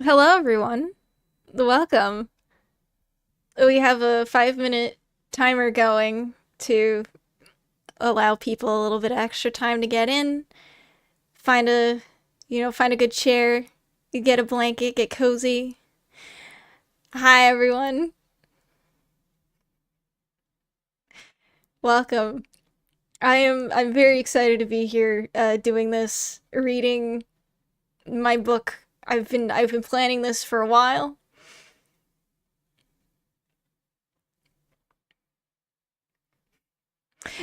Hello, everyone. Welcome. We have a 5 minute timer going to allow people a little bit of extra time to get in, find find a good chair, get a blanket, get cozy. Hi, everyone. Welcome. I'm very excited to be here, doing this, reading my book. I've been planning this for a while.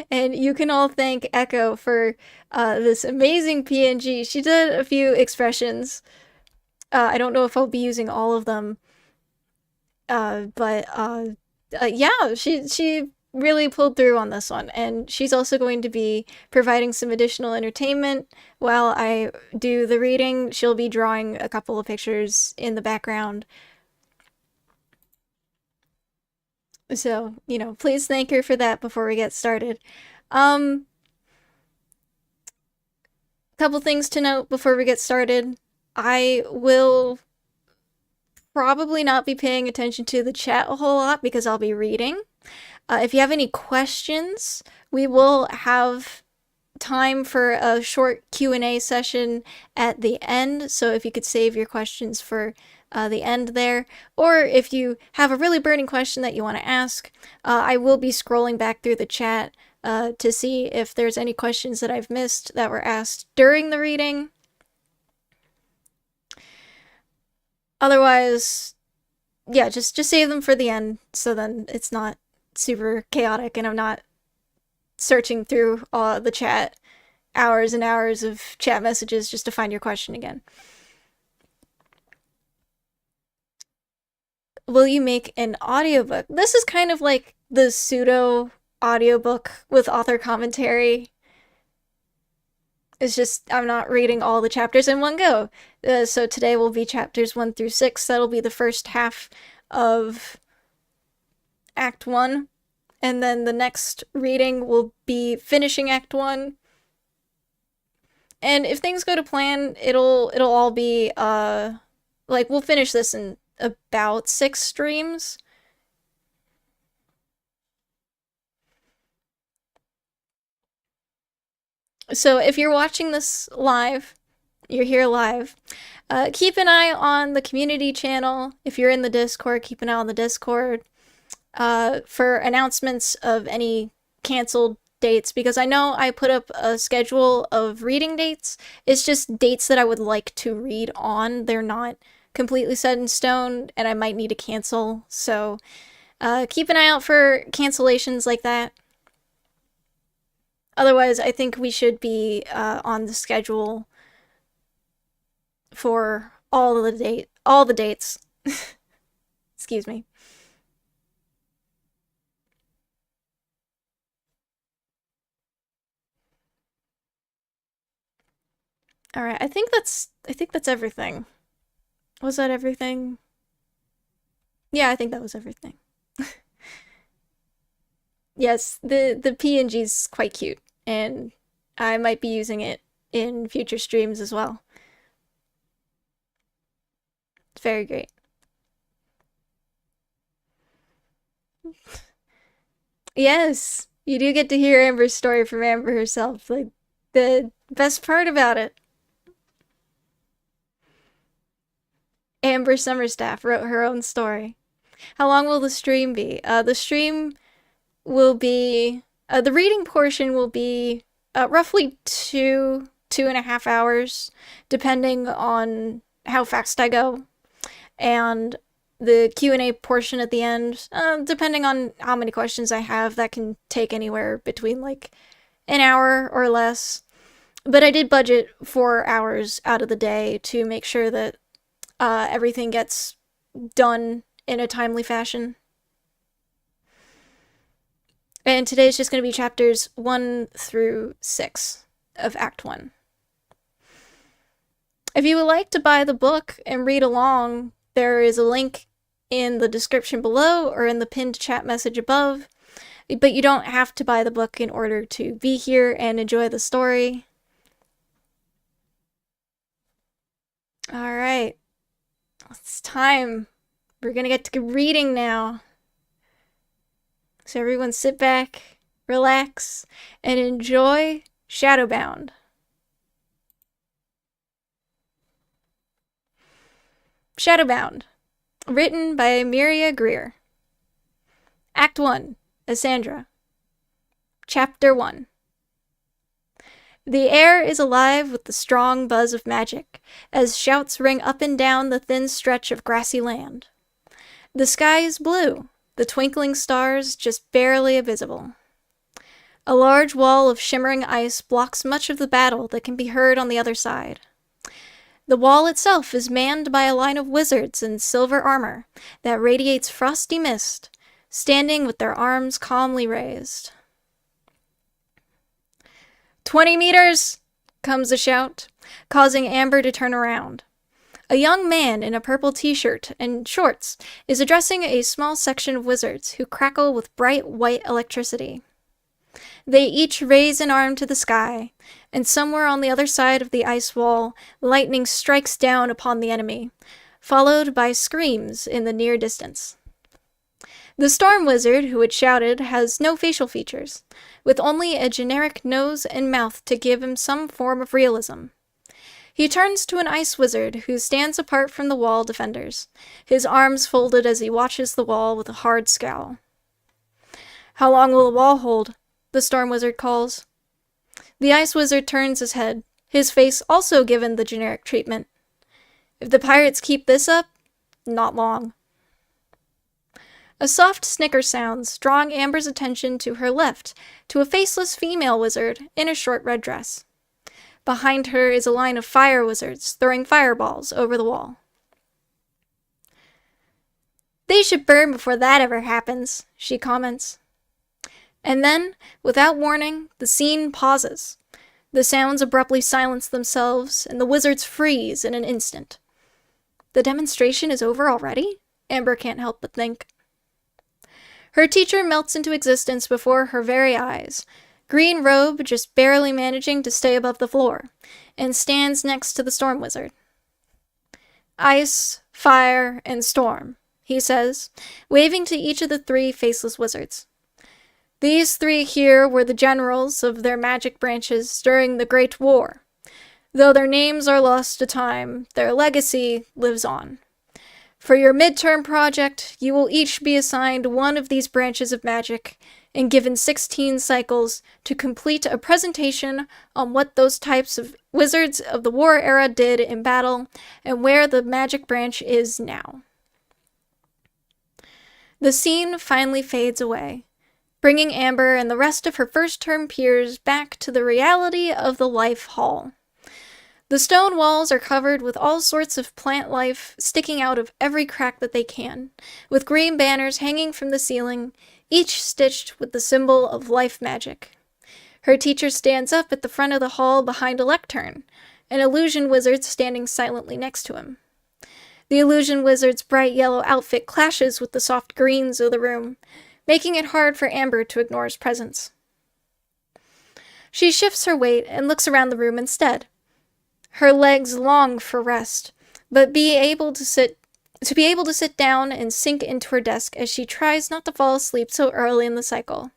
And you can all thank Echo for this amazing PNG. She did a few expressions. I don't know if I'll be using all of them, but yeah, she really pulled through on this one, and she's also going to be providing some additional entertainment while I do the reading. She'll be drawing a couple of pictures in the background. So, please thank her for that before we get started. Um, Couple things to note before we get started. I will probably not be paying attention to the chat a whole lot because I'll be reading. If you have any questions, we will have time for a short Q&A session at the end, so if you could save your questions for the end there, or if you have a really burning question that you want to ask, I will be scrolling back through the chat to see if there's any questions that I've missed that were asked during the reading. Otherwise, yeah, just save them for the end, so then it's not super chaotic and I'm not searching through the chat, hours and hours of chat messages just to find your question again. Will you make an audiobook? This is kind of like the pseudo audiobook with author commentary. It's just I'm not reading all the chapters in one go. So today will be chapters 1 through 6. That'll be the first half of Act 1. And then the next reading will be finishing Act 1. And if things go to plan, it'll all be like we'll finish this in about 6 streams. So if you're watching this live, you're here live, keep an eye on the community channel. If you're in the Discord, keep an eye on the Discord for announcements of any canceled dates, because I know I put up a schedule of reading dates. It's just dates that I would like to read on. They're not completely set in stone, and I might need to cancel. So keep an eye out for cancellations like that. Otherwise, I think we should be on the schedule for all the dates. Excuse me. All right, I think that's everything. Was that everything? Yeah, I think that was everything. Yes, the PNG is quite cute, and I might be using it in future streams as well. It's very great. Yes, you do get to hear Amber's story from Amber herself. Like, the best part about it. Amber Summerstaff wrote her own story. How long will the stream be? The stream will be the reading portion will be roughly 2.5 hours, depending on how fast I go, and the Q&A portion at the end, depending on how many questions I have, that can take anywhere between like an hour or less. But I did budget 4 hours out of the day to make sure that everything gets done in a timely fashion. And today's just going to be chapters 1 through 6 of Act 1. If you would like to buy the book and read along, there is a link in the description below or in the pinned chat message above. But you don't have to buy the book in order to be here and enjoy the story. All right. It's time. We're gonna get to reading now. So everyone sit back, relax, and enjoy Shadowbound. Shadowbound, written by Miria Greer. Act 1, Asandra. Chapter 1. The air is alive with the strong buzz of magic, as shouts ring up and down the thin stretch of grassy land. The sky is blue, the twinkling stars just barely visible. A large wall of shimmering ice blocks much of the battle that can be heard on the other side. The wall itself is manned by a line of wizards in silver armor that radiates frosty mist, standing with their arms calmly raised. 20 meters! Comes a shout, causing Amber to turn around. A young man in a purple t-shirt and shorts is addressing a small section of wizards who crackle with bright white electricity. They each raise an arm to the sky, and somewhere on the other side of the ice wall, lightning strikes down upon the enemy, followed by screams in the near distance. The storm wizard who had shouted has no facial features, with only a generic nose and mouth to give him some form of realism. He turns to an ice wizard who stands apart from the wall defenders, his arms folded as he watches the wall with a hard scowl. "How long will the wall hold?" the storm wizard calls. The ice wizard turns his head, his face also given the generic treatment. "If the pirates keep this up, not long." A soft snicker sounds, drawing Amber's attention to her left, to a faceless female wizard in a short red dress. Behind her is a line of fire wizards throwing fireballs over the wall. "They should burn before that ever happens," she comments. And then, without warning, the scene pauses. The sounds abruptly silence themselves, and the wizards freeze in an instant. The demonstration is over already? Amber can't help but think. Her teacher melts into existence before her very eyes, green robe just barely managing to stay above the floor, and stands next to the storm wizard. "Ice, fire, and storm," he says, waving to each of the three faceless wizards. "These three here were the generals of their magic branches during the Great War. Though their names are lost to time, their legacy lives on. For your midterm project, you will each be assigned one of these branches of magic and given 16 cycles to complete a presentation on what those types of wizards of the war era did in battle and where the magic branch is now." The scene finally fades away, bringing Amber and the rest of her first-term peers back to the reality of the life hall. The stone walls are covered with all sorts of plant life sticking out of every crack that they can, with green banners hanging from the ceiling, each stitched with the symbol of life magic. Her teacher stands up at the front of the hall behind a lectern, an illusion wizard standing silently next to him. The illusion wizard's bright yellow outfit clashes with the soft greens of the room, making it hard for Amber to ignore his presence. She shifts her weight and looks around the room instead. Her legs long for rest, but to be able to sit down and sink into her desk as she tries not to fall asleep so early in the cycle.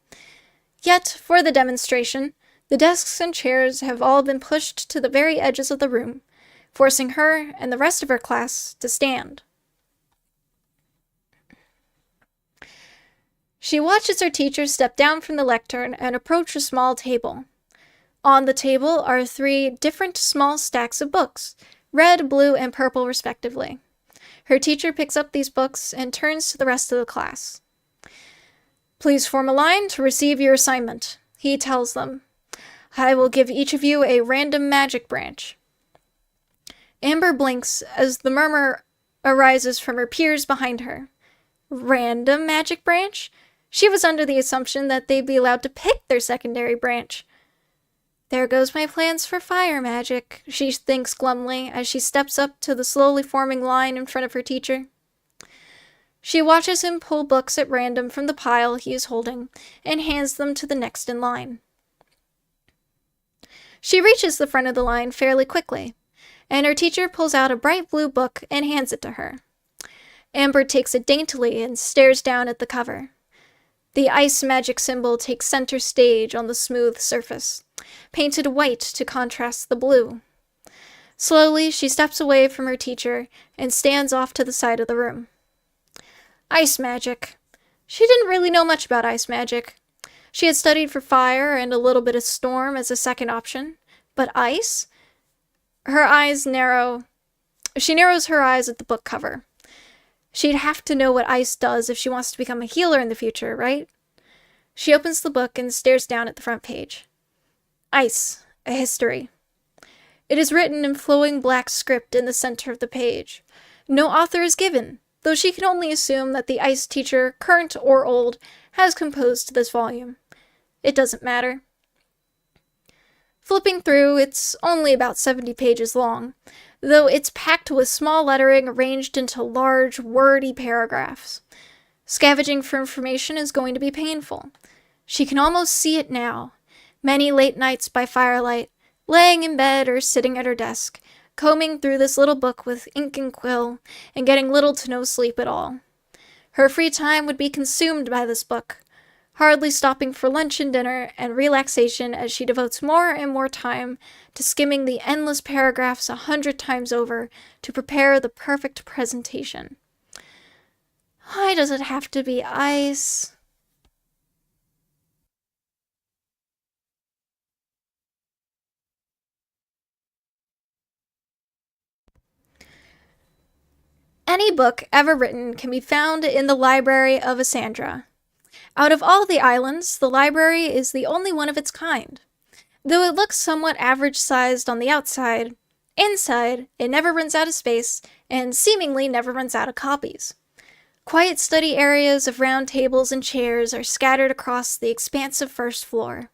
Yet, for the demonstration, the desks and chairs have all been pushed to the very edges of the room, forcing her and the rest of her class to stand. She watches her teacher step down from the lectern and approach a small table. On the table are 3 different small stacks of books, red, blue, and purple respectively. Her teacher picks up these books and turns to the rest of the class. "Please form a line to receive your assignment," he tells them. "I will give each of you a random magic branch." Amber blinks as the murmur arises from her peers behind her. Random magic branch? She was under the assumption that they'd be allowed to pick their secondary branch. "There goes my plans for fire magic," she thinks glumly as she steps up to the slowly forming line in front of her teacher. She watches him pull books at random from the pile he is holding and hands them to the next in line. She reaches the front of the line fairly quickly, and her teacher pulls out a bright blue book and hands it to her. Amber takes it daintily and stares down at the cover. The ice magic symbol takes center stage on the smooth surface, painted white to contrast the blue. Slowly, she steps away from her teacher and stands off to the side of the room. Ice magic. She didn't really know much about ice magic. She had studied for fire and a little bit of storm as a second option, but ice? Her eyes narrow. She narrows her eyes at the book cover. She'd have to know what ice does if she wants to become a healer in the future, right? She opens the book and stares down at the front page. Ice, a history. It is written in flowing black script in the center of the page. No author is given, though she can only assume that the ice teacher, current or old, has composed this volume. It doesn't matter. Flipping through, it's only about 70 pages long, though it's packed with small lettering arranged into large, wordy paragraphs. Scavenging for information is going to be painful. She can almost see it now. Many late nights by firelight, laying in bed or sitting at her desk, combing through this little book with ink and quill, and getting little to no sleep at all. Her free time would be consumed by this book, hardly stopping for lunch and dinner and relaxation as she devotes more and more time to skimming the endless paragraphs 100 times over to prepare the perfect presentation. Why does it have to be ice? Any book ever written can be found in the library of Asandra. Out of all the islands, the library is the only one of its kind. Though it looks somewhat average-sized on the outside, inside, it never runs out of space and seemingly never runs out of copies. Quiet study areas of round tables and chairs are scattered across the expansive first floor,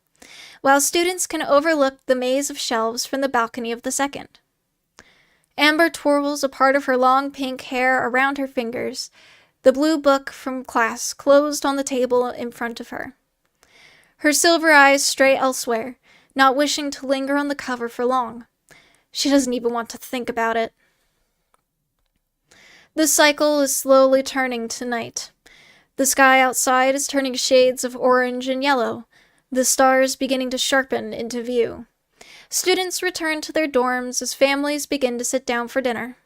while students can overlook the maze of shelves from the balcony of the second. Amber twirls a part of her long pink hair around her fingers, the blue book from class closed on the table in front of her. Her silver eyes stray elsewhere, not wishing to linger on the cover for long. She doesn't even want to think about it. The cycle is slowly turning to night. The sky outside is turning shades of orange and yellow, the stars beginning to sharpen into view. Students return to their dorms as families begin to sit down for dinner.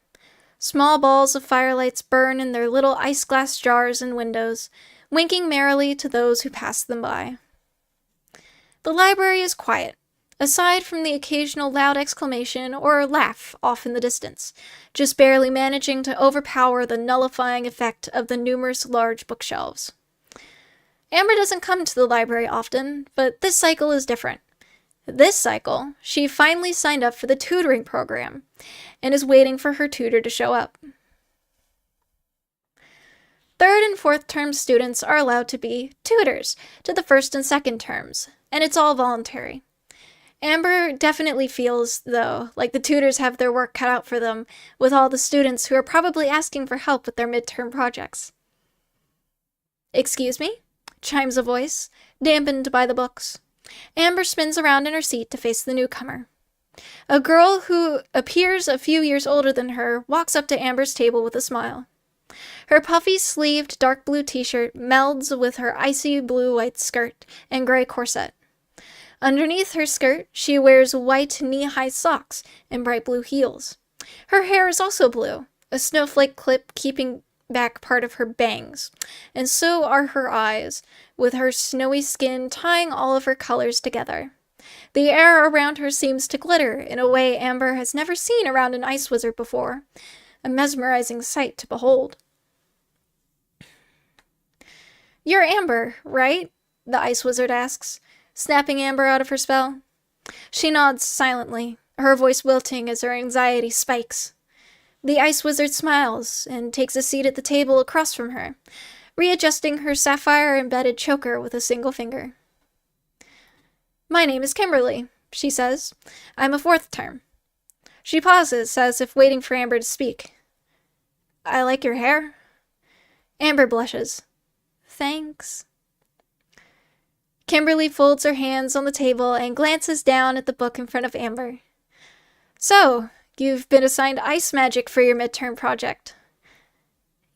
Small balls of firelights burn in their little ice glass jars and windows, winking merrily to those who pass them by. The library is quiet, aside from the occasional loud exclamation or laugh off in the distance, just barely managing to overpower the nullifying effect of the numerous large bookshelves. Amber doesn't come to the library often, but this cycle is different. This cycle, she finally signed up for the tutoring program, and is waiting for her tutor to show up. Third and fourth term students are allowed to be tutors to the first and second terms, and it's all voluntary. Amber definitely feels, though, like the tutors have their work cut out for them, with all the students who are probably asking for help with their midterm projects. "Excuse me?" chimes a voice, dampened by the books. Amber spins around in her seat to face the newcomer. A girl who appears a few years older than her walks up to Amber's table with a smile. Her puffy-sleeved dark blue t-shirt melds with her icy blue-white skirt and gray corset. Underneath her skirt, she wears white knee-high socks and bright blue heels. Her hair is also blue, a snowflake clip keeping back part of her bangs, and so are her eyes, with her snowy skin tying all of her colors together. The air around her seems to glitter in a way Amber has never seen around an ice wizard before, a mesmerizing sight to behold. "You're Amber, right?" the ice wizard asks, snapping Amber out of her spell. She nods silently, her voice wilting as her anxiety spikes. The ice wizard smiles and takes a seat at the table across from her, readjusting her sapphire-embedded choker with a single finger. "My name is Kimberly," she says. "I'm a fourth term." She pauses, as if waiting for Amber to speak. "I like your hair." Amber blushes. "Thanks." Kimberly folds her hands on the table and glances down at the book in front of Amber. "So, you've been assigned ice magic for your midterm project.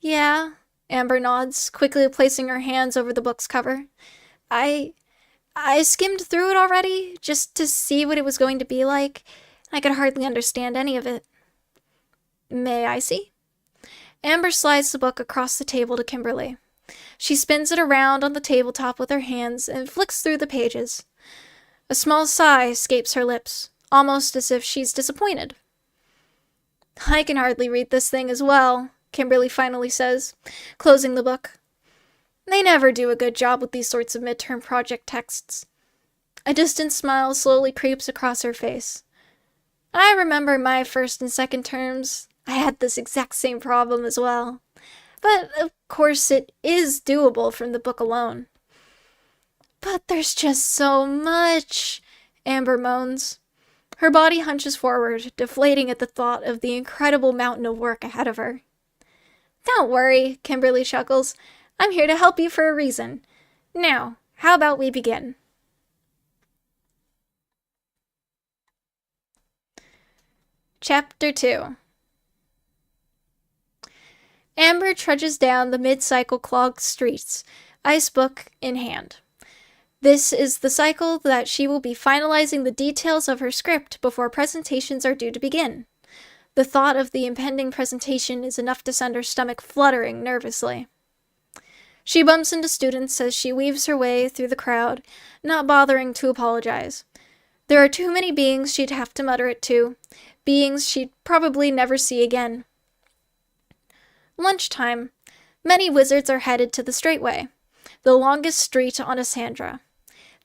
Yeah, Amber nods, quickly placing her hands over the book's cover. I skimmed through it already, just to see what it was going to be like. I could hardly understand any of it. May I see? Amber slides the book across the table to Kimberly. She spins it around on the tabletop with her hands and flicks through the pages. A small sigh escapes her lips, almost as if she's disappointed. I can hardly read this thing as well, Kimberly finally says, closing the book. They never do a good job with these sorts of midterm project texts. A distant smile slowly creeps across her face. I remember my first and second terms. I had this exact same problem as well. But, of course, it is doable from the book alone. But there's just so much, Amber moans. Her body hunches forward, deflating at the thought of the incredible mountain of work ahead of her. Don't worry, Kimberly chuckles. I'm here to help you for a reason. Now, how about we begin? Chapter 2. Amber trudges down the mid-cycle clogged streets, ice book in hand. This is the cycle that she will be finalizing the details of her script before presentations are due to begin. The thought of the impending presentation is enough to send her stomach fluttering nervously. She bumps into students as she weaves her way through the crowd, not bothering to apologize. There are too many beings she'd have to mutter it to, beings she'd probably never see again. Lunchtime. Many wizards are headed to the Straightway, the longest street on Asandra.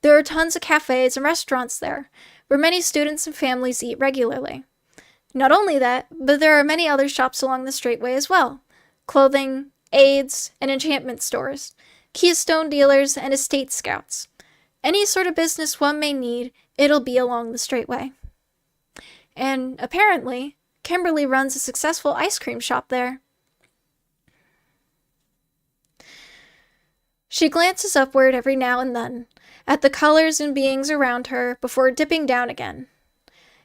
There are tons of cafes and restaurants there, where many students and families eat regularly. Not only that, but there are many other shops along the Straightway as well. Clothing, aids, and enchantment stores, keystone dealers, and estate scouts. Any sort of business one may need, it'll be along the Straightway. And apparently, Kimberly runs a successful ice cream shop there. She glances upward every now and then, at the colors and beings around her before dipping down again.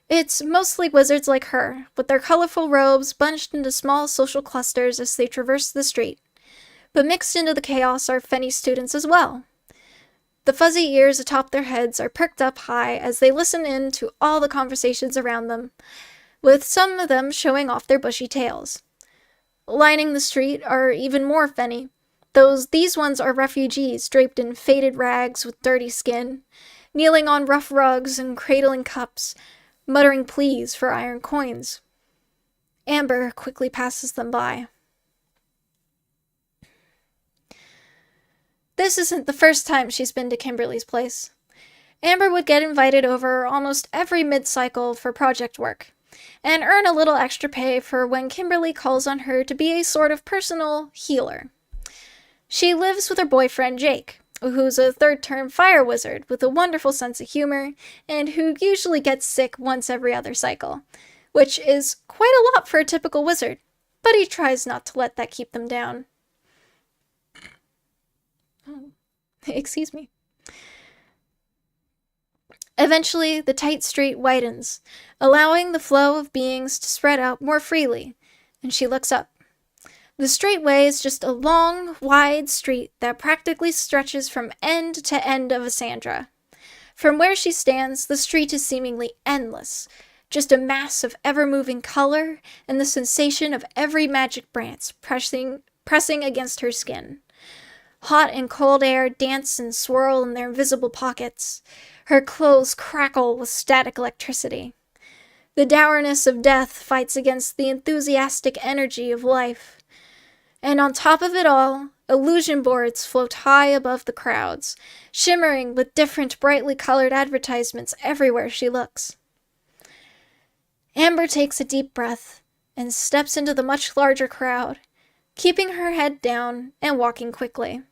It's mostly wizards like her, with their colorful robes bunched into small social clusters as they traverse the street. But mixed into the chaos are Fenny students as well. The fuzzy ears atop their heads are perked up high as they listen in to all the conversations around them, with some of them showing off their bushy tails. Lining the street are even more Fenny. These ones are refugees draped in faded rags with dirty skin, kneeling on rough rugs and cradling cups, muttering pleas for iron coins. Amber quickly passes them by. This isn't the first time she's been to Kimberly's place. Amber would get invited over almost every mid-cycle for project work, and earn a little extra pay for when Kimberly calls on her to be a sort of personal healer. She lives with her boyfriend Jake, who's a third-term fire wizard with a wonderful sense of humor, and who usually gets sick once every other cycle, which is quite a lot for a typical wizard, but he tries not to let that keep them down. Oh, excuse me. Eventually, the tight street widens, allowing the flow of beings to spread out more freely, and she looks up. The Straightway is just a long, wide street that practically stretches from end to end of Asandra. From where she stands, the street is seemingly endless, just a mass of ever-moving color and the sensation of every magic branch pressing against her skin. Hot and cold air dance and swirl in their invisible pockets. Her clothes crackle with static electricity. The dourness of death fights against the enthusiastic energy of life. And on top of it all, illusion boards float high above the crowds, shimmering with different brightly colored advertisements everywhere she looks. Amber takes a deep breath and steps into the much larger crowd, keeping her head down and walking quickly.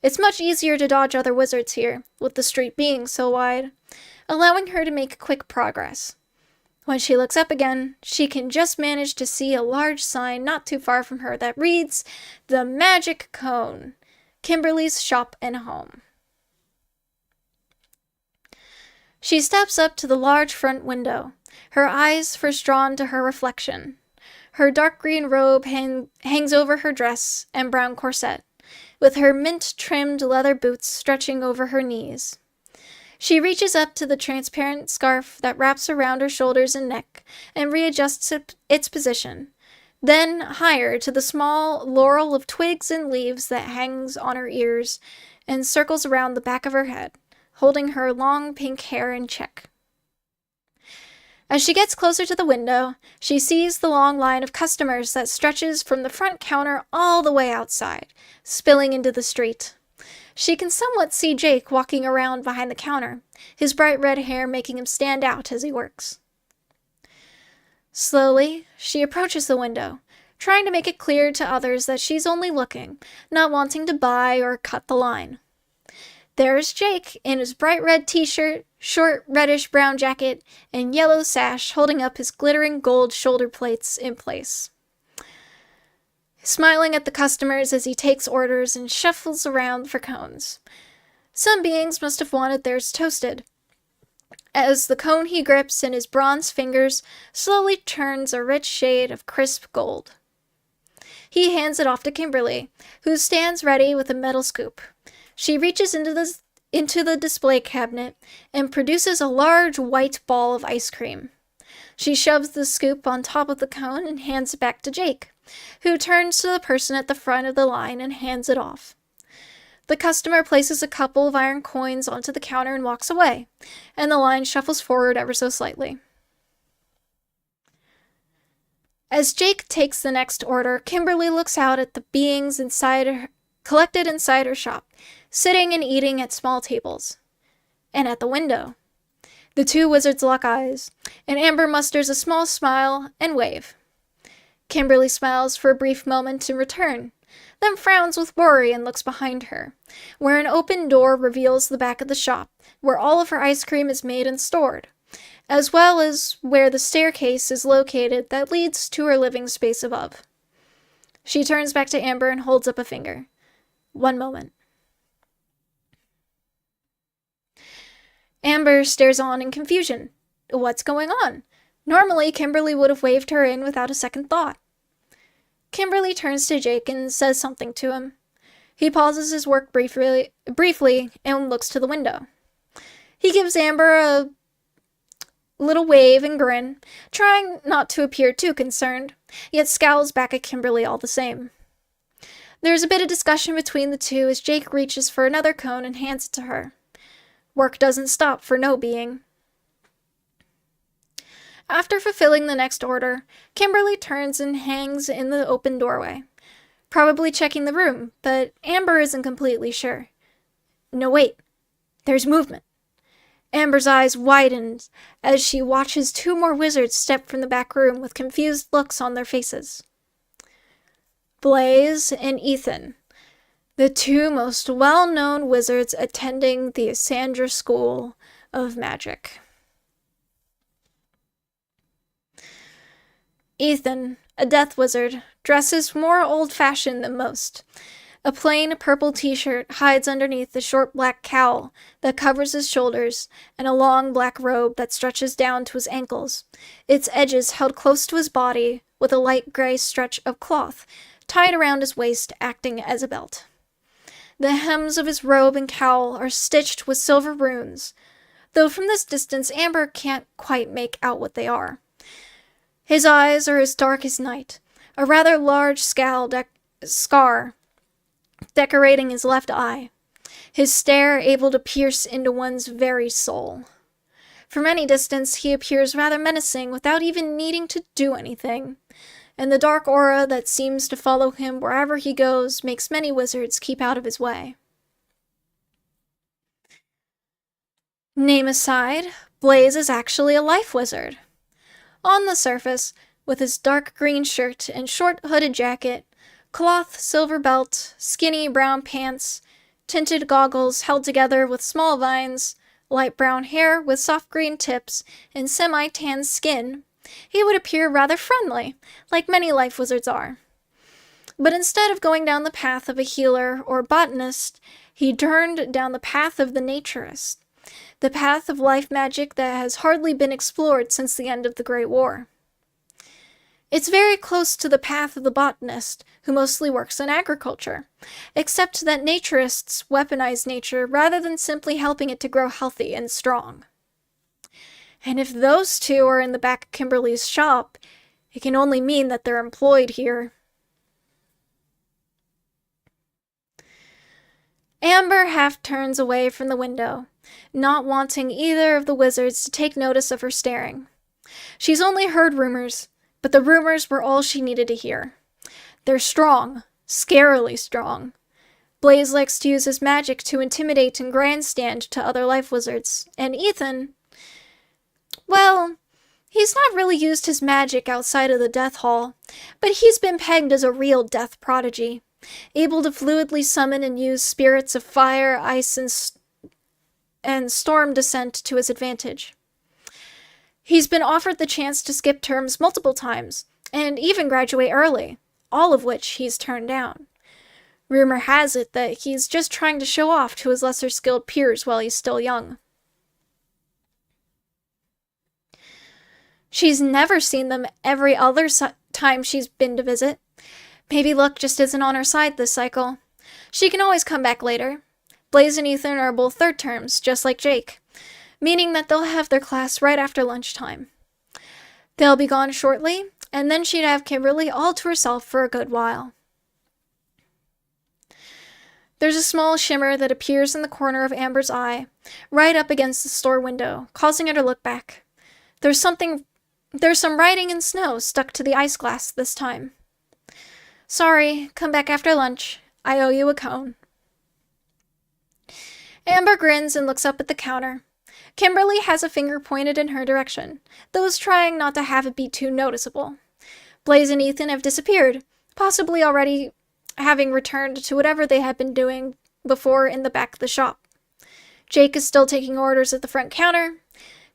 It's much easier to dodge other wizards here, with the street being so wide, allowing her to make quick progress. When she looks up again, she can just manage to see a large sign not too far from her that reads, "The Magic Cone, Kimberly's Shop and Home." She steps up to the large front window, her eyes first drawn to her reflection. Her dark green robe hangs over her dress and brown corset, with her mint-trimmed leather boots stretching over her knees. She reaches up to the transparent scarf that wraps around her shoulders and neck and readjusts its position, then higher to the small laurel of twigs and leaves that hangs on her ears and circles around the back of her head, holding her long pink hair in check. As she gets closer to the window, she sees the long line of customers that stretches from the front counter all the way outside, spilling into the street. She can somewhat see Jake walking around behind the counter, his bright red hair making him stand out as he works. Slowly, she approaches the window, trying to make it clear to others that she's only looking, not wanting to buy or cut the line. There's Jake in his bright red t-shirt, short reddish-brown jacket, and yellow sash holding up his glittering gold shoulder plates in place. Smiling at the customers as he takes orders and shuffles around for cones. Some beings must have wanted theirs toasted, as the cone he grips in his bronze fingers slowly turns a rich shade of crisp gold. He hands it off to Kimberly, who stands ready with a metal scoop. She reaches into the display cabinet and produces a large white ball of ice cream. She shoves the scoop on top of the cone and hands it back to Jake, who turns to the person at the front of the line and hands it off. The customer places a couple of iron coins onto the counter and walks away, and the line shuffles forward ever so slightly. As Jake takes the next order, Kimberly looks out at the beings collected inside her shop, sitting and eating at small tables. And at the window, the two wizards lock eyes, and Amber musters a small smile and wave. Kimberly smiles for a brief moment in return, then frowns with worry and looks behind her, where an open door reveals the back of the shop, where all of her ice cream is made and stored, as well as where the staircase is located that leads to her living space above. She turns back to Amber and holds up a finger. One moment. Amber stares on in confusion. What's going on? Normally, Kimberly would have waved her in without a second thought. Kimberly turns to Jake and says something to him. He pauses his work briefly and looks to the window. He gives Amber a little wave and grin, trying not to appear too concerned, yet scowls back at Kimberly all the same. There's a bit of discussion between the two as Jake reaches for another cone and hands it to her. Work doesn't stop for no being. After fulfilling the next order, Kimberly turns and hangs in the open doorway, probably checking the room, but Amber isn't completely sure. No, wait. There's movement. Amber's eyes widen as she watches two more wizards step from the back room with confused looks on their faces. Blaze and Ethan, the two most well-known wizards attending the Sandra School of Magic. Ethan, a death wizard, dresses more old-fashioned than most. A plain purple t-shirt hides underneath the short black cowl that covers his shoulders and a long black robe that stretches down to his ankles, its edges held close to his body with a light gray stretch of cloth tied around his waist acting as a belt. The hems of his robe and cowl are stitched with silver runes, though from this distance Amber can't quite make out what they are. His eyes are as dark as night, a rather large scar decorating his left eye, his stare able to pierce into one's very soul. From any distance, he appears rather menacing without even needing to do anything, and the dark aura that seems to follow him wherever he goes makes many wizards keep out of his way. Name aside, Blaze is actually a life wizard. On the surface, with his dark green shirt and short hooded jacket, cloth silver belt, skinny brown pants, tinted goggles held together with small vines, light brown hair with soft green tips, and semi-tan skin, he would appear rather friendly, like many life wizards are. But instead of going down the path of a healer or botanist, he turned down the path of the naturist, the path of life magic that has hardly been explored since the end of the Great War. It's very close to the path of the botanist, who mostly works in agriculture, except that naturists weaponize nature rather than simply helping it to grow healthy and strong. And if those two are in the back of Kimberly's shop, it can only mean that they're employed here. Amber half turns away from the window, not wanting either of the wizards to take notice of her staring. She's only heard rumors, but the rumors were all she needed to hear. They're strong, scarily strong. Blaze likes to use his magic to intimidate and grandstand to other life wizards, and Ethan, well, he's not really used his magic outside of the Death Hall, but he's been pegged as a real death prodigy, able to fluidly summon and use spirits of fire, ice, and storm descent to his advantage. He's been offered the chance to skip terms multiple times, and even graduate early, all of which he's turned down. Rumor has it that he's just trying to show off to his lesser skilled peers while he's still young. She's never seen them every other time she's been to visit. Maybe luck just isn't on her side this cycle. She can always come back later. Blaze and Ethan are both third terms, just like Jake, meaning that they'll have their class right after lunchtime. They'll be gone shortly, and then she'd have Kimberly all to herself for a good while. There's a small shimmer that appears in the corner of Amber's eye, right up against the store window, causing her to look back. There's some writing in snow stuck to the ice glass this time. Sorry, come back after lunch. I owe you a cone. Amber grins and looks up at the counter. Kimberly has a finger pointed in her direction, though is trying not to have it be too noticeable. Blaze and Ethan have disappeared, possibly already having returned to whatever they had been doing before in the back of the shop. Jake is still taking orders at the front counter.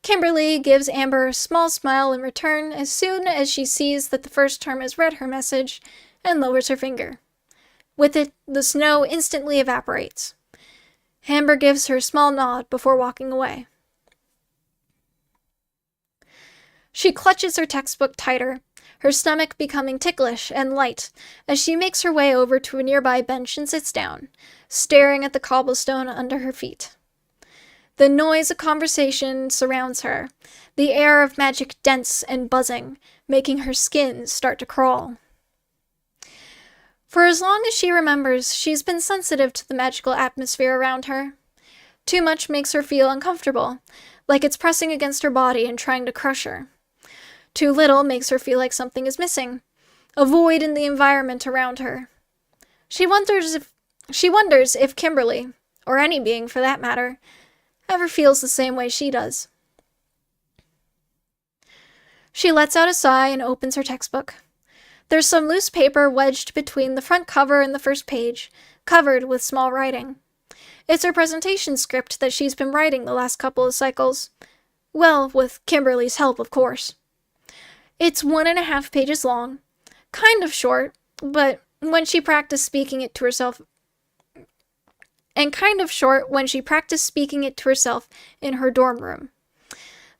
Kimberly gives Amber a small smile in return as soon as she sees that the first term has read her message and lowers her finger. With it, the snow instantly evaporates. Amber gives her a small nod before walking away. She clutches her textbook tighter, her stomach becoming ticklish and light as she makes her way over to a nearby bench and sits down, staring at the cobblestone under her feet. The noise of conversation surrounds her, the air of magic dense and buzzing, making her skin start to crawl. For as long as she remembers, she's been sensitive to the magical atmosphere around her. Too much makes her feel uncomfortable, like it's pressing against her body and trying to crush her. Too little makes her feel like something is missing, a void in the environment around her. She wonders if Kimberly, or any being for that matter, ever feels the same way she does. She lets out a sigh and opens her textbook. There's some loose paper wedged between the front cover and the first page, covered with small writing. It's her presentation script that she's been writing the last couple of cycles. Well, with Kimberly's help, of course. It's 1.5 pages long, kind of short, but when she practiced speaking it to herself in her dorm room.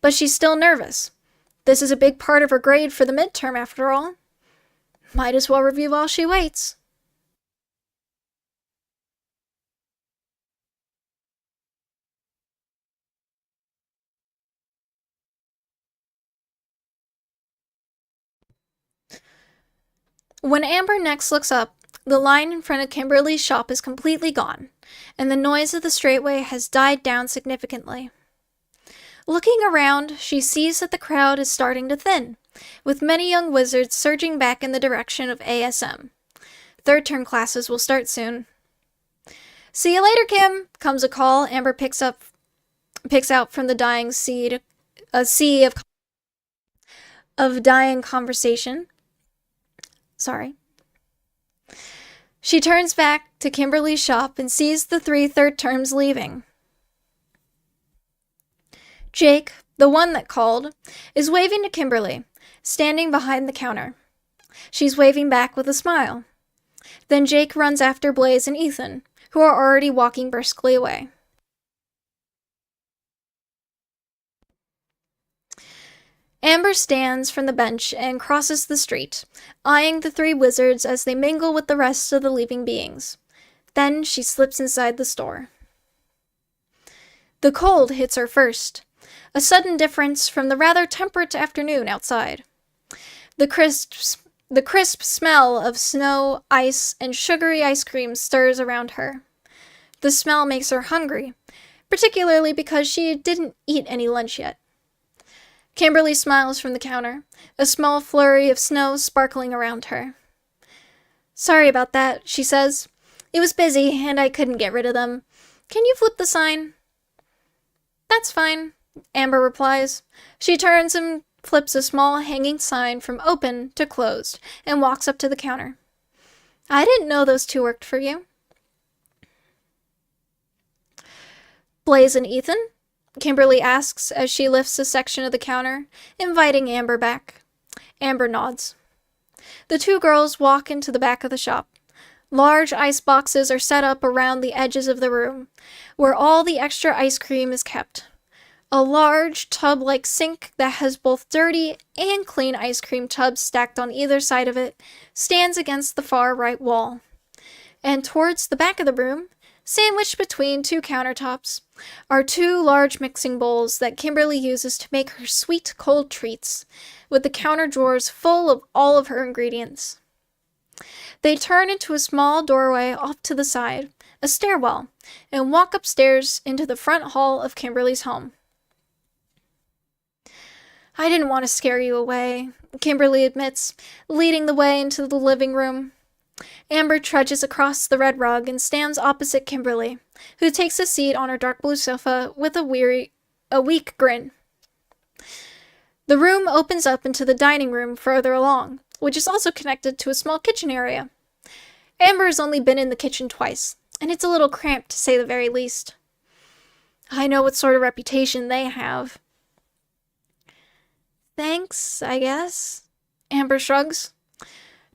But she's still nervous. This is a big part of her grade for the midterm, after all. Might as well review while she waits. When Amber next looks up, the line in front of Kimberly's shop is completely gone, and the noise of the straightway has died down significantly. Looking around, she sees that the crowd is starting to thin, with many young wizards surging back in the direction of ASM. Third-term classes will start soon. "See you later, Kim," comes a call Amber picks out from the dying sea of dying conversation. Sorry. She turns back to Kimberly's shop and sees the 3 third terms leaving. Jake, the one that called, is waving to Kimberly, standing behind the counter. She's waving back with a smile. Then Jake runs after Blaze and Ethan, who are already walking briskly away. Amber stands from the bench and crosses the street, eyeing the three wizards as they mingle with the rest of the leaving beings. Then she slips inside the store. The cold hits her first, a sudden difference from the rather temperate afternoon outside. The crisp smell of snow, ice, and sugary ice cream stirs around her. The smell makes her hungry, particularly because she didn't eat any lunch yet. Kimberly smiles from the counter, a small flurry of snow sparkling around her. "Sorry about that," she says. "It was busy, and I couldn't get rid of them. Can you flip the sign?" "That's fine," Amber replies. She turns and flips a small hanging sign from open to closed and walks up to the counter. "I didn't know those two worked for you." "Blaze and Ethan?" Kimberly asks as she lifts a section of the counter, inviting Amber back. Amber nods. The two girls walk into the back of the shop. Large ice boxes are set up around the edges of the room, where all the extra ice cream is kept. A large tub-like sink that has both dirty and clean ice cream tubs stacked on either side of it stands against the far right wall. And towards the back of the room, sandwiched between two countertops, are two large mixing bowls that Kimberly uses to make her sweet cold treats, with the counter drawers full of all of her ingredients. They turn into a small doorway off to the side, a stairwell, and walk upstairs into the front hall of Kimberly's home. "I didn't want to scare you away," Kimberly admits, leading the way into the living room. Amber trudges across the red rug and stands opposite Kimberly, who takes a seat on her dark blue sofa with a weak grin. The room opens up into the dining room further along, which is also connected to a small kitchen area. Amber has only been in the kitchen twice, and it's a little cramped to say the very least. "I know what sort of reputation they have." "Thanks, I guess," Amber shrugs.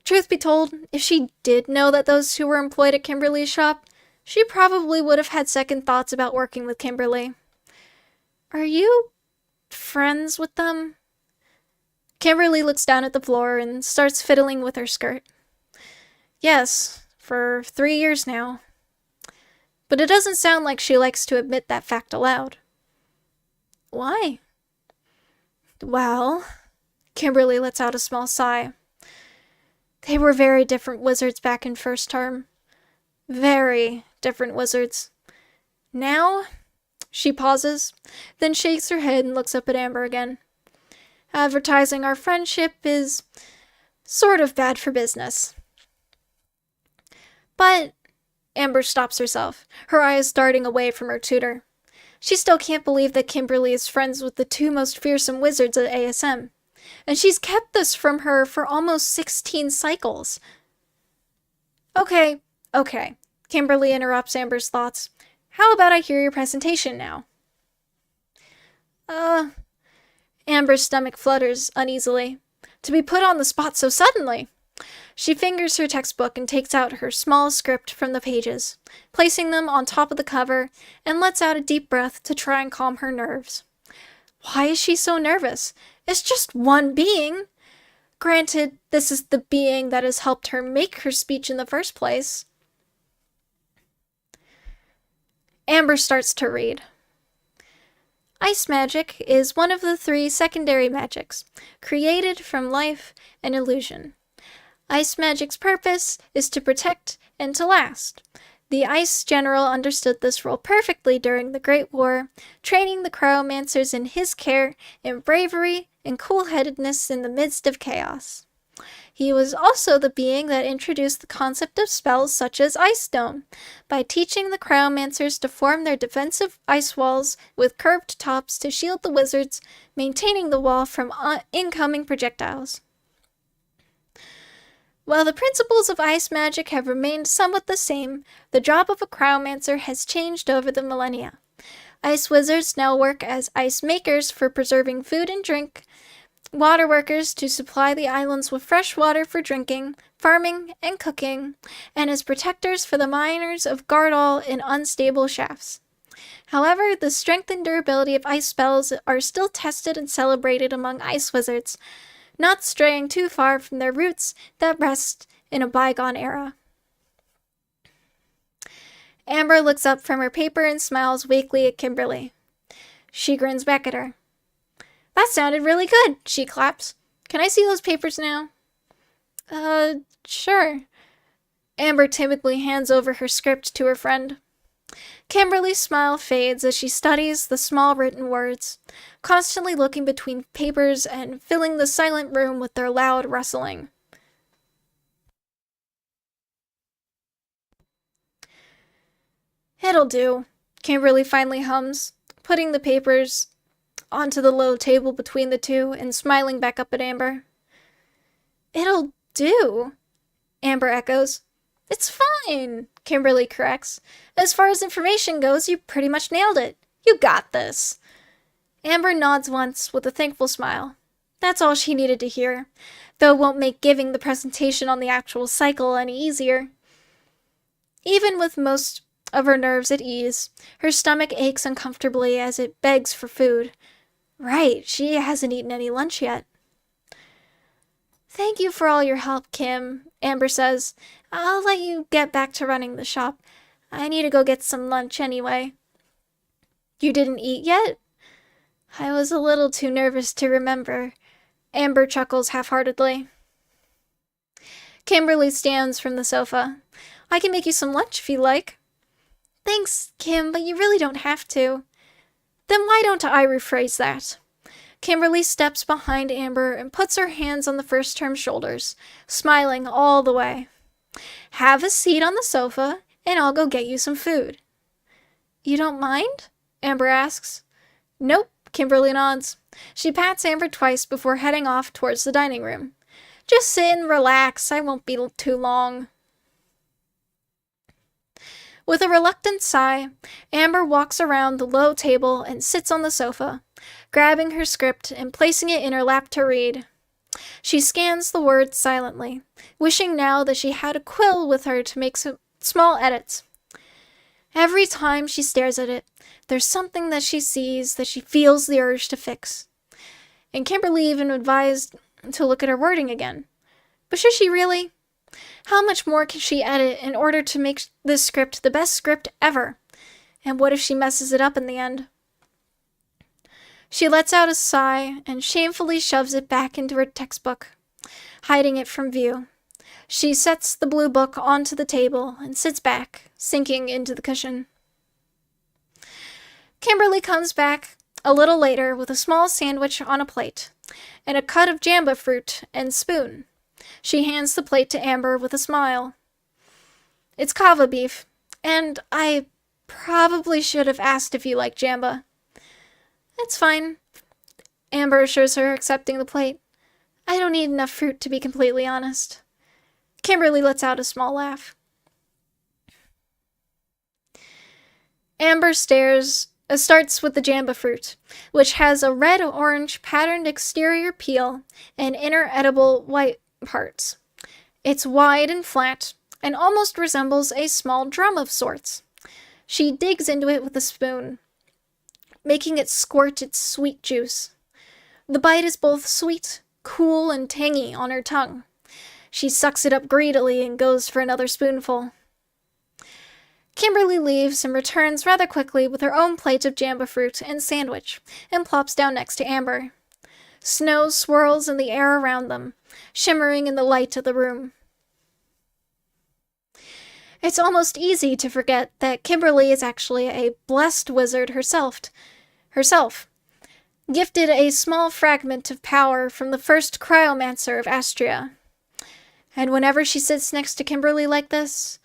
Truth be told, if she did know that those two were employed at Kimberly's shop, she probably would have had second thoughts about working with Kimberly. "Are you friends with them?" Kimberly looks down at the floor and starts fiddling with her skirt. "Yes, for 3 years now." But it doesn't sound like she likes to admit that fact aloud. "Why?" "Well," Kimberly lets out a small sigh. "They were very different wizards back in first term. Very different wizards. Now," she pauses, then shakes her head and looks up at Amber again. "Advertising our friendship is sort of bad for business." "But," Amber stops herself, her eyes darting away from her tutor. She still can't believe that Kimberly is friends with the two most fearsome wizards at ASM. And she's kept this from her for almost 16 cycles. Okay, Kimberly interrupts Amber's thoughts. "How about I hear your presentation now?" Amber's stomach flutters uneasily. To be put on the spot so suddenly! She fingers her textbook and takes out her small script from the pages, placing them on top of the cover, and lets out a deep breath to try and calm her nerves. Why is she so nervous? It's just one being. Granted, this is the being that has helped her make her speech in the first place. Amber starts to read. Ice magic is one of the 3 secondary magics, created from life and illusion. Ice magic's purpose is to protect and to last. The Ice General understood this role perfectly during the Great War, training the Cryomancers in his care in bravery and cool-headedness in the midst of chaos. He was also the being that introduced the concept of spells such as Ice Dome, by teaching the Cryomancers to form their defensive ice walls with curved tops to shield the wizards, maintaining the wall from incoming projectiles. While the principles of ice magic have remained somewhat the same, the job of a Cryomancer has changed over the millennia. Ice wizards now work as ice makers for preserving food and drink, water workers to supply the islands with fresh water for drinking, farming, and cooking, and as protectors for the miners of Gardal in unstable shafts. However, the strength and durability of ice spells are still tested and celebrated among ice wizards, not straying too far from their roots that rest in a bygone era. Amber looks up from her paper and smiles weakly at Kimberly. She grins back at her. That sounded really good, she claps. Can I see those papers now? Sure. Amber timidly hands over her script to her friend. Kimberly's smile fades as she studies the small written words, constantly looking between papers and filling the silent room with their loud rustling. It'll do, Kimberly finally hums, putting the papers onto the low table between the two and smiling back up at Amber. It'll do, Amber echoes. It's fine, Kimberly corrects. As far as information goes, you pretty much nailed it. You got this. Amber nods once with a thankful smile. That's all she needed to hear, though it won't make giving the presentation on the actual cycle any easier. Even with most of her nerves at ease, her stomach aches uncomfortably as it begs for food. Right, she hasn't eaten any lunch yet. Thank you for all your help, Kim, Amber says. I'll let you get back to running the shop. I need to go get some lunch anyway. You didn't eat yet? I was a little too nervous to remember. Amber chuckles half-heartedly. Kimberly stands from the sofa. I can make you some lunch if you like. Thanks, Kim, but you really don't have to. Then why don't I rephrase that? Kimberly steps behind Amber and puts her hands on the first term's shoulders, smiling all the way. Have a seat on the sofa, and I'll go get you some food. You don't mind? Amber asks. Nope, Kimberly nods. She pats Amber twice before heading off towards the dining room. Just sit and relax, I won't be too long. With a reluctant sigh, Amber walks around the low table and sits on the sofa, grabbing her script and placing it in her lap to read. She scans the words silently, wishing now that she had a quill with her to make some small edits. Every time she stares at it, there's something that she sees that she feels the urge to fix. And Kimberly even advised to look at her wording again. But should she really? How much more can she edit in order to make this script the best script ever? And what if she messes it up in the end? She lets out a sigh and shamefully shoves it back into her textbook, hiding it from view. She sets the blue book onto the table and sits back, sinking into the cushion. Kimberly comes back a little later with a small sandwich on a plate and a cut of jamba fruit and spoon. She hands the plate to Amber with a smile. It's kava beef, and I probably should have asked if you like jamba. It's fine, Amber assures her, accepting the plate. I don't eat enough fruit, to be completely honest. Kimberly lets out a small laugh. Amber starts with the jamba fruit, which has a red-orange patterned exterior peel and inner edible white parts. It's wide and flat, and almost resembles a small drum of sorts. She digs into it with a spoon, making it squirt its sweet juice. The bite is both sweet, cool, and tangy on her tongue. She sucks it up greedily and goes for another spoonful. Kimberly leaves and returns rather quickly with her own plate of jamba fruit and sandwich, and plops down next to Amber. Snow swirls in the air around them, shimmering in the light of the room. It's almost easy to forget that Kimberly is actually a blessed wizard herself, gifted a small fragment of power from the first cryomancer of Astria. And whenever she sits next to Kimberly like this,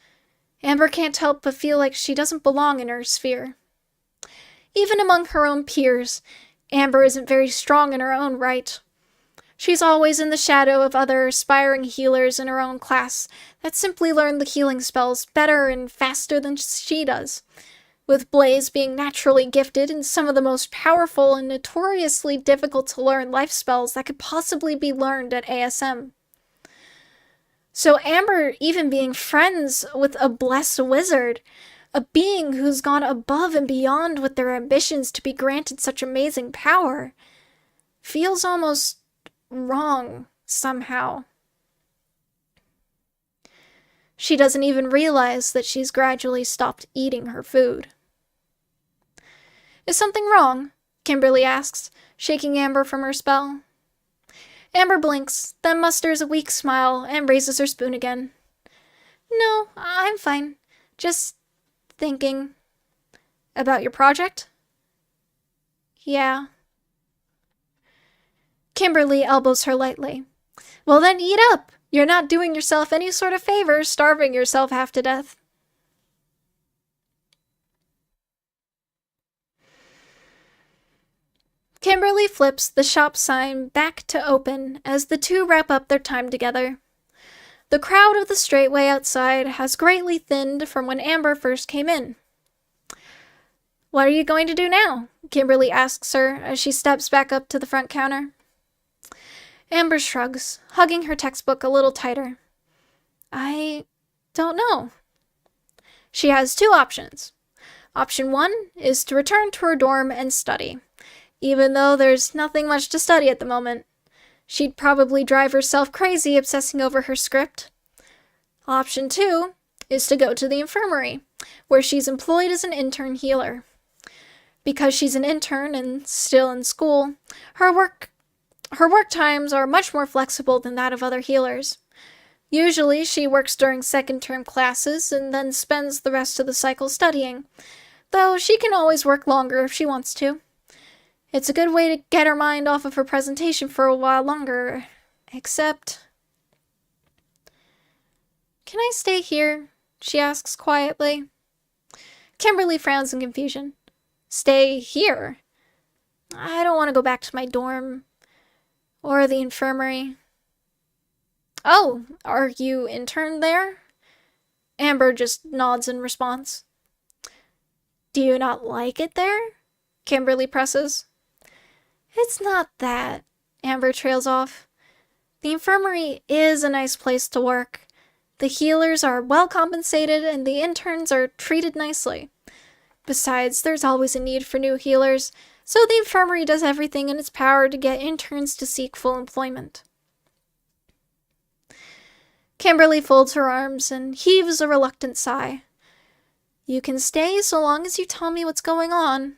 Amber can't help but feel like she doesn't belong in her sphere. Even among her own peers, Amber isn't very strong in her own right. She's always in the shadow of other aspiring healers in her own class that simply learn the healing spells better and faster than she does, with Blaze being naturally gifted in some of the most powerful and notoriously difficult to learn life spells that could possibly be learned at ASM. So Amber even being friends with a blessed wizard A being who's gone above and beyond with their ambitions to be granted such amazing power feels almost wrong somehow. She doesn't even realize that she's gradually stopped eating her food. Is something wrong? Kimberly asks, shaking Amber from her spell. Amber blinks, then musters a weak smile and raises her spoon again. No, I'm fine. Just thinking. About your project? Yeah. Kimberly elbows her lightly. Well then eat up! You're not doing yourself any sort of favor starving yourself half to death. Kimberly flips the shop sign back to open as the two wrap up their time together. The crowd of the straightway outside has greatly thinned from when Amber first came in. What are you going to do now? Kimberly asks her as she steps back up to the front counter. Amber shrugs, hugging her textbook a little tighter. I don't know. She has two options. Option 1 is to return to her dorm and study, even though there's nothing much to study at the moment. She'd probably drive herself crazy obsessing over her script. Option 2 is to go to the infirmary, where she's employed as an intern healer. Because she's an intern and still in school, her work times are much more flexible than that of other healers. Usually, she works during second-term classes and then spends the rest of the cycle studying, though she can always work longer if she wants to. It's a good way to get her mind off of her presentation for a while longer, except... Can I stay here? She asks quietly. Kimberly frowns in confusion. Stay here? I don't want to go back to my dorm. Or the infirmary. Oh, are you interned there? Amber just nods in response. Do you not like it there? Kimberly presses. It's not that, Amber trails off. The infirmary is a nice place to work. The healers are well compensated and the interns are treated nicely. Besides, there's always a need for new healers, so the infirmary does everything in its power to get interns to seek full employment. Kimberly folds her arms and heaves a reluctant sigh. You can stay so long as you tell me what's going on.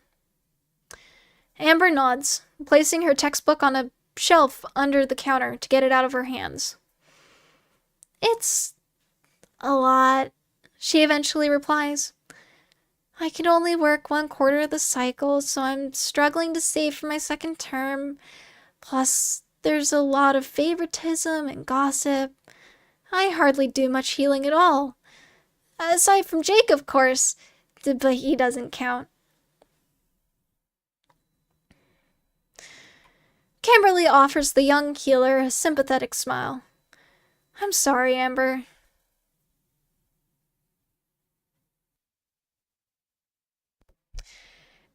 Amber nods, placing her textbook on a shelf under the counter to get it out of her hands. It's a lot, she eventually replies. I can only work 1/4 of the cycle, so I'm struggling to save for my second term. Plus, there's a lot of favoritism and gossip. I hardly do much healing at all. Aside from Jake, of course, but he doesn't count. Kimberly offers the young healer a sympathetic smile. I'm sorry, Amber.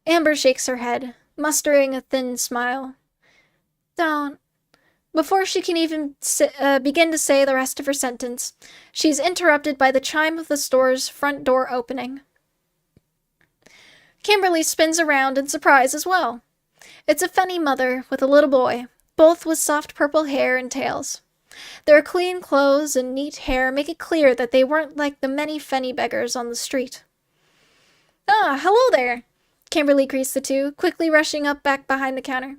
Amber shakes her head, mustering a thin smile. Don't. Before she can even begin to say the rest of her sentence, she's interrupted by the chime of the store's front door opening. Kimberly spins around in surprise as well. It's a funny mother with a little boy, both with soft purple hair and tails. Their clean clothes and neat hair make it clear that they weren't like the many fenny beggars on the street. Ah, hello there! Kimberly greets the two, quickly rushing up back behind the counter.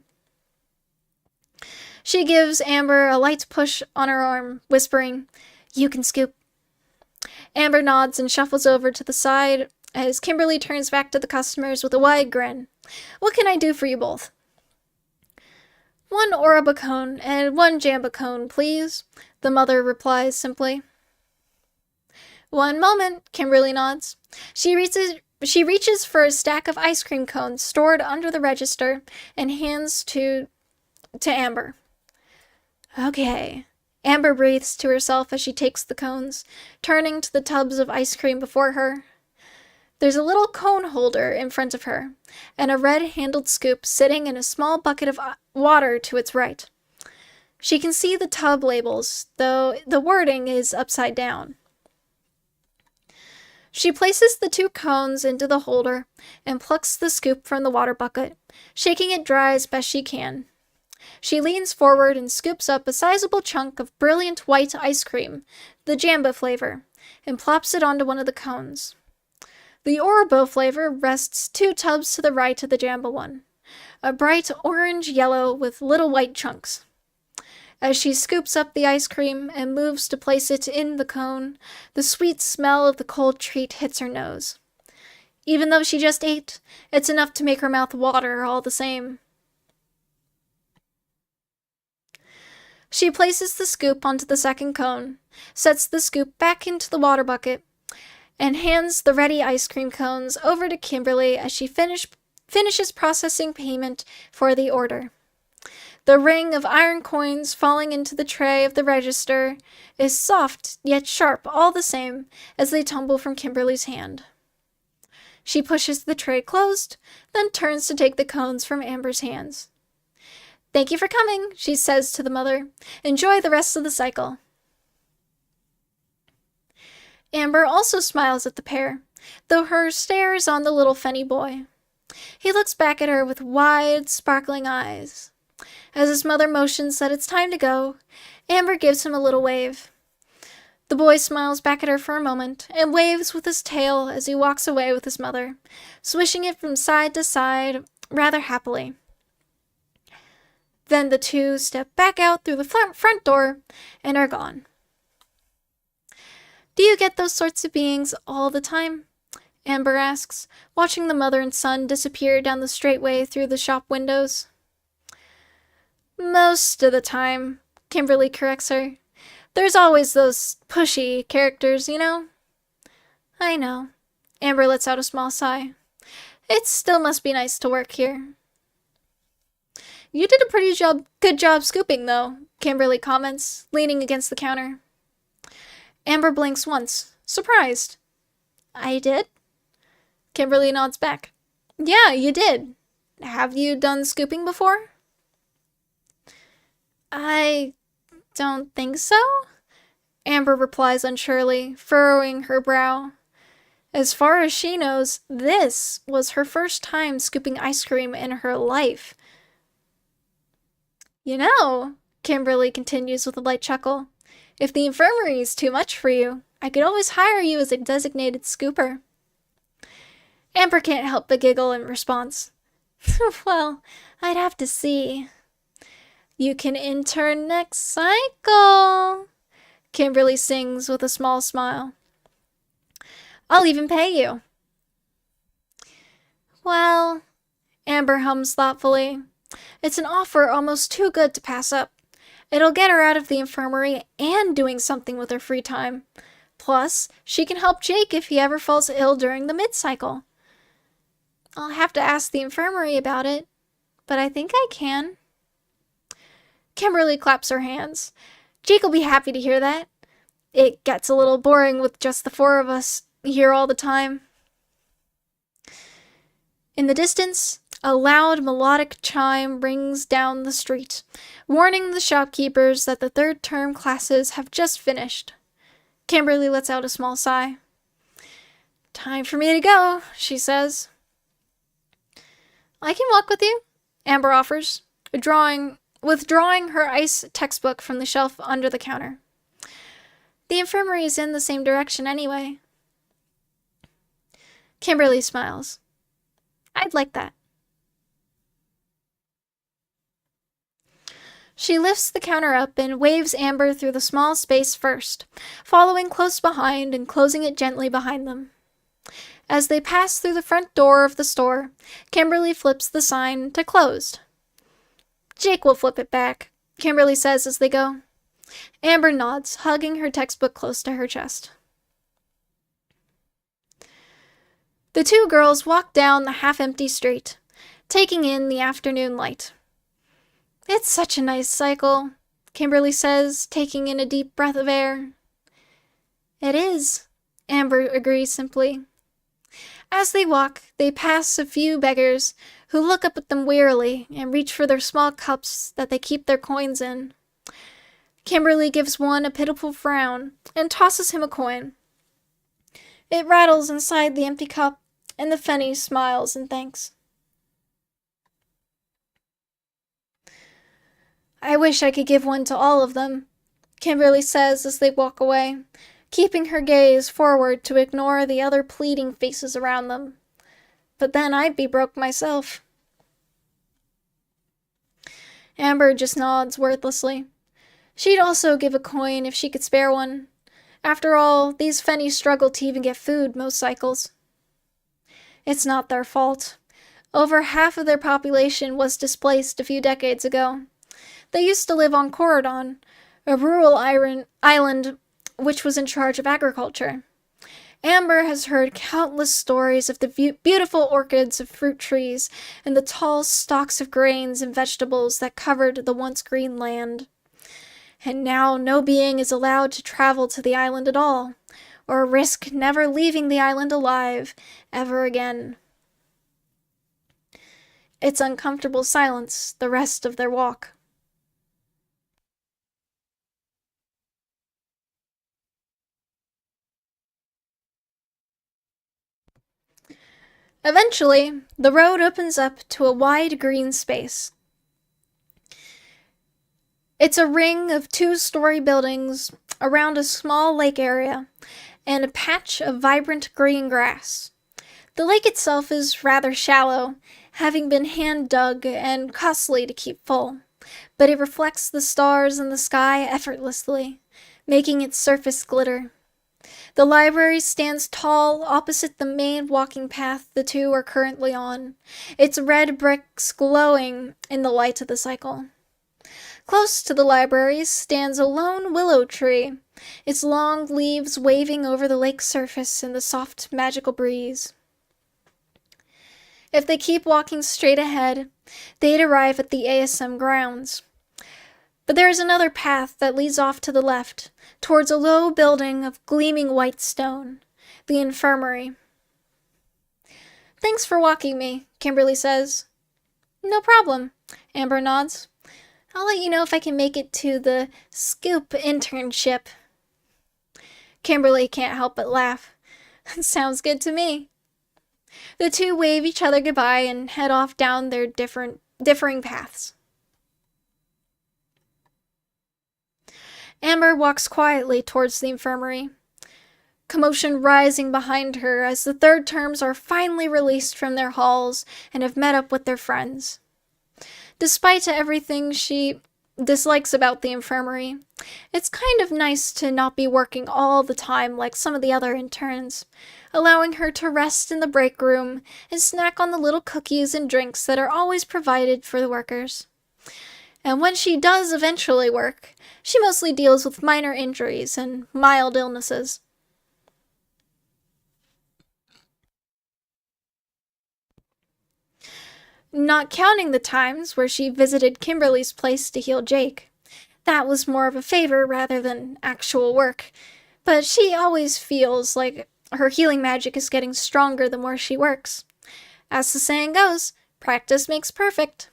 She gives Amber a light push on her arm, whispering, You can scoop. Amber nods and shuffles over to the side as Kimberly turns back to the customers with a wide grin. What can I do for you both? 1 Oraba cone and 1 Jamba cone, please, the mother replies simply. One moment, Kimberly nods. She reaches for a stack of ice cream cones stored under the register and hands to Amber. Okay. Amber breathes to herself as she takes the cones, turning to the tubs of ice cream before her. There's a little cone holder in front of her, and a red-handled scoop sitting in a small bucket of water to its right. She can see the tub labels, though the wording is upside down. She places the 2 cones into the holder and plucks the scoop from the water bucket, shaking it dry as best she can. She leans forward and scoops up a sizable chunk of brilliant white ice cream, the Jamba flavor, and plops it onto one of the cones. The Orbo flavor rests 2 tubs to the right of the Jamba one, a bright orange-yellow with little white chunks. As she scoops up the ice cream and moves to place it in the cone, the sweet smell of the cold treat hits her nose. Even though she just ate, it's enough to make her mouth water all the same. She places the scoop onto the second cone, sets the scoop back into the water bucket, and hands the ready ice cream cones over to Kimberly as she finishes processing payment for the order. The ring of iron coins falling into the tray of the register is soft yet sharp all the same as they tumble from Kimberly's hand. She pushes the tray closed, then turns to take the cones from Amber's hands. "Thank you for coming," she says to the mother. "Enjoy the rest of the cycle." Amber also smiles at the pair, though her stare is on the little Fenny boy. He looks back at her with wide, sparkling eyes. As his mother motions that it's time to go, Amber gives him a little wave. The boy smiles back at her for a moment and waves with his tail as he walks away with his mother, swishing it from side to side rather happily. Then the 2 step back out through the front door and are gone. "Do you get those sorts of beings all the time?" Amber asks, watching the mother and son disappear down the straightway through the shop windows. "Most of the time," Kimberly corrects her. "There's always those pushy characters, you know?" "I know." Amber lets out a small sigh. "It still must be nice to work here." "You did a pretty good job scooping, though," Kimberly comments, leaning against the counter. Amber blinks once, surprised. "I did?" Kimberly nods back. "Yeah, you did. Have you done scooping before?" "I don't think so," Amber replies unsurely, furrowing her brow. As far as she knows, this was her first time scooping ice cream in her life. "You know," Kimberly continues with a light chuckle, "if the infirmary is too much for you, I could always hire you as a designated scooper." Amber can't help but giggle in response. "Well, I'd have to see." "You can intern next cycle," Kimberly sings with a small smile. "I'll even pay you." "Well," Amber hums thoughtfully, "it's an offer almost too good to pass up. It'll get her out of the infirmary and doing something with her free time. Plus, she can help Jake if he ever falls ill during the mid-cycle. I'll have to ask the infirmary about it, but I think I can." Kimberly claps her hands. "Jake will be happy to hear that. It gets a little boring with just the 4 of us here all the time." In the distance, a loud melodic chime rings down the street, warning the shopkeepers that the 3rd term classes have just finished. Kimberly lets out a small sigh. "Time for me to go," she says. "I can walk with you," Amber offers, withdrawing her ice textbook from the shelf under the counter. "The infirmary is in the same direction anyway." Kimberly smiles. "I'd like that." She lifts the counter up and waves Amber through the small space first, following close behind and closing it gently behind them. As they pass through the front door of the store, Kimberly flips the sign to closed. "Jake will flip it back," Kimberly says as they go. Amber nods, hugging her textbook close to her chest. The 2 girls walk down the half-empty street, taking in the afternoon light. "It's such a nice cycle," Kimberly says, taking in a deep breath of air. "It is," Amber agrees simply. As they walk, they pass a few beggars who look up at them wearily and reach for their small cups that they keep their coins in. Kimberly gives one a pitiful frown and tosses him a coin. It rattles inside the empty cup, and the Fenny smiles in thanks. I wish I could give one to all of them, Kimberly says as they walk away, keeping her gaze forward to ignore the other pleading faces around them. But then I'd be broke myself. Amber just nods wordlessly. She'd also give a coin if she could spare one. After all, these Fennies struggle to even get food most cycles. It's not their fault. Over half of their population was displaced a few decades ago. They used to live on Corridon, a rural island which was in charge of agriculture. Amber has heard countless stories of the beautiful orchids of fruit trees and the tall stalks of grains and vegetables that covered the once green land. And now no being is allowed to travel to the island at all, or risk never leaving the island alive ever again. It's uncomfortable silence the rest of their walk. Eventually, the road opens up to a wide green space. It's a ring of two-story buildings around a small lake area and a patch of vibrant green grass. The lake itself is rather shallow, having been hand-dug and costly to keep full, but it reflects the stars in the sky effortlessly, making its surface glitter. The library stands tall opposite the main walking path the two are currently on, its red bricks glowing in the light of the cycle. Close to the library stands a lone willow tree, its long leaves waving over the lake's surface in the soft, magical breeze. If they keep walking straight ahead, they'd arrive at the ASM grounds. But there is another path that leads off to the left, towards a low building of gleaming white stone, the infirmary. Thanks for walking me, Kimberly says. No problem, Amber nods. I'll let you know if I can make it to the Scoop internship. Kimberly can't help but laugh. Sounds good to me. The two wave each other goodbye and head off down their differing paths. Amber walks quietly towards the infirmary, commotion rising behind her as the third terms are finally released from their halls and have met up with their friends. Despite everything she dislikes about the infirmary, it's kind of nice to not be working all the time like some of the other interns, allowing her to rest in the break room and snack on the little cookies and drinks that are always provided for the workers. And when she does eventually work, she mostly deals with minor injuries and mild illnesses. Not counting the times where she visited Kimberly's place to heal Jake. That was more of a favor rather than actual work, but she always feels like her healing magic is getting stronger the more she works. As the saying goes, practice makes perfect.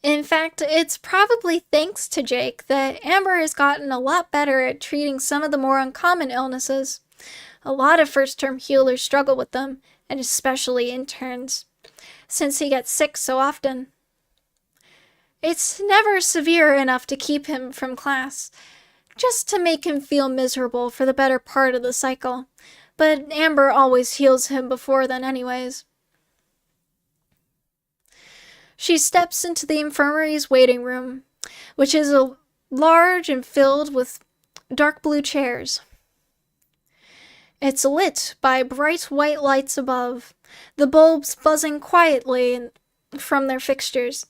In fact, it's probably thanks to Jake that Amber has gotten a lot better at treating some of the more uncommon illnesses. A lot of first-term healers struggle with them, and especially interns, since he gets sick so often. It's never severe enough to keep him from class, just to make him feel miserable for the better part of the cycle, but Amber always heals him before then anyways. She steps into the infirmary's waiting room, which is large and filled with dark blue chairs. It's lit by bright white lights above, the bulbs buzzing quietly from their fixtures.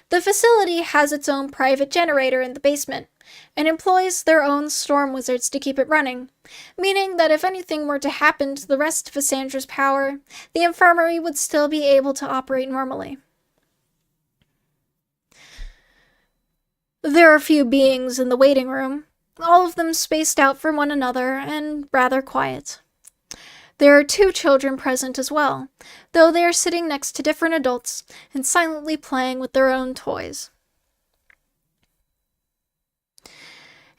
The facility has its own private generator in the basement, and employs their own storm wizards to keep it running, meaning that if anything were to happen to the rest of Cassandra's power, the infirmary would still be able to operate normally. There are few beings in the waiting room, all of them spaced out from one another and rather quiet. There are 2 children present as well, though they are sitting next to different adults and silently playing with their own toys.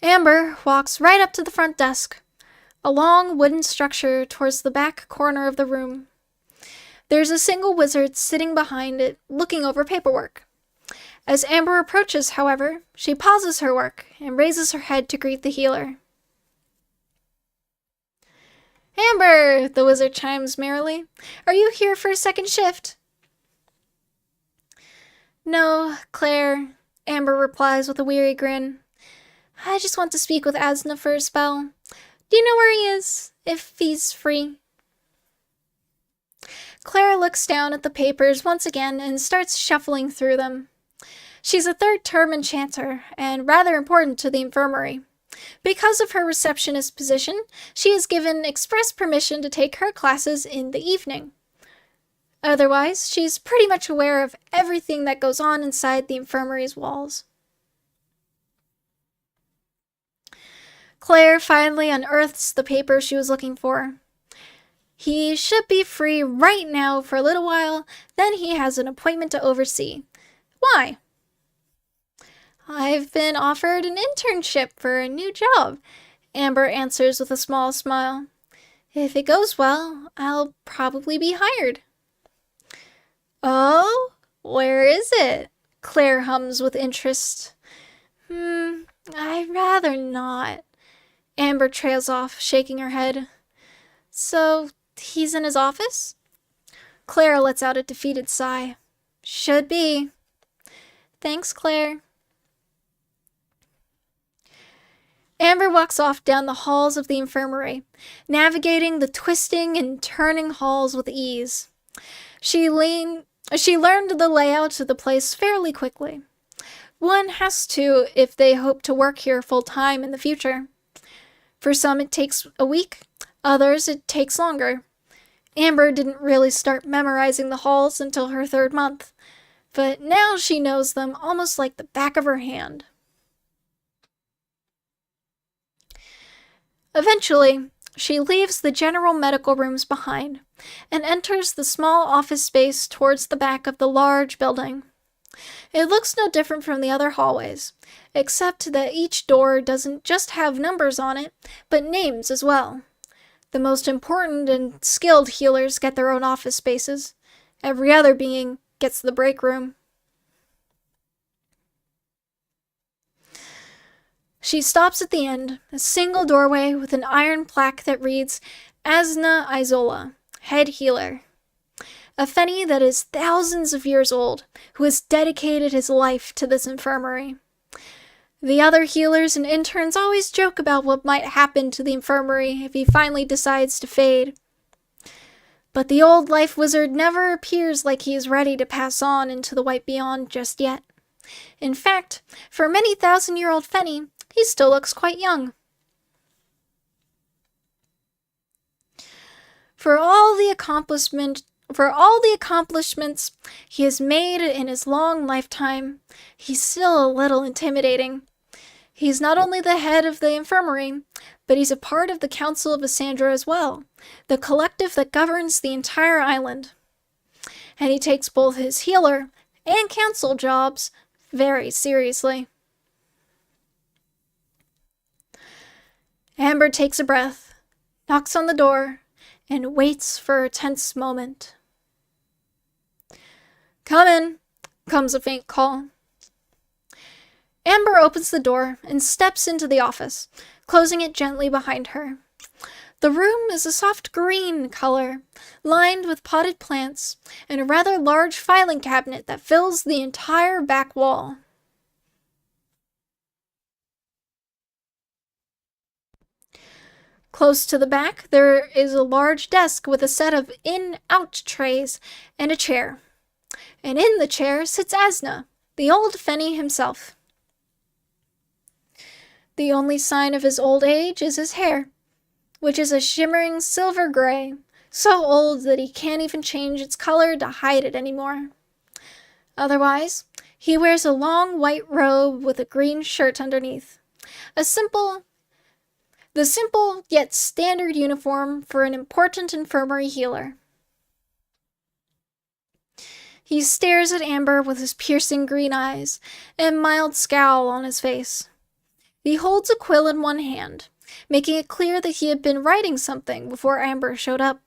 Amber walks right up to the front desk, a long wooden structure towards the back corner of the room. There's a single wizard sitting behind it, looking over paperwork. As Amber approaches, however, she pauses her work and raises her head to greet the healer. "Amber," the wizard chimes merrily, "are you here for a second shift?" "No, Claire," Amber replies with a weary grin. "I just want to speak with Asna for a spell. Do you know where he is, if he's free?" Claire looks down at the papers once again and starts shuffling through them. She's a third-term enchanter, and rather important to the infirmary. Because of her receptionist position, she is given express permission to take her classes in the evening. Otherwise, she's pretty much aware of everything that goes on inside the infirmary's walls. Claire finally unearths the paper she was looking for. He should be free right now for a little while, then he has an appointment to oversee. Why? "I've been offered an internship for a new job," Amber answers with a small smile. "If it goes well, I'll probably be hired." "Oh? Where is it?" Claire hums with interest. I'd rather not." Amber trails off, shaking her head. "So, he's in his office?" Claire lets out a defeated sigh. "Should be." "Thanks, Claire." Amber walks off down the halls of the infirmary, navigating the twisting and turning halls with ease. She learned the layout of the place fairly quickly. One has to if they hope to work here full-time in the future. For some it takes a week, others it takes longer. Amber didn't really start memorizing the halls until her 3rd month, but now she knows them almost like the back of her hand. Eventually, she leaves the general medical rooms behind and enters the small office space towards the back of the large building. It looks no different from the other hallways, except that each door doesn't just have numbers on it, but names as well. The most important and skilled healers get their own office spaces. Every other being gets the break room. She stops at the end, a single doorway with an iron plaque that reads, "Asna Isola, Head Healer." A Fenny that is thousands of years old, who has dedicated his life to this infirmary. The other healers and interns always joke about what might happen to the infirmary if he finally decides to fade. But the old life wizard never appears like he is ready to pass on into the white beyond just yet. In fact, for a many thousand-year-old Fenny, he still looks quite young. For all the accomplishments he has made in his long lifetime, he's still a little intimidating. He's not only the head of the infirmary, but he's a part of the Council of Asandra as well, the collective that governs the entire island. And he takes both his healer and council jobs very seriously. Amber takes a breath, knocks on the door, and waits for a tense moment. "Come in," comes a faint call. Amber opens the door and steps into the office, closing it gently behind her. The room is a soft green color, lined with potted plants, and a rather large filing cabinet that fills the entire back wall. Close to the back, there is a large desk with a set of in-out trays and a chair. And in the chair sits Asna, the old Fenny himself. The only sign of his old age is his hair, which is a shimmering silver gray, so old that he can't even change its color to hide it anymore. Otherwise, he wears a long white robe with a green shirt underneath. The simple yet standard uniform for an important infirmary healer. He stares at Amber with his piercing green eyes and mild scowl on his face. He holds a quill in one hand, making it clear that he had been writing something before Amber showed up.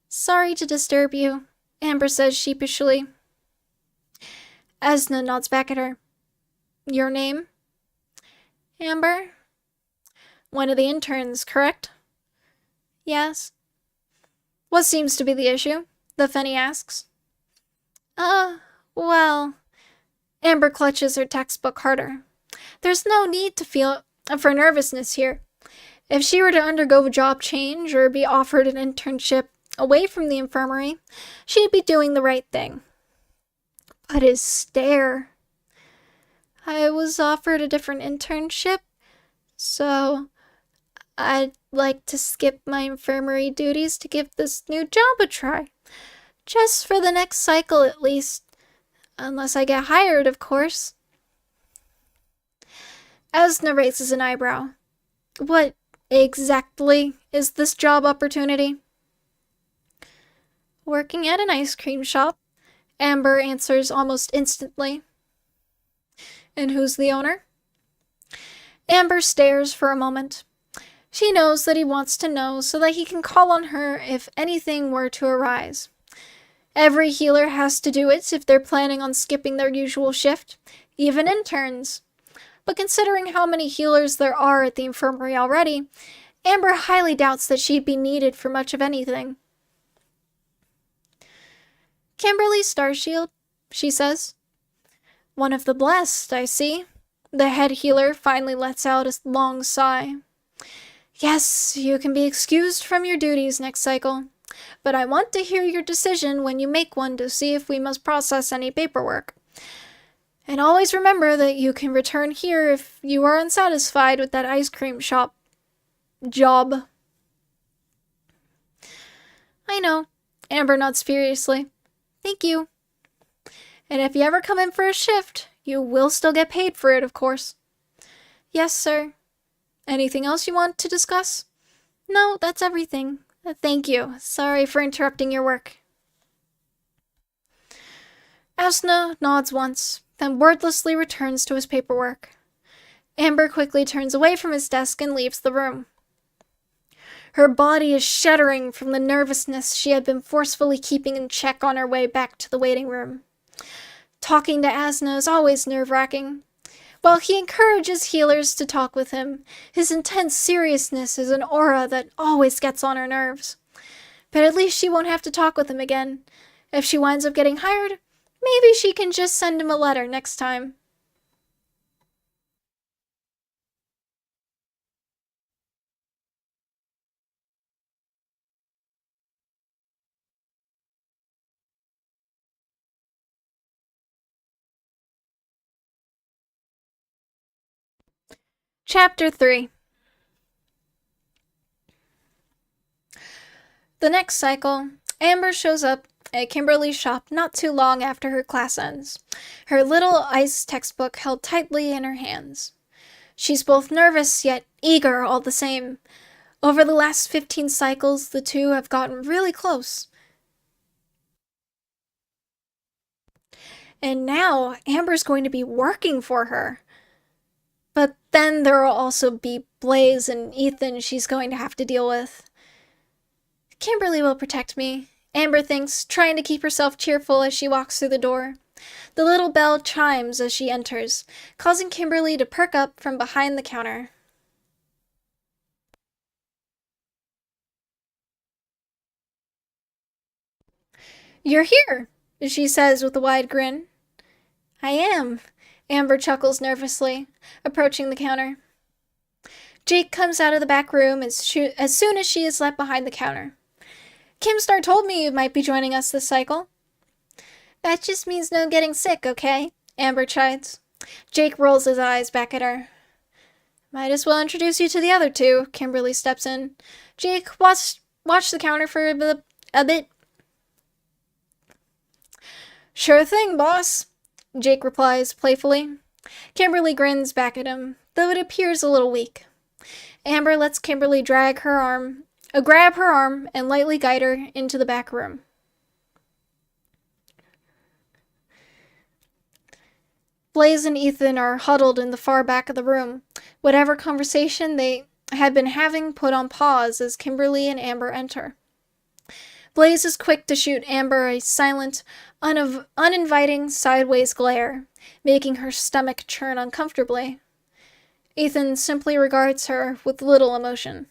"Sorry to disturb you," Amber says sheepishly. Asna nods back at her. "Your name?" "Amber." "One of the interns, correct?" "Yes." "What seems to be the issue?" the Fenny asks. Well..." Amber clutches her textbook harder. "There's no need to feel for nervousness here. If she were to undergo a job change or be offered an internship away from the infirmary, she'd be doing the right thing." But his stare. "I was offered a different internship, so I'd like to skip my infirmary duties to give this new job a try. Just for the next cycle, at least. Unless I get hired, of course." Asna raises an eyebrow. "What exactly is this job opportunity?" "Working at an ice cream shop," Amber answers almost instantly. "And who's the owner?" Amber stares for a moment. She knows that he wants to know so that he can call on her if anything were to arise. Every healer has to do it if they're planning on skipping their usual shift, even interns. But considering how many healers there are at the infirmary already, Amber highly doubts that she'd be needed for much of anything. "Kimberly Starshield," she says. "One of the blessed, I see." The head healer finally lets out a long sigh. "Yes, you can be excused from your duties next cycle. But I want to hear your decision when you make one to see if we must process any paperwork. And always remember that you can return here if you are unsatisfied with that ice cream shop job." "I know," Amber nods furiously. "Thank you. And if you ever come in for a shift, you will still get paid for it, of course." "Yes, sir." "Anything else you want to discuss?" "No, that's everything. Thank you. Sorry for interrupting your work." Asna nods once, then wordlessly returns to his paperwork. Amber quickly turns away from his desk and leaves the room. Her body is shuddering from the nervousness she had been forcefully keeping in check on her way back to the waiting room. Talking to Asna is always nerve-wracking. While he encourages healers to talk with him, his intense seriousness is an aura that always gets on her nerves. But at least she won't have to talk with him again. If she winds up getting hired, maybe she can just send him a letter next time. Chapter 3. The next cycle, Amber shows up at Kimberly's shop not too long after her class ends, her little ice textbook held tightly in her hands. She's both nervous yet eager all the same. Over the last 15 cycles, the two have gotten really close. And now, Amber's going to be working for her. But then there will also be Blaze and Ethan she's going to have to deal with. Kimberly will protect me, Amber thinks, trying to keep herself cheerful as she walks through the door. The little bell chimes as she enters, causing Kimberly to perk up from behind the counter. "You're here," she says with a wide grin. "I am," Amber chuckles nervously, approaching the counter. Jake comes out of the back room as soon as she is left behind the counter. "Kimstar told me you might be joining us this cycle." "That just means no getting sick, okay?" Amber chides. Jake rolls his eyes back at her. "Might as well introduce you to the other two," Kimberly steps in. "Jake, watch the counter for a bit." "Sure thing, boss," Jake replies playfully. Kimberly grins back at him, though it appears a little weak. Amber lets Kimberly grab her arm, and lightly guide her into the back room. Blaze and Ethan are huddled in the far back of the room, whatever conversation they had been having put on pause as Kimberly and Amber enter. Blaze is quick to shoot Amber a silent, uninviting sideways glare, making her stomach churn uncomfortably. Ethan simply regards her with little emotion.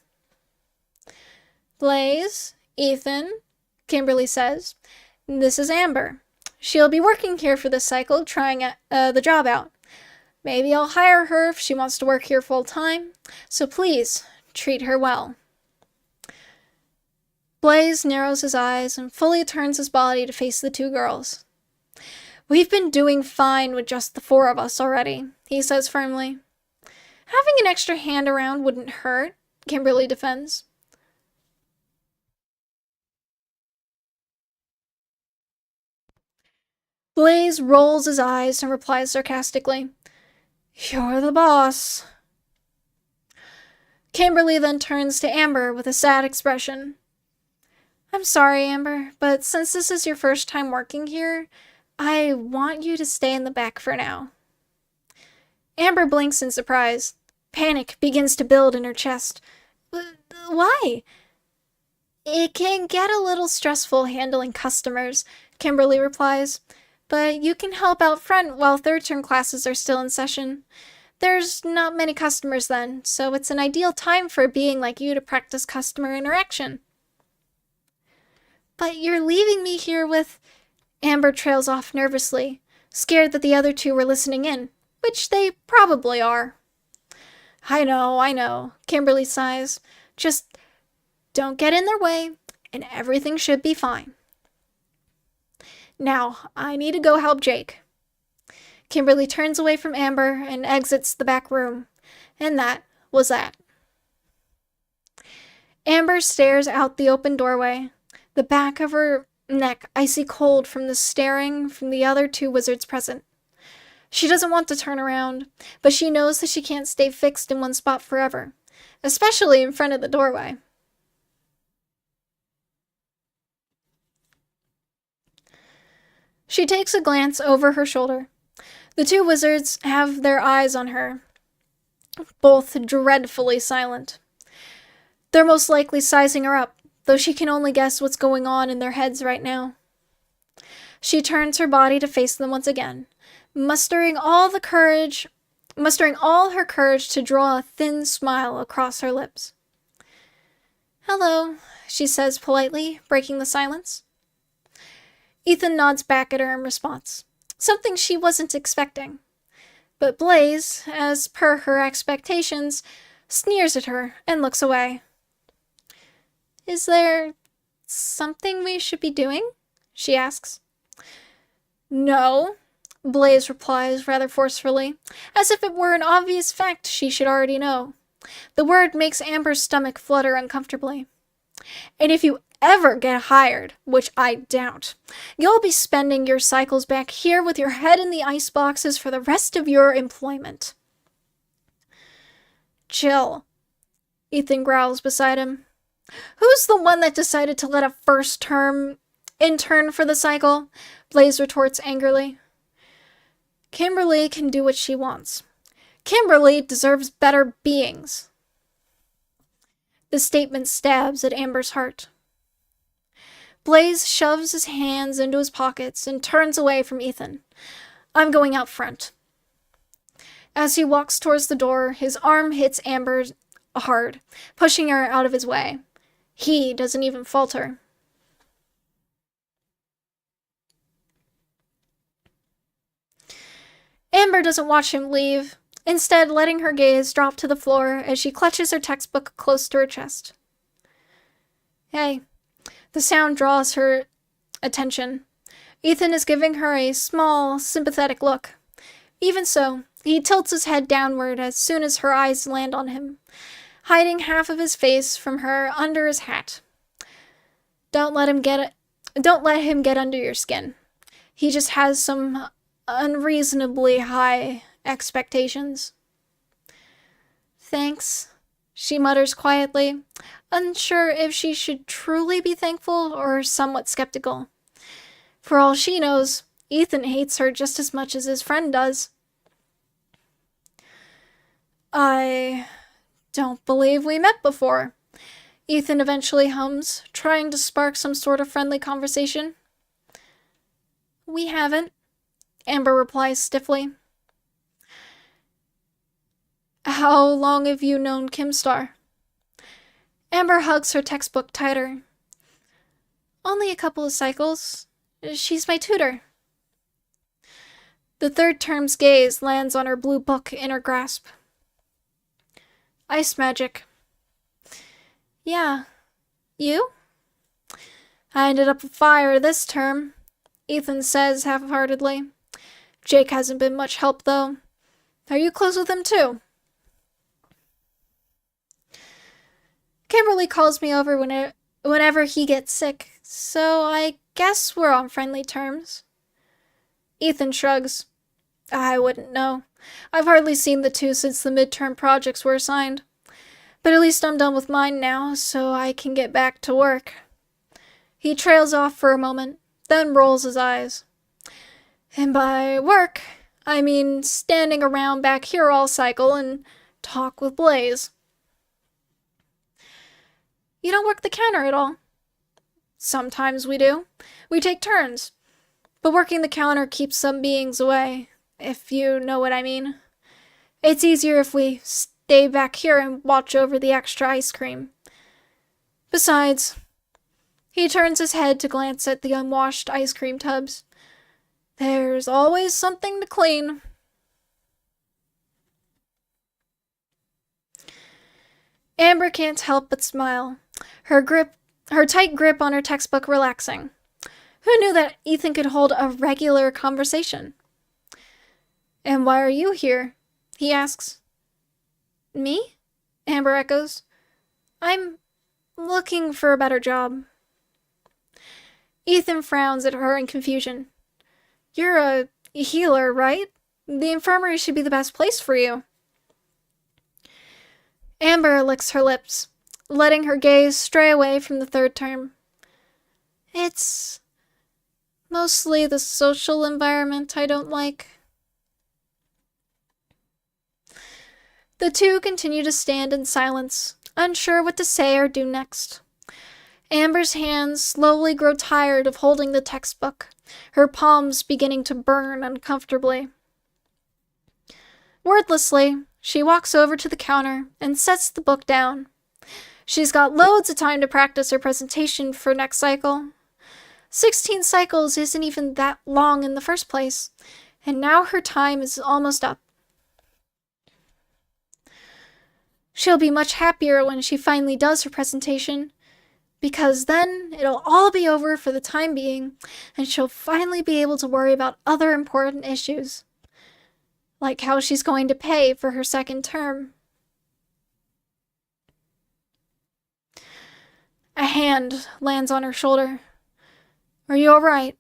Blaze, Ethan, Kimberly says, this is Amber. She'll be working here for this cycle, trying the job out. Maybe I'll hire her if she wants to work here full time, so please, treat her well. Blaze narrows his eyes and fully turns his body to face the two girls. We've been doing fine with just the four of us already, he says firmly. Having an extra hand around wouldn't hurt, Kimberly defends. Blaze rolls his eyes and replies sarcastically, You're the boss. Kimberly then turns to Amber with a sad expression. I'm sorry, Amber, but since this is your first time working here, I want you to stay in the back for now. Amber blinks in surprise. Panic begins to build in her chest. Why? It can get a little stressful handling customers, Kimberly replies, but you can help out front while third-term classes are still in session. There's not many customers then, so it's an ideal time for a being like you to practice customer interaction. But you're leaving me here with... Amber trails off nervously, scared that the other two were listening in, which they probably are. I know, Kimberly sighs. Just don't get in their way, and everything should be fine. Now, I need to go help Jake. Kimberly turns away from Amber and exits the back room, and that was that. Amber stares out the open doorway, the back of her neck icy cold from the staring from the other two wizards present. She doesn't want to turn around, but she knows that she can't stay fixed in one spot forever, especially in front of the doorway. She takes a glance over her shoulder. The two wizards have their eyes on her, both dreadfully silent. They're most likely sizing her up, though she can only guess what's going on in their heads right now. She turns her body to face them once again, mustering all her courage to draw a thin smile across her lips. Hello, she says politely, breaking the silence. Ethan nods back at her in response, something she wasn't expecting. But Blaze, as per her expectations, sneers at her and looks away. Is there something we should be doing? She asks. No, Blaze replies rather forcefully, as if it were an obvious fact she should already know. The word makes Amber's stomach flutter uncomfortably. And if you ever get hired, which I doubt, you'll be spending your cycles back here with your head in the ice boxes for the rest of your employment. Chill, Ethan growls beside him. Who's the one that decided to let a first-term intern for the cycle? Blaze retorts angrily. Kimberly can do what she wants. Kimberly deserves better beings. The statement stabs at Amber's heart. Blaze shoves his hands into his pockets and turns away from Ethan. I'm going out front. As he walks towards the door, his arm hits Amber hard, pushing her out of his way. He doesn't even falter. Amber doesn't watch him leave, instead letting her gaze drop to the floor as she clutches her textbook close to her chest. Hey, the sound draws her attention. Ethan is giving her a small, sympathetic look. Even so, he tilts his head downward as soon as her eyes land on him, hiding half of his face from her under his hat. Don't let him get under your skin. He just has some unreasonably high expectations. Thanks, she mutters quietly, unsure if she should truly be thankful or somewhat skeptical. For all she knows, Ethan hates her just as much as his friend does. I don't believe we met before, Ethan eventually hums, trying to spark some sort of friendly conversation. We haven't, Amber replies stiffly. How long have you known Kimstar? Amber hugs her textbook tighter. Only a couple of cycles. She's my tutor. The third term's gaze lands on her blue book in her grasp. Ice magic. Yeah. You? I ended up with fire this term, Ethan says half-heartedly. Jake hasn't been much help, though. Are you close with him, too? Kimberly calls me over whenever he gets sick, so I guess we're on friendly terms. Ethan shrugs. I wouldn't know. I've hardly seen the two since the midterm projects were assigned. But at least I'm done with mine now, so I can get back to work. He trails off for a moment, then rolls his eyes. And by work, I mean standing around back here all cycle and talk with Blaze. You don't work the counter at all? Sometimes we do. We take turns. But working the counter keeps some beings away, if you know what I mean. It's easier if we stay back here and watch over the extra ice cream. Besides, he turns his head to glance at the unwashed ice cream tubs. There's always something to clean. Amber can't help but smile, her tight grip on her textbook relaxing. Who knew that Ethan could hold a regular conversation? And why are you here? He asks. Me? Amber echoes. I'm looking for a better job. Ethan frowns at her in confusion. You're a healer, right? The infirmary should be the best place for you. Amber licks her lips, letting her gaze stray away from the third term. It's mostly the social environment I don't like. The two continue to stand in silence, unsure what to say or do next. Amber's hands slowly grow tired of holding the textbook, her palms beginning to burn uncomfortably. Wordlessly, she walks over to the counter and sets the book down. She's got loads of time to practice her presentation for next cycle. 16 cycles isn't even that long in the first place, and now her time is almost up. She'll be much happier when she finally does her presentation, because then it'll all be over for the time being, and she'll finally be able to worry about other important issues, like how she's going to pay for her second term. A hand lands on her shoulder. Are you all right?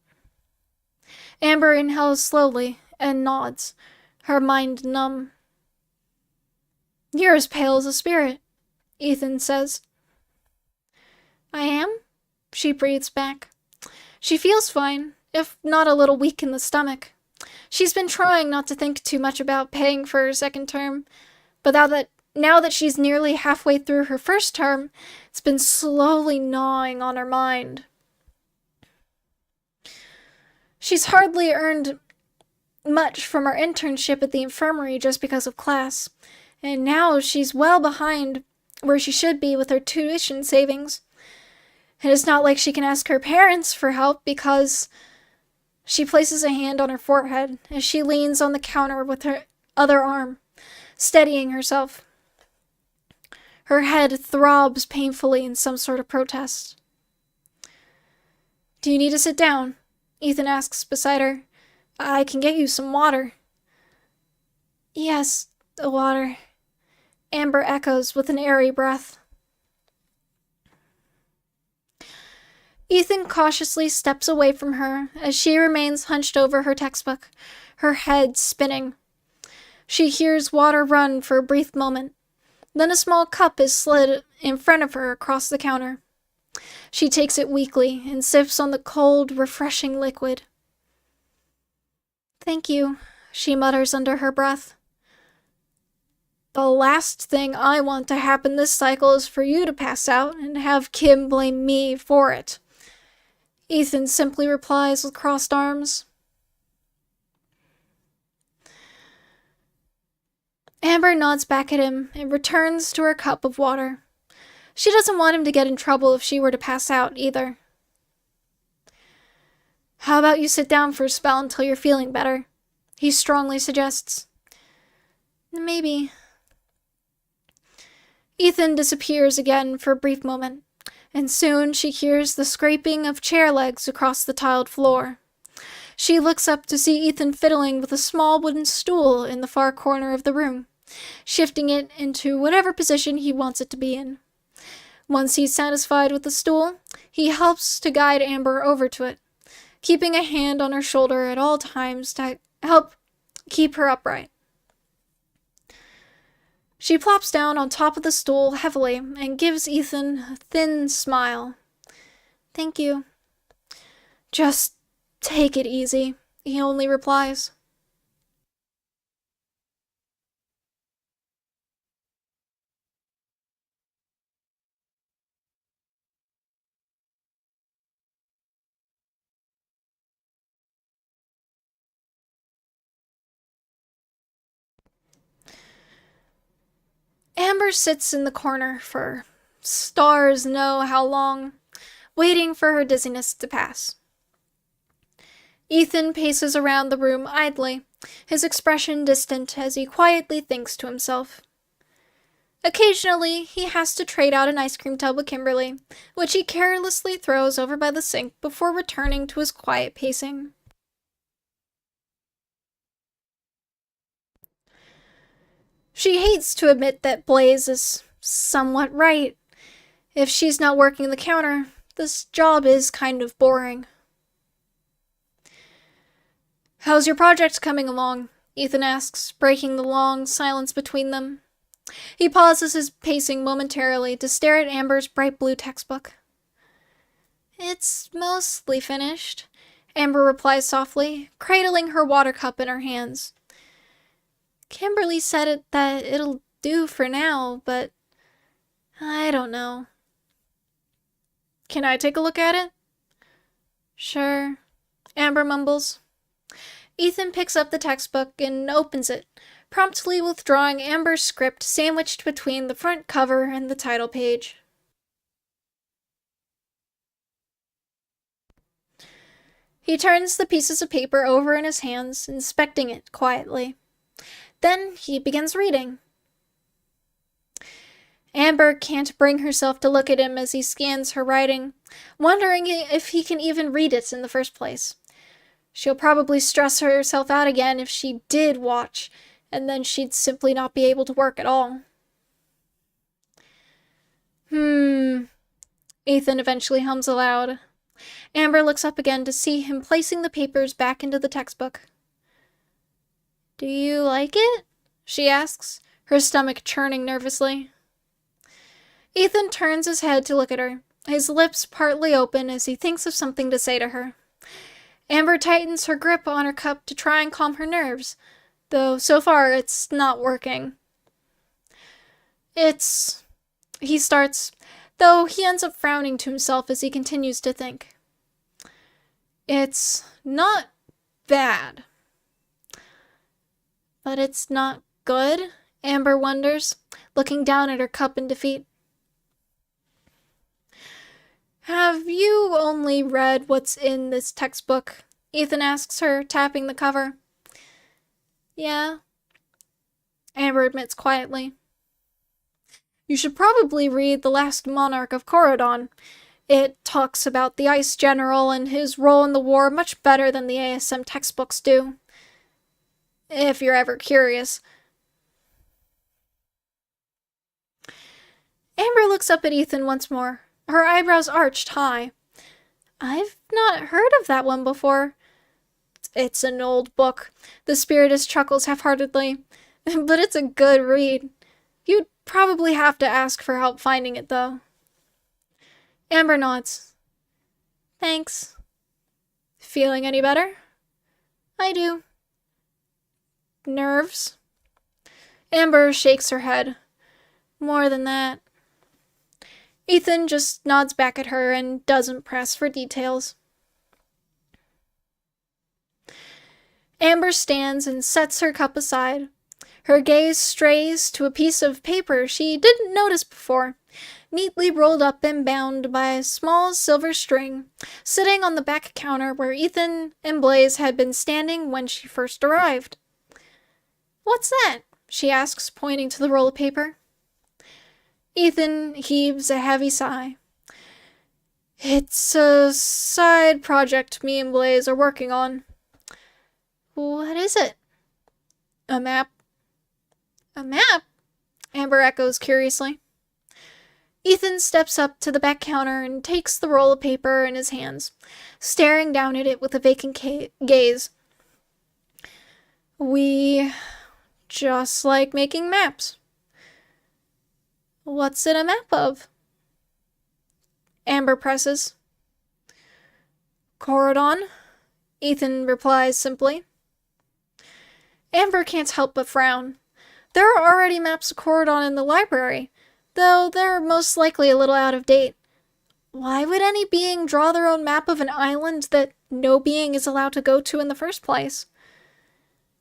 Amber inhales slowly and nods, her mind numb. You're as pale as a spirit, Ethan says. I am? She breathes back. She feels fine, if not a little weak in the stomach. She's been trying not to think too much about paying for her second term, but now that she's nearly halfway through her first term, it's been slowly gnawing on her mind. She's hardly earned much from her internship at the infirmary just because of class, and now she's well behind where she should be with her tuition savings. And it's not like she can ask her parents for help because she places a hand on her forehead as she leans on the counter with her other arm, steadying herself. Her head throbs painfully in some sort of protest. Do you need to sit down? Ethan asks beside her. I can get you some water. Yes, the water. Amber echoes with an airy breath. Ethan cautiously steps away from her as she remains hunched over her textbook, her head spinning. She hears water run for a brief moment. Then a small cup is slid in front of her across the counter. She takes it weakly and sips on the cold, refreshing liquid. Thank you, she mutters under her breath. The last thing I want to happen this cycle is for you to pass out and have Kim blame me for it. Ethan simply replies with crossed arms. Amber nods back at him and returns to her cup of water. She doesn't want him to get in trouble if she were to pass out, either. How about you sit down for a spell until you're feeling better? He strongly suggests. Maybe. Ethan disappears again for a brief moment, and soon she hears the scraping of chair legs across the tiled floor. She looks up to see Ethan fiddling with a small wooden stool in the far corner of the room, shifting it into whatever position he wants it to be in. Once he's satisfied with the stool, he helps to guide Amber over to it, keeping a hand on her shoulder at all times to help keep her upright. She plops down on top of the stool heavily and gives Ethan a thin smile. Thank you. Just take it easy, he only replies. Amber sits in the corner for stars know how long, waiting for her dizziness to pass. Ethan paces around the room idly, his expression distant as he quietly thinks to himself. Occasionally, he has to trade out an ice cream tub with Kimberly, which he carelessly throws over by the sink before returning to his quiet pacing. She hates to admit that Blaze is somewhat right. If she's not working the counter, this job is kind of boring. How's your project coming along? Ethan asks, breaking the long silence between them. He pauses his pacing momentarily to stare at Amber's bright blue textbook. It's mostly finished, Amber replies softly, cradling her water cup in her hands. Kimberly said that it'll do for now, but I don't know. Can I take a look at it? Sure, Amber mumbles. Ethan picks up the textbook and opens it, promptly withdrawing Amber's script sandwiched between the front cover and the title page. He turns the pieces of paper over in his hands, inspecting it quietly. Then he begins reading. Amber can't bring herself to look at him as he scans her writing, wondering if he can even read it in the first place. She'll probably stress herself out again if she did watch, and then she'd simply not be able to work at all. Ethan eventually hums aloud. Amber looks up again to see him placing the papers back into the textbook. Do you like it? She asks, her stomach churning nervously. Ethan turns his head to look at her, his lips partly open as he thinks of something to say to her. Amber tightens her grip on her cup to try and calm her nerves, though so far it's not working. He starts, though he ends up frowning to himself as he continues to think. It's not bad. But it's not good, Amber wonders, looking down at her cup in defeat. Have you only read what's in this textbook? Ethan asks her, tapping the cover. Yeah, Amber admits quietly. You should probably read The Last Monarch of Corridon. It talks about the Ice General and his role in the war much better than the ASM textbooks do. If you're ever curious. Amber looks up at Ethan once more, her eyebrows arched high. I've not heard of that one before. It's an old book. The Spiritist chuckles half-heartedly. But it's a good read. You'd probably have to ask for help finding it, though. Amber nods. Thanks. Feeling any better? I do. Nerves? Amber shakes her head. More than that. Ethan just nods back at her and doesn't press for details. Amber stands and sets her cup aside. Her gaze strays to a piece of paper she didn't notice before, neatly rolled up and bound by a small silver string, sitting on the back counter where Ethan and Blaze had been standing when she first arrived. "What's that?" she asks, pointing to the roll of paper. Ethan heaves a heavy sigh. "It's a side project me and Blaze are working on." "What is it?" "A map." "A map?" Amber echoes curiously. Ethan steps up to the back counter and takes the roll of paper in his hands, staring down at it with a vacant gaze. "We just like making maps." "What's it a map of?" Amber presses. "Corridon," Ethan replies simply. Amber can't help but frown. There are already maps of Corridon in the library, though they're most likely a little out of date. Why would any being draw their own map of an island that no being is allowed to go to in the first place?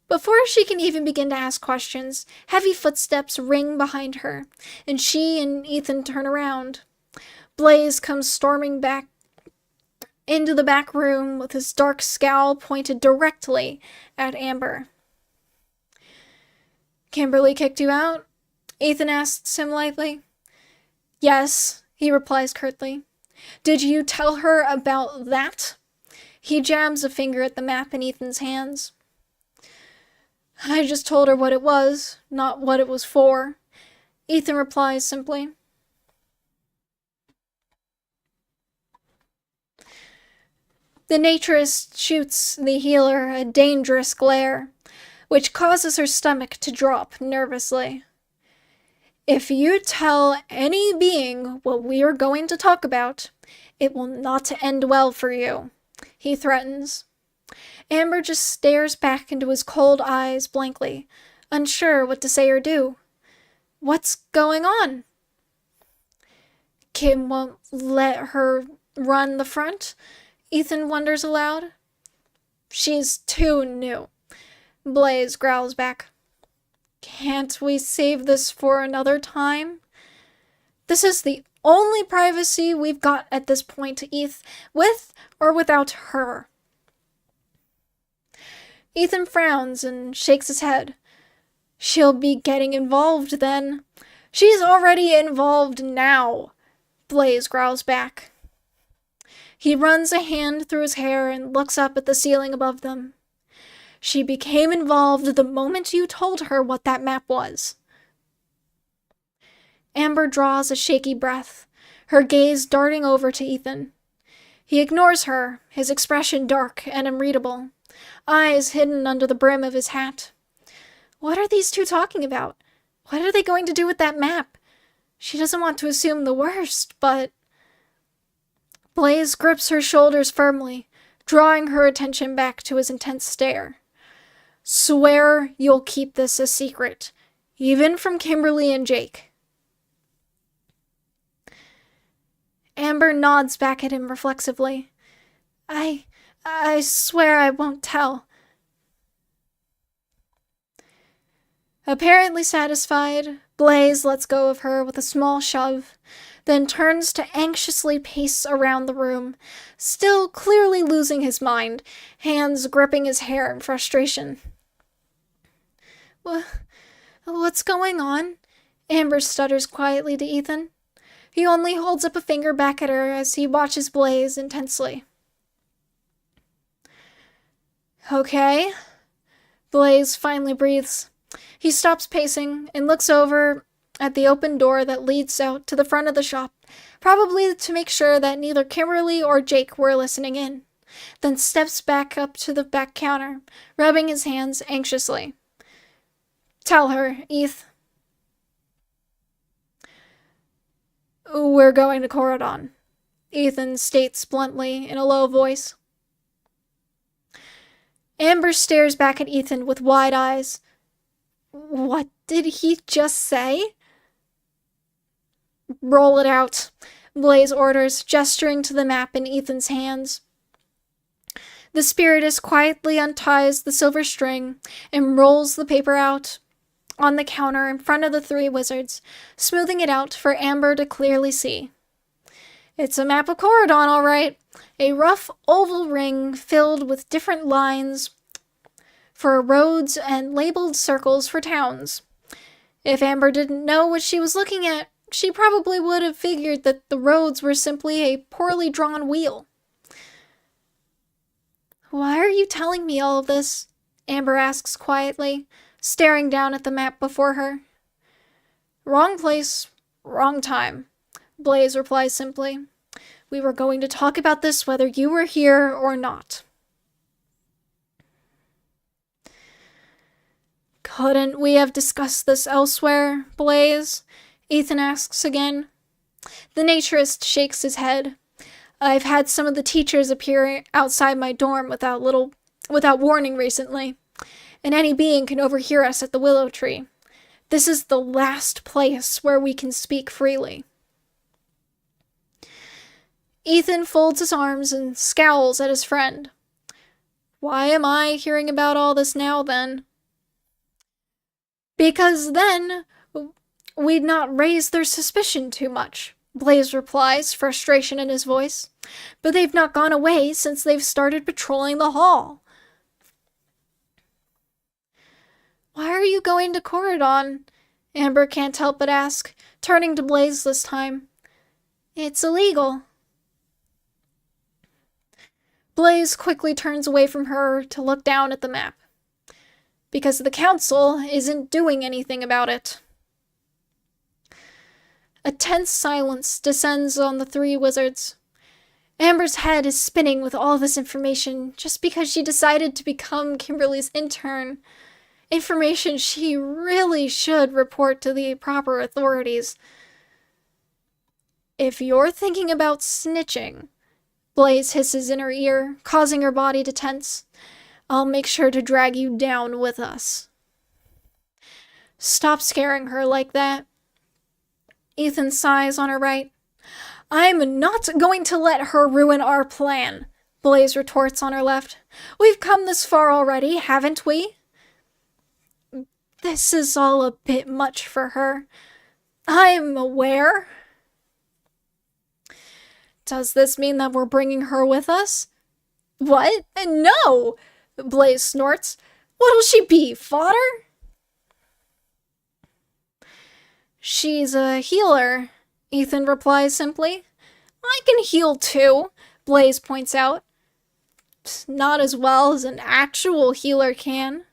Before she can even begin to ask questions, heavy footsteps ring behind her, and she and Ethan turn around. Blaze comes storming back into the back room with his dark scowl pointed directly at Amber. "Kimberly kicked you out?" Ethan asks him lightly. "Yes," he replies curtly. "Did you tell her about that?" He jams a finger at the map in Ethan's hands. "I just told her what it was, not what it was for," Ethan replies simply. The naturist shoots the healer a dangerous glare, which causes her stomach to drop nervously. "If you tell any being what we are going to talk about, it will not end well for you," he threatens. Amber just stares back into his cold eyes blankly, unsure what to say or do. What's going on? Kim won't let her run the front? Ethan wonders aloud. "She's too new," Blaze growls back. "Can't we save this for another time? This is the only privacy we've got at this point, Eth, with or without her." Ethan frowns and shakes his head. "She'll be getting involved then." "She's already involved now," Blaze growls back. He runs a hand through his hair and looks up at the ceiling above them. "She became involved the moment you told her what that map was." Amber draws a shaky breath, her gaze darting over to Ethan. He ignores her, his expression dark and unreadable, eyes hidden under the brim of his hat. What are these two talking about? What are they going to do with that map? She doesn't want to assume the worst, but... Blaze grips her shoulders firmly, drawing her attention back to his intense stare. "Swear you'll keep this a secret, even from Kimberly and Jake." Amber nods back at him reflexively. I swear I won't tell." Apparently satisfied, Blaze lets go of her with a small shove, then turns to anxiously pace around the room, still clearly losing his mind, hands gripping his hair in frustration. What's going on?" Amber stutters quietly to Ethan. He only holds up a finger back at her as he watches Blaze intensely. "Okay." Blaze finally breathes. He stops pacing and looks over at the open door that leads out to the front of the shop, probably to make sure that neither Kimberly or Jake were listening in, then steps back up to the back counter, rubbing his hands anxiously. "Tell her, Eth." "We're going to Corridon," Ethan states bluntly in a low voice. Amber stares back at Ethan with wide eyes. "What did he just say? Roll it out, Blaze orders, gesturing to the map in Ethan's hands. The spiritist quietly unties the silver string and rolls the paper out on the counter in front of the three wizards, smoothing it out for Amber to clearly see. It's a map of Corridon, all right. A rough oval ring filled with different lines for roads and labeled circles for towns. If Amber didn't know what she was looking at, she probably would have figured that the roads were simply a poorly drawn wheel. Why are you telling me all of this? Amber asks quietly, staring down at the map before her. Wrong place, wrong time, Blaze replies simply. We were going to talk about this whether you were here or not. Couldn't we have discussed this elsewhere, Blaze? Ethan asks again. The naturist shakes his head. I've had some of the teachers appear outside my dorm without warning recently, and any being can overhear us at the willow tree. This is the last place where we can speak freely. Ethan folds his arms and scowls at his friend. Why am I hearing about all this now, then? Because then we'd not raise their suspicion too much, Blaze replies, frustration in his voice. But they've not gone away since they've started patrolling the hall. Why are you going to Corridon? Amber can't help but ask, turning to Blaze this time. It's illegal. Blaze quickly turns away from her to look down at the map. Because the council isn't doing anything about it. A tense silence descends on the three wizards. Amber's head is spinning with all this information just because she decided to become Kimberly's intern. Information she really should report to the proper authorities. If you're thinking about snitching, Blaze hisses in her ear, causing her body to tense. I'll make sure to drag you down with us. Stop scaring her like that. Ethan sighs on her right. I'm not going to let her ruin our plan, Blaze retorts on her left. We've come this far already, haven't we? This is all a bit much for her. I'm aware. Does this mean that we're bringing her with us? What? No! Blaze snorts. What'll she be, fodder? She's a healer, Ethan replies simply. I can heal too, Blaze points out. Not as well as an actual healer can.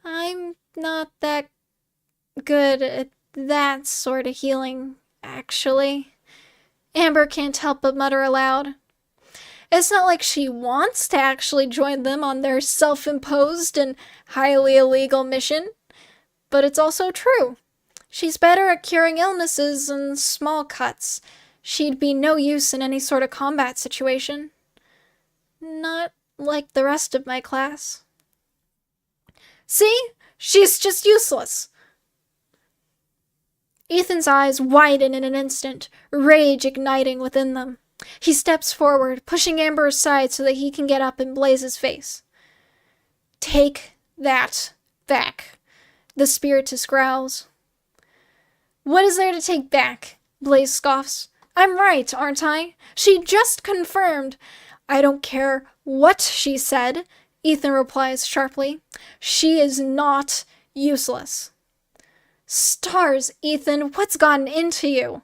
I'm not that good at that sort of healing, actually. Amber can't help but mutter aloud. It's not like she wants to actually join them on their self-imposed and highly illegal mission, but it's also true. She's better at curing illnesses and small cuts. She'd be no use in any sort of combat situation. Not like the rest of my class. See? She's just useless. Ethan's eyes widen in an instant, rage igniting within them. He steps forward, pushing Amber aside so that he can get up in Blaze's face. Take that back, the spiritist growls. What is there to take back? Blaze scoffs. I'm right, aren't I? She just confirmed. I don't care what she said, Ethan replies sharply. She is not useless. Stars, Ethan, what's gotten into you?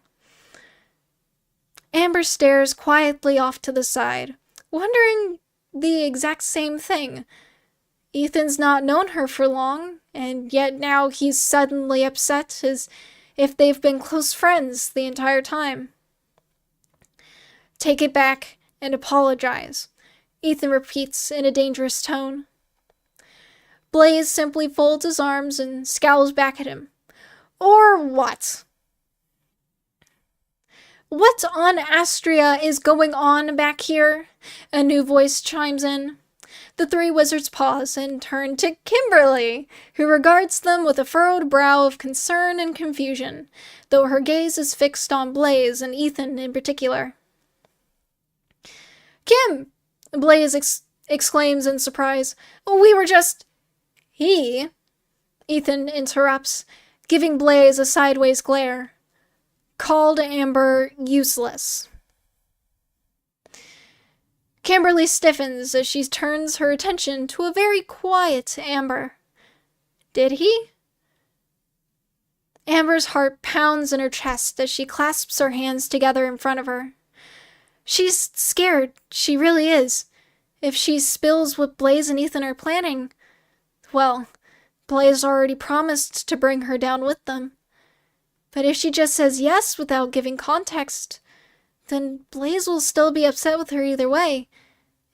Amber stares quietly off to the side, wondering the exact same thing. Ethan's not known her for long, and yet now he's suddenly upset as if they've been close friends the entire time. Take it back and apologize, Ethan repeats in a dangerous tone. Blaze simply folds his arms and scowls back at him. Or what? What on Astria is going on back here? A new voice chimes in. The three wizards pause and turn to Kimberly, who regards them with a furrowed brow of concern and confusion, though her gaze is fixed on Blaze and Ethan in particular. "Kim!" Blaze exclaims in surprise. "We were just—" "He," Ethan interrupts, giving Blaze a sideways glare, "called Amber useless." Kimberly stiffens as she turns her attention to a very quiet Amber. "Did he?" Amber's heart pounds in her chest as she clasps her hands together in front of her. She's scared, she really is. If she spills what Blaze and Ethan are planning, well, Blaze already promised to bring her down with them. But if she just says yes without giving context, then Blaze will still be upset with her either way,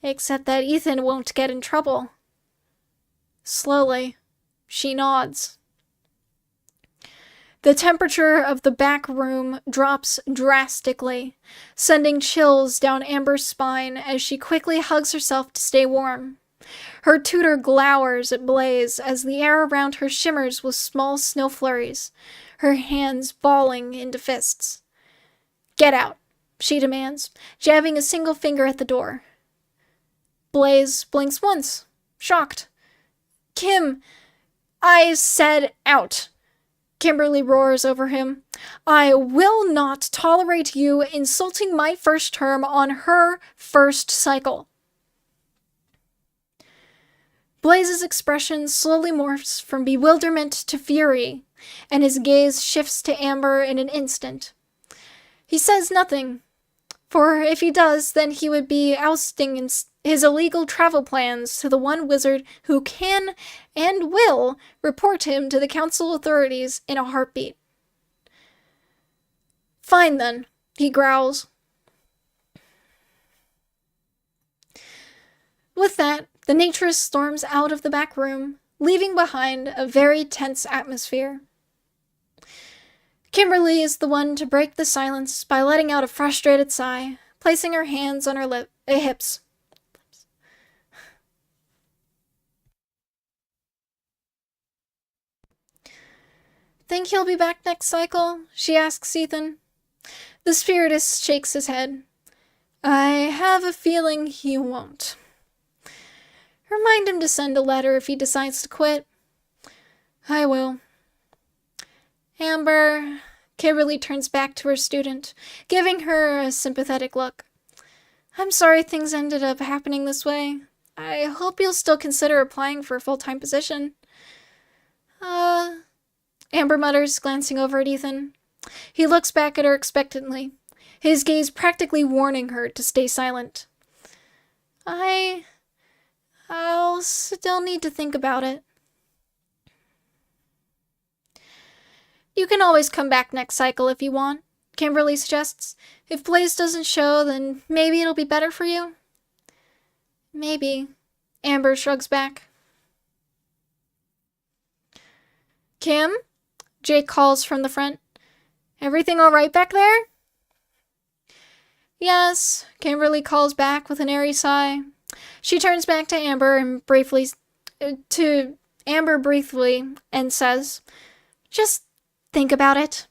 except that Ethan won't get in trouble. Slowly, she nods. The temperature of the back room drops drastically, sending chills down Amber's spine as she quickly hugs herself to stay warm. Her tutor glowers at Blaze as the air around her shimmers with small snow flurries, her hands balling into fists. "Get out," she demands, jabbing a single finger at the door. Blaze blinks once, shocked. "Kim, I said out," Kimberly roars over him. "I will not tolerate you insulting my first term on her first cycle." Blaze's expression slowly morphs from bewilderment to fury, and his gaze shifts to Amber in an instant. He says nothing, for if he does, then he would be ousting his illegal travel plans to the one wizard who can and will report him to the council authorities in a heartbeat. "Fine then," he growls. With that, the naturist storms out of the back room, leaving behind a very tense atmosphere. Kimberly is the one to break the silence by letting out a frustrated sigh, placing her hands on her hips. "Think he'll be back next cycle?" she asks Ethan. The spiritist shakes his head. "I have a feeling he won't. Remind him to send a letter if he decides to quit." "I will." "Amber," Kimberly turns back to her student, giving her a sympathetic look. "I'm sorry things ended up happening this way. I hope you'll still consider applying for a full-time position." Amber mutters, glancing over at Ethan. He looks back at her expectantly, his gaze practically warning her to stay silent. I'll still need to think about it." "You can always come back next cycle if you want," Kimberly suggests. "If Blaze doesn't show, then maybe it'll be better for you." "Maybe," Amber shrugs back. "Kim?" Jake calls from the front. "Everything all right back there?" "Yes," Kimberly calls back with an airy sigh. She turns back to Amber briefly and says, "Just think about it."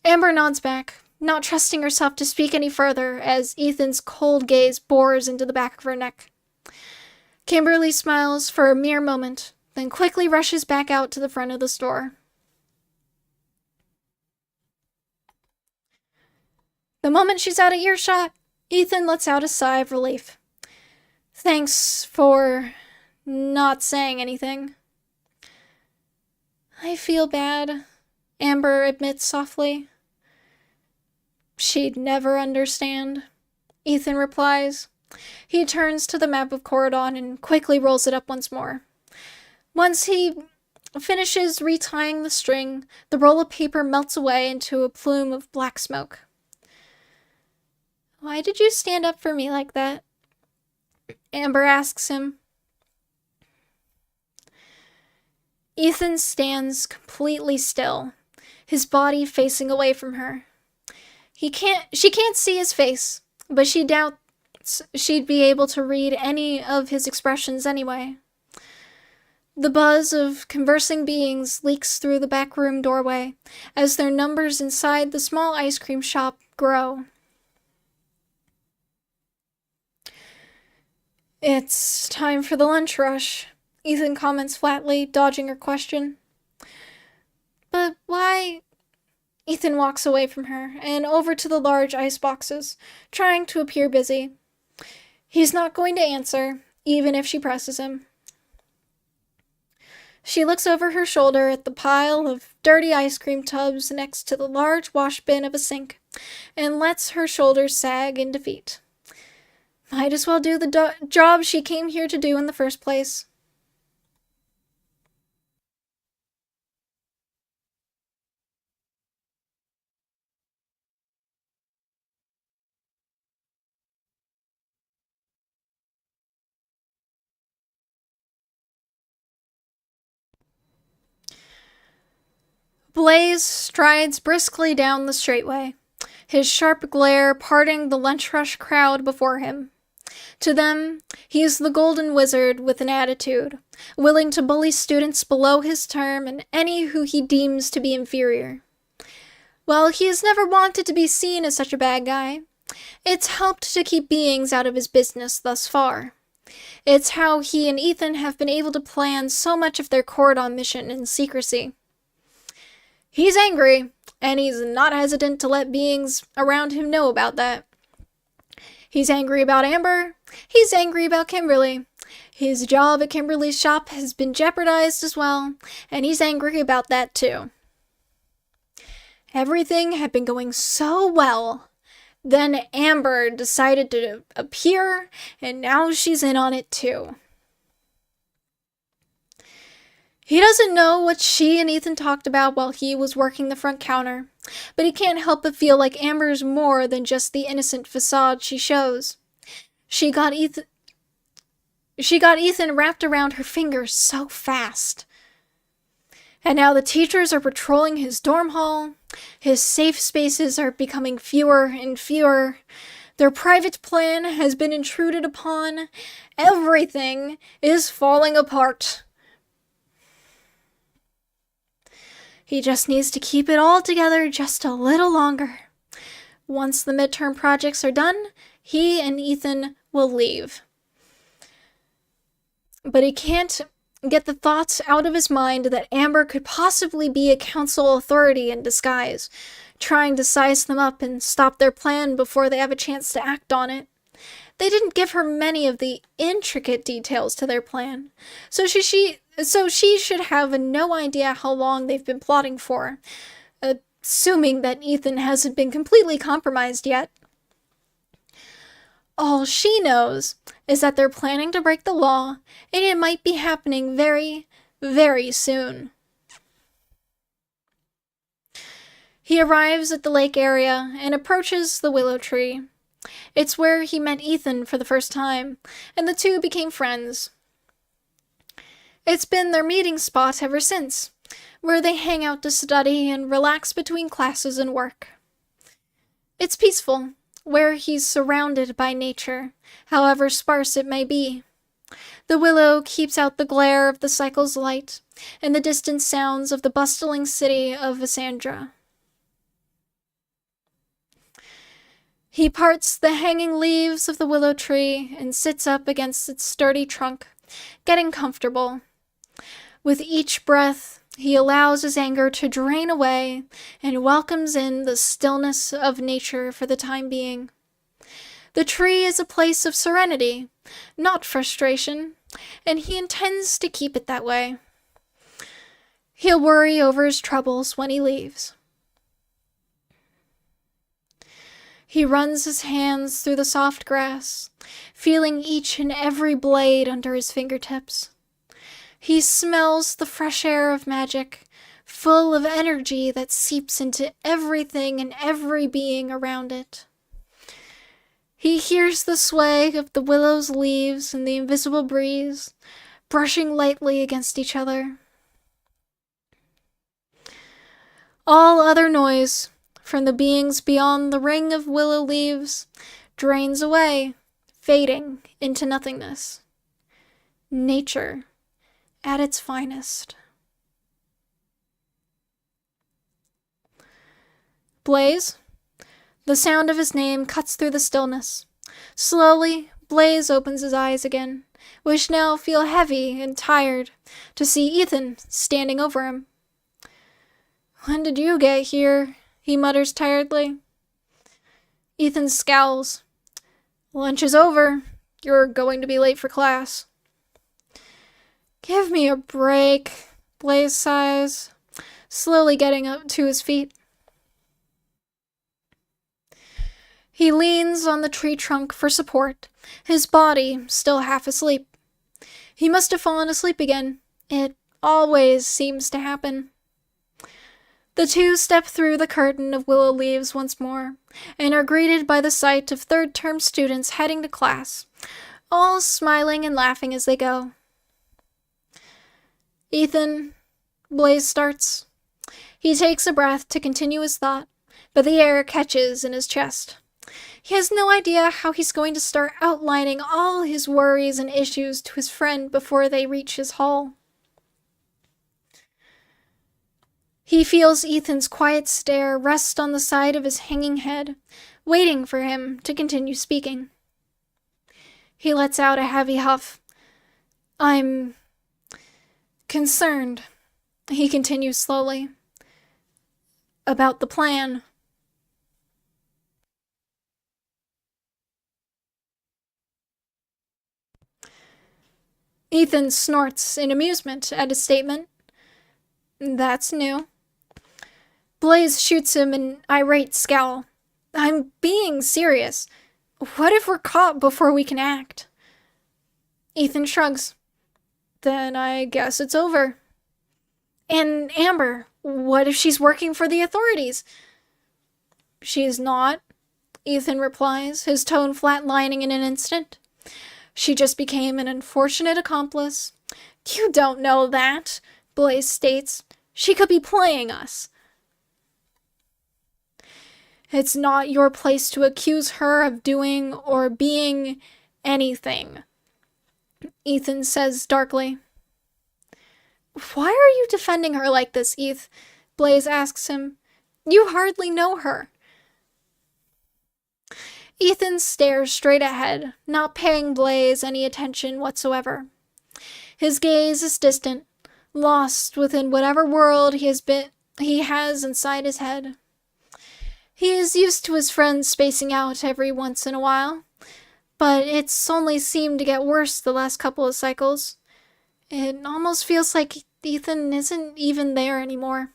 Amber nods back, not trusting herself to speak any further as Ethan's cold gaze bores into the back of her neck. Kimberly smiles for a mere moment, then quickly rushes back out to the front of the store. The moment she's out of earshot, Ethan lets out a sigh of relief. "Thanks for not saying anything." "I feel bad," Amber admits softly. "She'd never understand," Ethan replies. He turns to the map of Corridon and quickly rolls it up once more. Once he finishes retying the string, the roll of paper melts away into a plume of black smoke. "Why did you stand up for me like that?" Amber asks him. Ethan stands completely still, his body facing away from her. She can't see his face, but she suspects she'd be able to read any of his expressions anyway. The buzz of conversing beings leaks through the back room doorway as their numbers inside the small ice cream shop grow. It's time for the lunch rush, Ethan comments flatly, dodging her question. But why? Ethan walks away from her and over to the large ice boxes, trying to appear busy. He's not going to answer, even if she presses him. She looks over her shoulder at the pile of dirty ice cream tubs next to the large wash bin of a sink, and lets her shoulders sag in defeat. Might as well do the job she came here to do in the first place. Blaze strides briskly down the straightway, his sharp glare parting the lunch rush crowd before him. To them, he is the golden wizard with an attitude, willing to bully students below his term and any who he deems to be inferior. While he has never wanted to be seen as such a bad guy, it's helped to keep beings out of his business thus far. It's how he and Ethan have been able to plan so much of their Cordon mission in secrecy. He's angry, and he's not hesitant to let beings around him know about that. He's angry about Amber. He's angry about Kimberly. His job at Kimberly's shop has been jeopardized as well, and he's angry about that too. Everything had been going so well. Then Amber decided to appear, and now she's in on it too. He doesn't know what she and Ethan talked about while he was working the front counter, but he can't help but feel like Amber's more than just the innocent facade she shows. She got Ethan wrapped around her finger so fast. And now the teachers are patrolling his dorm hall, his safe spaces are becoming fewer and fewer, their private plan has been intruded upon, everything is falling apart. He just needs to keep it all together just a little longer. Once the midterm projects are done, he and Ethan will leave. But he can't get the thoughts out of his mind that Amber could possibly be a council authority in disguise, trying to size them up and stop their plan before they have a chance to act on it. They didn't give her many of the intricate details to their plan, so she should have no idea how long they've been plotting for, assuming that Ethan hasn't been completely compromised yet. All she knows is that they're planning to break the law, and it might be happening very, very soon. He arrives at the lake area and approaches the willow tree. It's where he met Ethan for the first time, and the two became friends. It's been their meeting spot ever since, where they hang out to study and relax between classes and work. It's peaceful, where he's surrounded by nature, however sparse it may be. The willow keeps out the glare of the cycle's light and the distant sounds of the bustling city of Vissandra. He parts the hanging leaves of the willow tree and sits up against its sturdy trunk, getting comfortable. With each breath, he allows his anger to drain away and welcomes in the stillness of nature for the time being. The tree is a place of serenity, not frustration, and he intends to keep it that way. He'll worry over his troubles when he leaves. He runs his hands through the soft grass, feeling each and every blade under his fingertips. He smells the fresh air of magic, full of energy that seeps into everything and every being around it. He hears the sway of the willow's leaves and the invisible breeze, brushing lightly against each other. All other noise, from the beings beyond the ring of willow leaves, drains away, fading into nothingness. Nature at its finest. Blaze. The sound of his name cuts through the stillness. Slowly, Blaze opens his eyes again, which now feel heavy and tired, to see Ethan standing over him. "When did you get here?" he mutters tiredly. Ethan scowls. "Lunch is over. You're going to be late for class." "Give me a break," Blaze sighs, slowly getting up to his feet. He leans on the tree trunk for support, his body still half asleep. He must have fallen asleep again. It always seems to happen. The two step through the curtain of willow leaves once more, and are greeted by the sight of third-term students heading to class, all smiling and laughing as they go. "Ethan," Blaze starts. He takes a breath to continue his thought, but the air catches in his chest. He has no idea how he's going to start outlining all his worries and issues to his friend before they reach his hall. He feels Ethan's quiet stare rest on the side of his hanging head, waiting for him to continue speaking. He lets out a heavy huff. "I'm concerned," he continues slowly, "about the plan." Ethan snorts in amusement at his statement. That's new. Blaze shoots him an irate scowl. "I'm being serious. What if we're caught before we can act?" Ethan shrugs. "Then I guess it's over." "And Amber, what if she's working for the authorities?" "She's not," Ethan replies, his tone flatlining in an instant. "She just became an unfortunate accomplice." "You don't know that," Blaze states. "She could be playing us." "It's not your place to accuse her of doing or being anything," Ethan says darkly. "Why are you defending her like this, Eth?" Blaze asks him. "You hardly know her." Ethan stares straight ahead, not paying Blaze any attention whatsoever. His gaze is distant, lost within whatever world he has inside his head. He is used to his friends spacing out every once in a while, but it's only seemed to get worse the last couple of cycles. It almost feels like Ethan isn't even there anymore.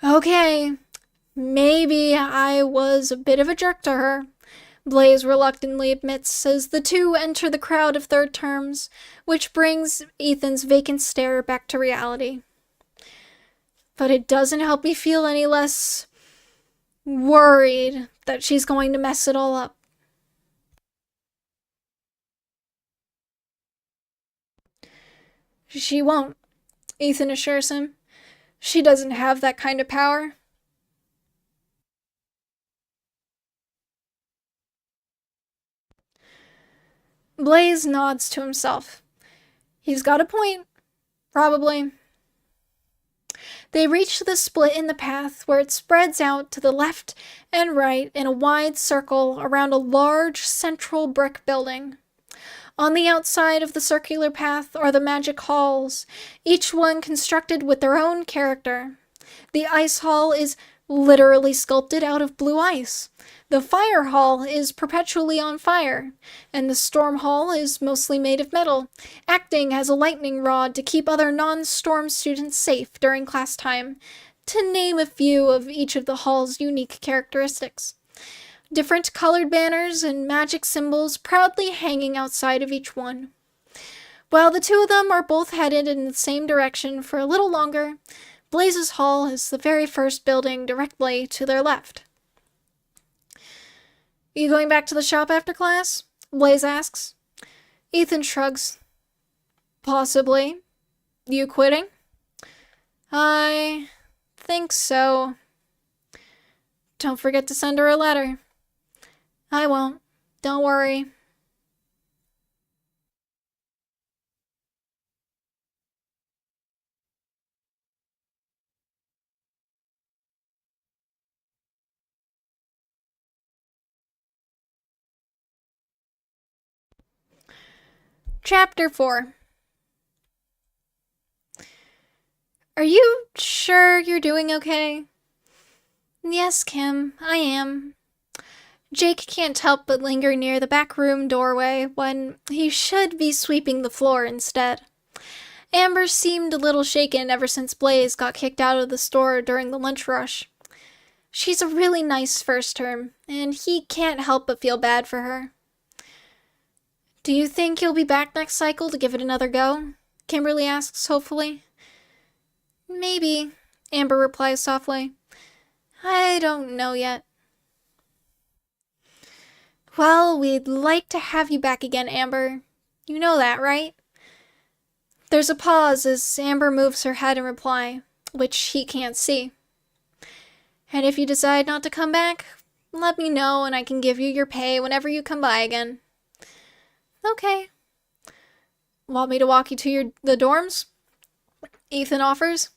"Okay, maybe I was a bit of a jerk to her," Blaze reluctantly admits as the two enter the crowd of third terms, which brings Ethan's vacant stare back to reality. "But it doesn't help me feel any less worried that she's going to mess it all up." "She won't," Ethan assures him. "She doesn't have that kind of power." Blaze nods to himself. He's got a point. Probably. They reach the split in the path where it spreads out to the left and right in a wide circle around a large central brick building. On the outside of the circular path are the magic halls, each one constructed with their own character. The ice hall is literally sculpted out of blue ice. The fire hall is perpetually on fire, and the storm hall is mostly made of metal, acting as a lightning rod to keep other non-storm students safe during class time, to name a few of each of the hall's unique characteristics. Different colored banners and magic symbols proudly hanging outside of each one. While the two of them are both headed in the same direction for a little longer, Blaze's Hall is the very first building directly to their left. "You going back to the shop after class?" Blaze asks. Ethan shrugs. "Possibly. You quitting?" "I think so." "Don't forget to send her a letter." I won't. Don't worry. Chapter 4. Are you sure you're doing okay? Yes, Kim, I am. Jake can't help but linger near the back room doorway when he should be sweeping the floor instead. Amber seemed a little shaken ever since Blaze got kicked out of the store during the lunch rush. She's a really nice first term, and he can't help but feel bad for her. Do you think you'll be back next cycle to give it another go? Kimberly asks hopefully. Maybe, Amber replies softly. I don't know yet. Well, we'd like to have you back again, Amber. You know that, right? There's a pause as Amber moves her head in reply, which he can't see. And if you decide not to come back, let me know and I can give you your pay whenever you come by again. Okay. Want me to walk you to the dorms? Ethan offers.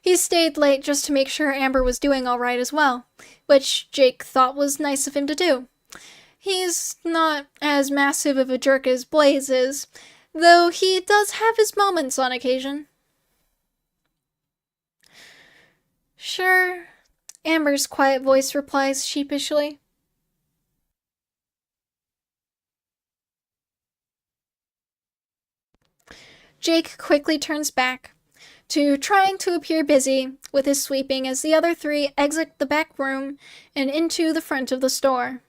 He stayed late just to make sure Amber was doing all right as well, which Jake thought was nice of him to do. He's not as massive of a jerk as Blaze is, though he does have his moments on occasion. Sure, Amber's quiet voice replies sheepishly. Jake quickly turns back to trying to appear busy with his sweeping as the other three exit the back room and into the front of the store.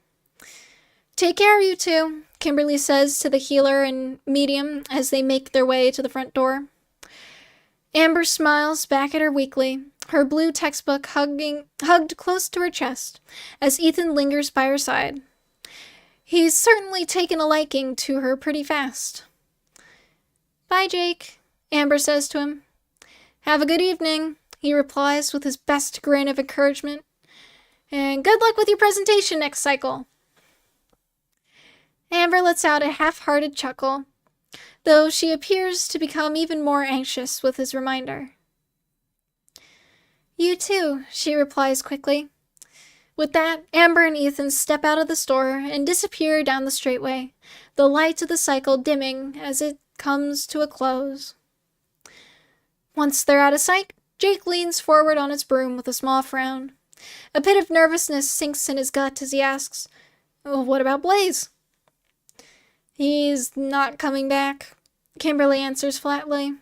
Take care, you two, Kimberly says to the healer and medium as they make their way to the front door. Amber smiles back at her weakly, her blue textbook hugged close to her chest, as Ethan lingers by her side. He's certainly taken a liking to her pretty fast. Bye, Jake, Amber says to him. Have a good evening, he replies with his best grin of encouragement. And good luck with your presentation next cycle. Amber lets out a half-hearted chuckle, though she appears to become even more anxious with his reminder. You too, she replies quickly. With that, Amber and Ethan step out of the store and disappear down the straightway, the light of the cycle dimming as it comes to a close. Once they're out of sight, Jake leans forward on his broom with a small frown. A bit of nervousness sinks in his gut as he asks, What about Blaze? He's not coming back, Kimberly answers flatly.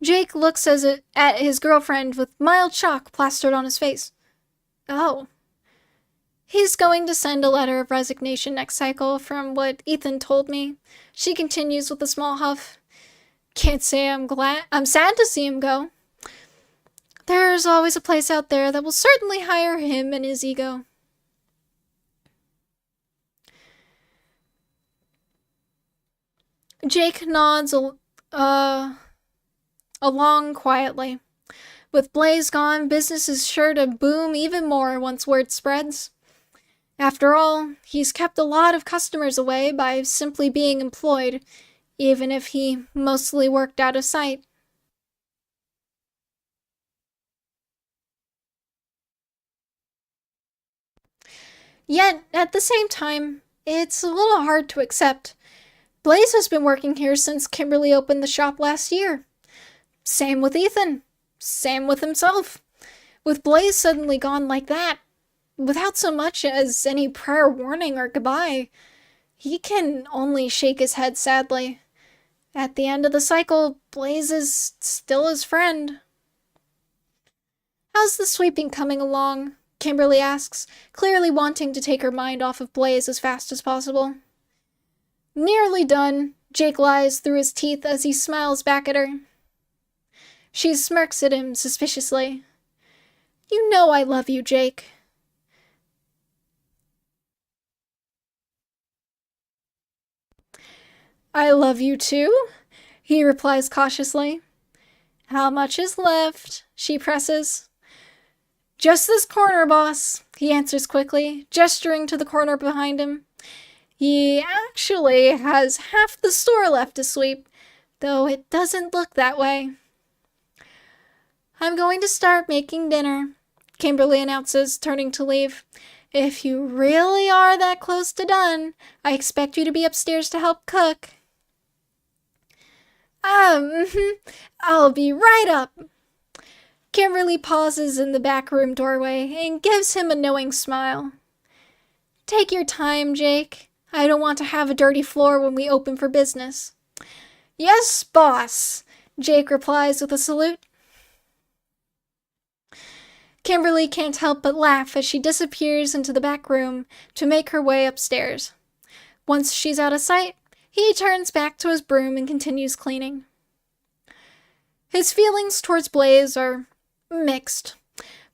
Jake looks at his girlfriend with mild shock plastered on his face. Oh. He's going to send a letter of resignation next cycle, from what Ethan told me. She continues with a small huff. Can't say I'm sad to see him go. There's always a place out there that will certainly hire him and his ego. Jake nods along quietly. With Blaze gone, business is sure to boom even more once word spreads. After all, he's kept a lot of customers away by simply being employed, even if he mostly worked out of sight. Yet, at the same time, it's a little hard to accept. Blaze has been working here since Kimberly opened the shop last year. Same with Ethan. Same with himself. With Blaze suddenly gone like that, without so much as any prior warning or goodbye, he can only shake his head sadly. At the end of the cycle, Blaze is still his friend. How's the sweeping coming along? Kimberly asks, clearly wanting to take her mind off of Blaze as fast as possible. Nearly done, Jake lies through his teeth as he smiles back at her. She smirks at him suspiciously. You know I love you, Jake. I love you too, he replies cautiously. How much is left? She presses. Just this corner, boss, he answers quickly, gesturing to the corner behind him. He actually has half the store left to sweep, though it doesn't look that way. I'm going to start making dinner, Kimberly announces, turning to leave. If you really are that close to done, I expect you to be upstairs to help cook. I'll be right up. Kimberly pauses in the back room doorway and gives him a knowing smile. Take your time, Jake. I don't want to have a dirty floor when we open for business. Yes, boss, Jake replies with a salute. Kimberly can't help but laugh as she disappears into the back room to make her way upstairs. Once she's out of sight, he turns back to his broom and continues cleaning. His feelings towards Blaze are mixed.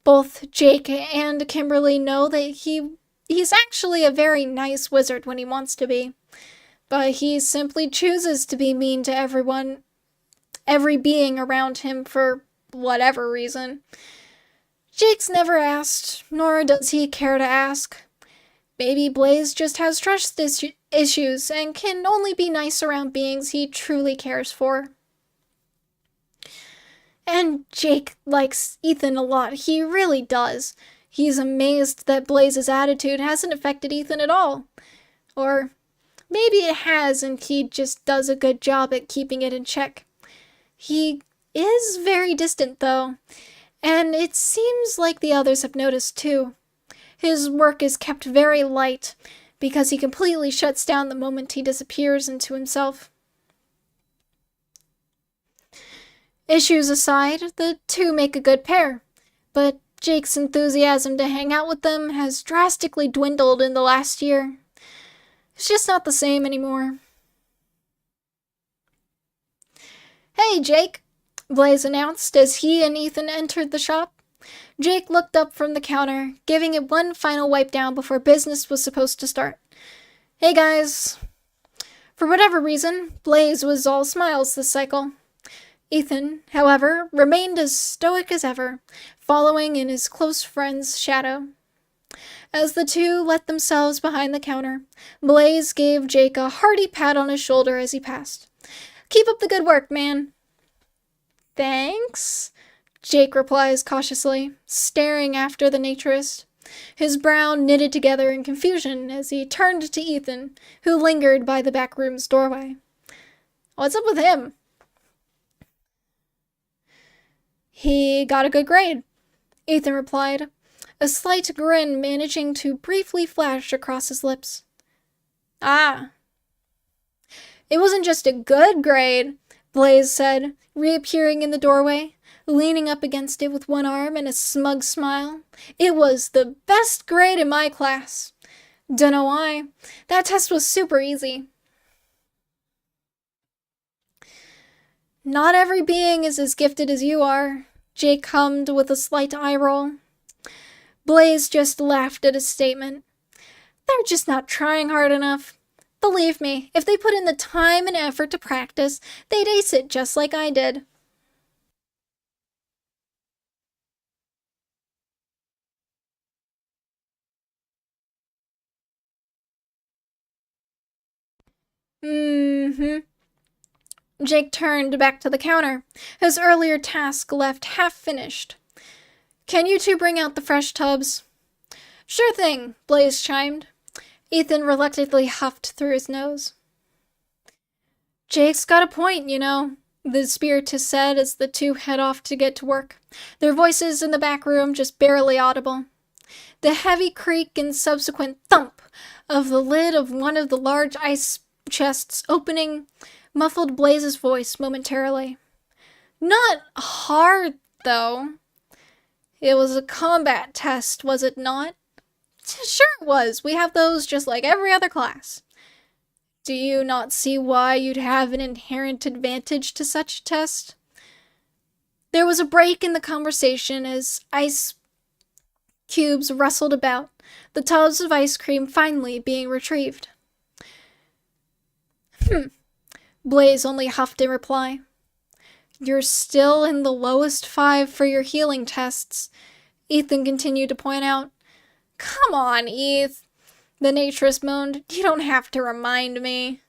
Both Jake and Kimberly know that he's actually a very nice wizard when he wants to be, but he simply chooses to be mean to everyone, every being around him for whatever reason. Jake's never asked, nor does he care to ask. Maybe Blaze just has trust issues and can only be nice around beings he truly cares for. And Jake likes Ethan a lot, he really does. He's amazed that Blaze's attitude hasn't affected Ethan at all. Or maybe it has and he just does a good job at keeping it in check. He is very distant though, and it seems like the others have noticed too. His work is kept very light because he completely shuts down the moment he disappears into himself. Issues aside, the two make a good pair, but Jake's enthusiasm to hang out with them has drastically dwindled in the last year. It's just not the same anymore. Hey, Jake, Blaze announced as he and Ethan entered the shop. Jake looked up from the counter, giving it one final wipe down before business was supposed to start. Hey, guys. For whatever reason, Blaze was all smiles this cycle. Ethan, however, remained as stoic as ever, following in his close friend's shadow. As the two let themselves behind the counter, Blaze gave Jake a hearty pat on his shoulder as he passed. Keep up the good work, man. Thanks, Jake replies cautiously, staring after the naturist, his brow knitted together in confusion as he turned to Ethan, who lingered by the back room's doorway. What's up with him? He got a good grade, Ethan replied, a slight grin managing to briefly flash across his lips. Ah. It wasn't just a good grade, Blaze said, reappearing in the doorway, leaning up against it with one arm and a smug smile. It was the best grade in my class. Dunno why. That test was super easy. Not every being is as gifted as you are, Jake hummed with a slight eye roll. Blaze just laughed at his statement. They're just not trying hard enough. Believe me, if they put in the time and effort to practice, they'd ace it just like I did. Jake turned back to the counter, his earlier task left half-finished. Can you two bring out the fresh tubs? Sure thing, Blaze chimed. Ethan reluctantly huffed through his nose. Jake's got a point, you know, the spiritist said as the two head off to get to work, their voices in the back room just barely audible. The heavy creak and subsequent thump of the lid of one of the large ice chests opening muffled Blaze's voice momentarily. Not hard, though. It was a combat test, was it not? Sure it was. We have those just like every other class. Do you not see why you'd have an inherent advantage to such a test? There was a break in the conversation as ice cubes rustled about, the tubs of ice cream finally being retrieved. Blaze only huffed in reply. You're still in the lowest 5 for your healing tests. Ethan continued to point out. Come on, Eth, the naturist moaned. You don't have to remind me.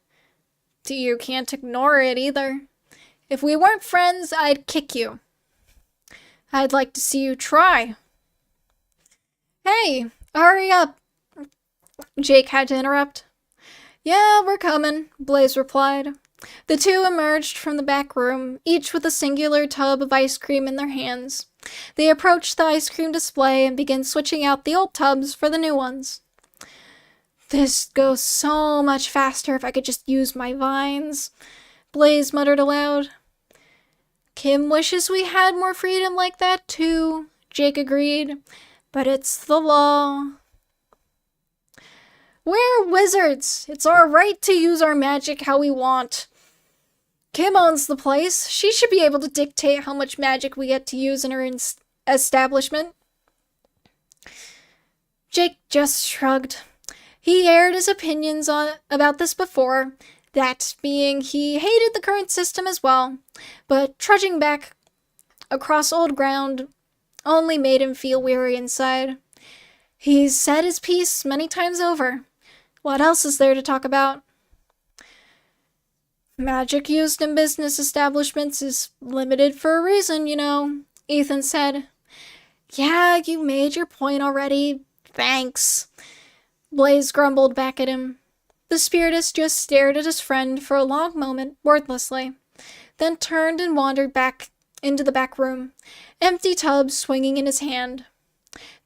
You can't ignore it either. If we weren't friends, I'd kick you. I'd like to see you try. Hey, hurry up, Jake had to interrupt. Yeah, we're coming, Blaze replied. The two emerged from the back room, each with a singular tub of ice cream in their hands. They approached the ice cream display and began switching out the old tubs for the new ones. This goes so much faster if I could just use my vines, Blaze muttered aloud. Kim wishes we had more freedom like that too, Jake agreed, but it's the law. We're wizards. It's our right to use our magic how we want. Kim owns the place. She should be able to dictate how much magic we get to use in her establishment. Jake just shrugged. He aired his opinions about this before, that being he hated the current system as well, but trudging back across old ground only made him feel weary inside. He's said his piece many times over. What else is there to talk about? Magic used in business establishments is limited for a reason, you know, Ethan said. Yeah, you made your point already. Thanks. Blaze grumbled back at him. The spiritist just stared at his friend for a long moment, wordlessly, then turned and wandered back into the back room, empty tub swinging in his hand.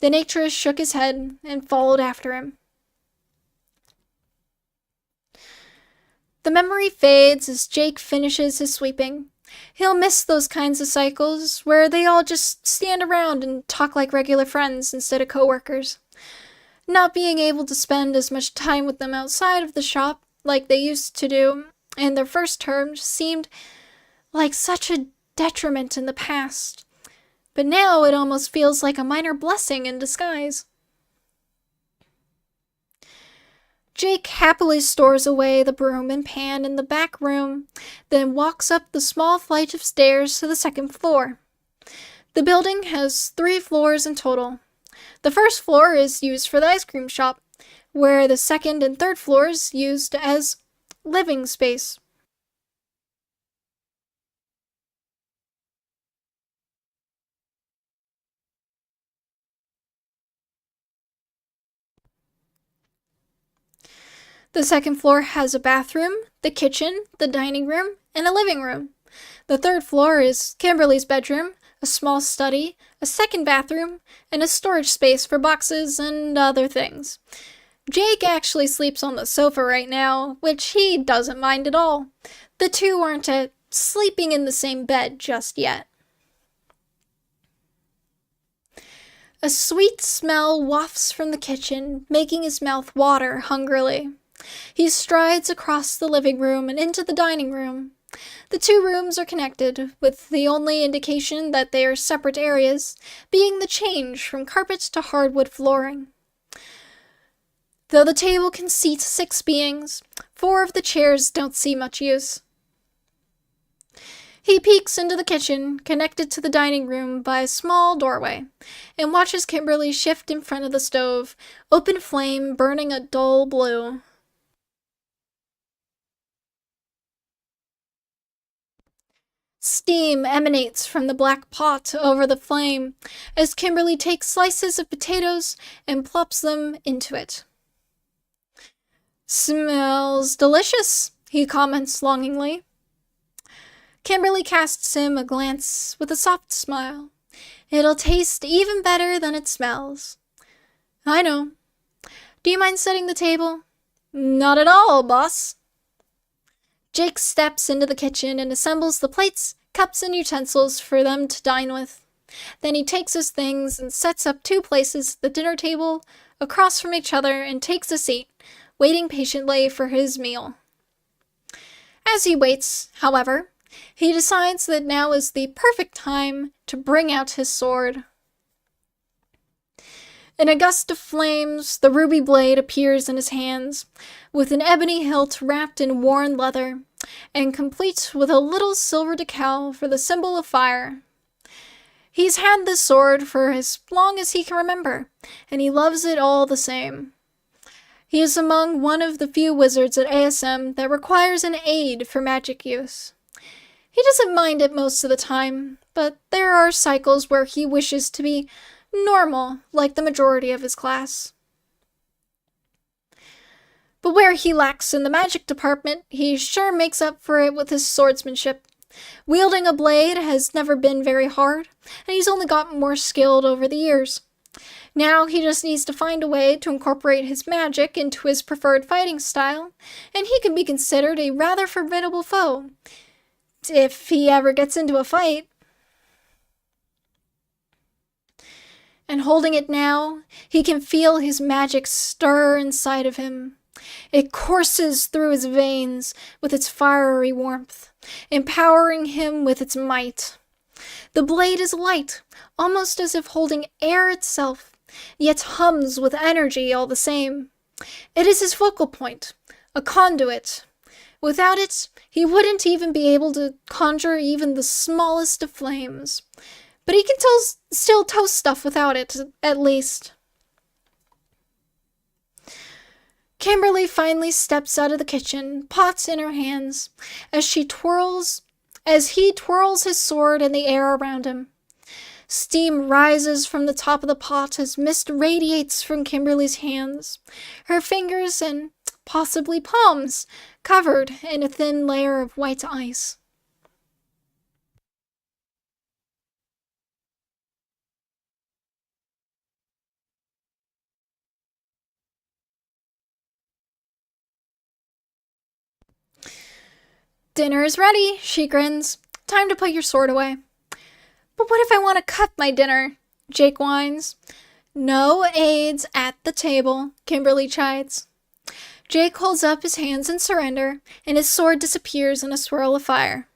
The naturist shook his head and followed after him. The memory fades as Jake finishes his sweeping. He'll miss those kinds of cycles where they all just stand around and talk like regular friends instead of coworkers. Not being able to spend as much time with them outside of the shop like they used to do in their first term seemed like such a detriment in the past. But now it almost feels like a minor blessing in disguise. Jake happily stores away the broom and pan in the back room, then walks up the small flight of stairs to the second floor. The building has 3 floors in total. The first floor is used for the ice cream shop, where the second and third floors used as living space. The second floor has a bathroom, the kitchen, the dining room, and a living room. The third floor is Kimberly's bedroom, a small study, a second bathroom, and a storage space for boxes and other things. Jake actually sleeps on the sofa right now, which he doesn't mind at all. The two aren't sleeping in the same bed just yet. A sweet smell wafts from the kitchen, making his mouth water hungrily. He strides across the living room and into the dining room. The 2 rooms are connected, with the only indication that they are separate areas being the change from carpet to hardwood flooring. Though the table can seat 6 beings, 4 of the chairs don't see much use. He peeks into the kitchen, connected to the dining room by a small doorway, and watches Kimberly shift in front of the stove, open flame burning a dull blue. Steam emanates from the black pot over the flame as Kimberly takes slices of potatoes and plops them into it. Smells delicious, he comments longingly. Kimberly casts him a glance with a soft smile. It'll taste even better than it smells. I know. Do you mind setting the table? Not at all, boss. Jake steps into the kitchen and assembles the plates, cups, and utensils for them to dine with. Then he takes his things and sets up 2 places at the dinner table across from each other and takes a seat, waiting patiently for his meal. As he waits, however, he decides that now is the perfect time to bring out his sword. In a gust of flames, the ruby blade appears in his hands, with an ebony hilt wrapped in worn leather, and complete with a little silver decal for the symbol of fire. He's had this sword for as long as he can remember, and he loves it all the same. He is among one of the few wizards at ASM that requires an aid for magic use. He doesn't mind it most of the time, but there are cycles where he wishes to be normal, like the majority of his class. But where he lacks in the magic department, he sure makes up for it with his swordsmanship. Wielding a blade has never been very hard, and he's only gotten more skilled over the years. Now he just needs to find a way to incorporate his magic into his preferred fighting style, and he can be considered a rather formidable foe. If he ever gets into a fight. And holding it now, he can feel his magic stir inside of him. It courses through his veins with its fiery warmth, empowering him with its might. The blade is light, almost as if holding air itself, yet hums with energy all the same. It is his focal point, a conduit. Without it, he wouldn't even be able to conjure even the smallest of flames. But he can still toast stuff without it, at least. Kimberly finally steps out of the kitchen, pots in her hands, as he twirls his sword in the air around him. Steam rises from the top of the pot as mist radiates from Kimberly's hands, her fingers and possibly palms covered in a thin layer of white ice. Dinner is ready, she grins. Time to put your sword away. But what if I want to cut my dinner? Jake whines. No aids at the table, Kimberly chides. Jake holds up his hands in surrender, and his sword disappears in a swirl of fire.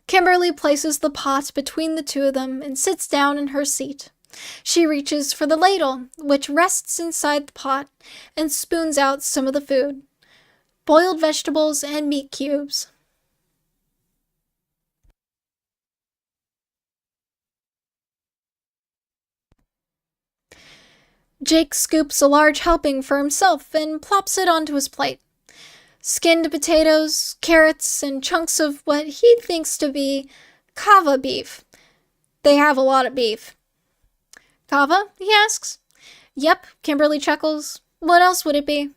Kimberly places the pot between the two of them and sits down in her seat. She reaches for the ladle, which rests inside the pot, and spoons out some of the food. Boiled vegetables and meat cubes. Jake scoops a large helping for himself and plops it onto his plate. Skinned potatoes, carrots, and chunks of what he thinks to be kava beef. They have a lot of beef. Kava? He asks. Yep, Kimberly chuckles. What else would it be?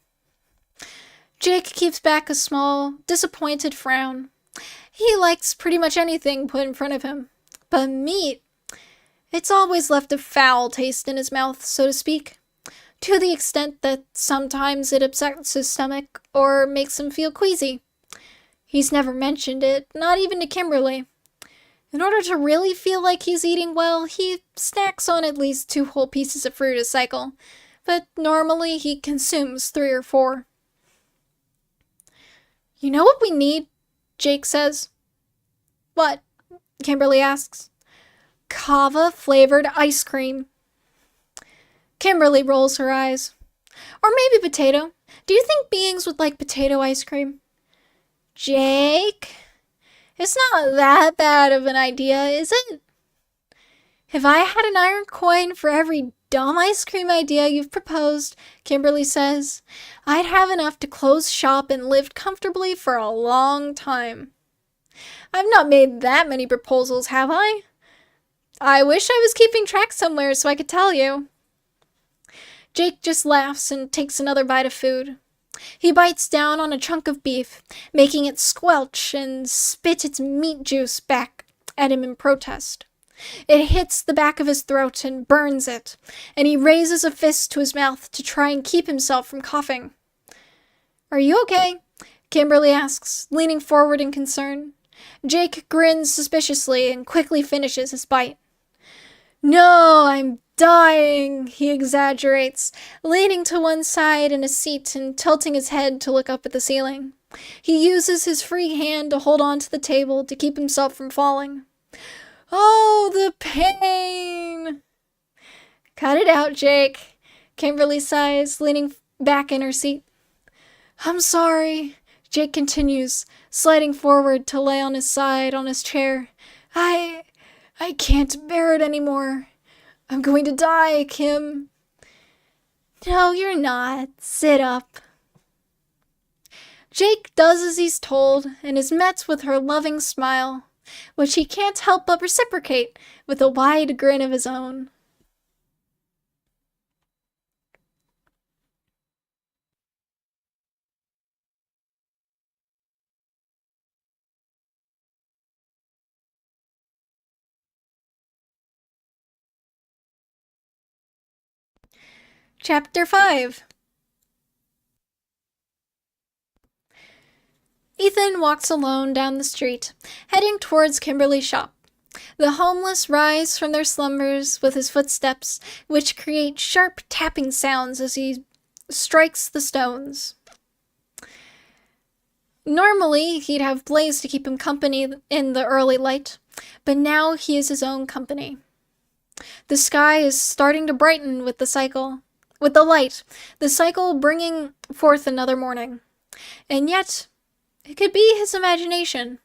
Jake keeps back a small, disappointed frown. He likes pretty much anything put in front of him. But meat, it's always left a foul taste in his mouth, so to speak, to the extent that sometimes it upsets his stomach or makes him feel queasy. He's never mentioned it, not even to Kimberly. In order to really feel like he's eating well, he snacks on at least 2 whole pieces of fruit a cycle, but normally he consumes 3 or 4. You know what we need? Jake says. What? Kimberly asks. Kava-flavored ice cream. Kimberly rolls her eyes. Or maybe potato. Do you think beings would like potato ice cream? Jake? It's not that bad of an idea, is it? If I had an iron coin for every dumb ice cream idea you've proposed, Kimberly says, I'd have enough to close shop and live comfortably for a long time. I've not made that many proposals, have I? I wish I was keeping track somewhere so I could tell you. Jake just laughs and takes another bite of food. He bites down on a chunk of beef, making it squelch and spit its meat juice back at him in protest. It hits the back of his throat and burns it, and he raises a fist to his mouth to try and keep himself from coughing. Are you okay? Kimberly asks, leaning forward in concern. Jake grins suspiciously and quickly finishes his bite. No, I'm dying, he exaggerates, leaning to one side in a seat and tilting his head to look up at the ceiling. He uses his free hand to hold on to the table to keep himself from falling. Oh, the pain! Cut it out, Jake, Kimberly sighs, leaning back in her seat. I'm sorry, Jake continues, sliding forward to lay on his side on his chair. I I can't bear it anymore. I'm going to die, Kim. No, you're not. Sit up. Jake does as he's told and is met with her loving smile, which he can't help but reciprocate with a wide grin of his own. Chapter 5. Ethan walks alone down the street, heading towards Kimberly's shop. The homeless rise from their slumbers with his footsteps, which create sharp tapping sounds as he strikes the stones. Normally, he'd have Blaze to keep him company in the early light, but now he is his own company. The sky is starting to brighten with the light, the cycle bringing forth another morning. And yet, it could be his imagination,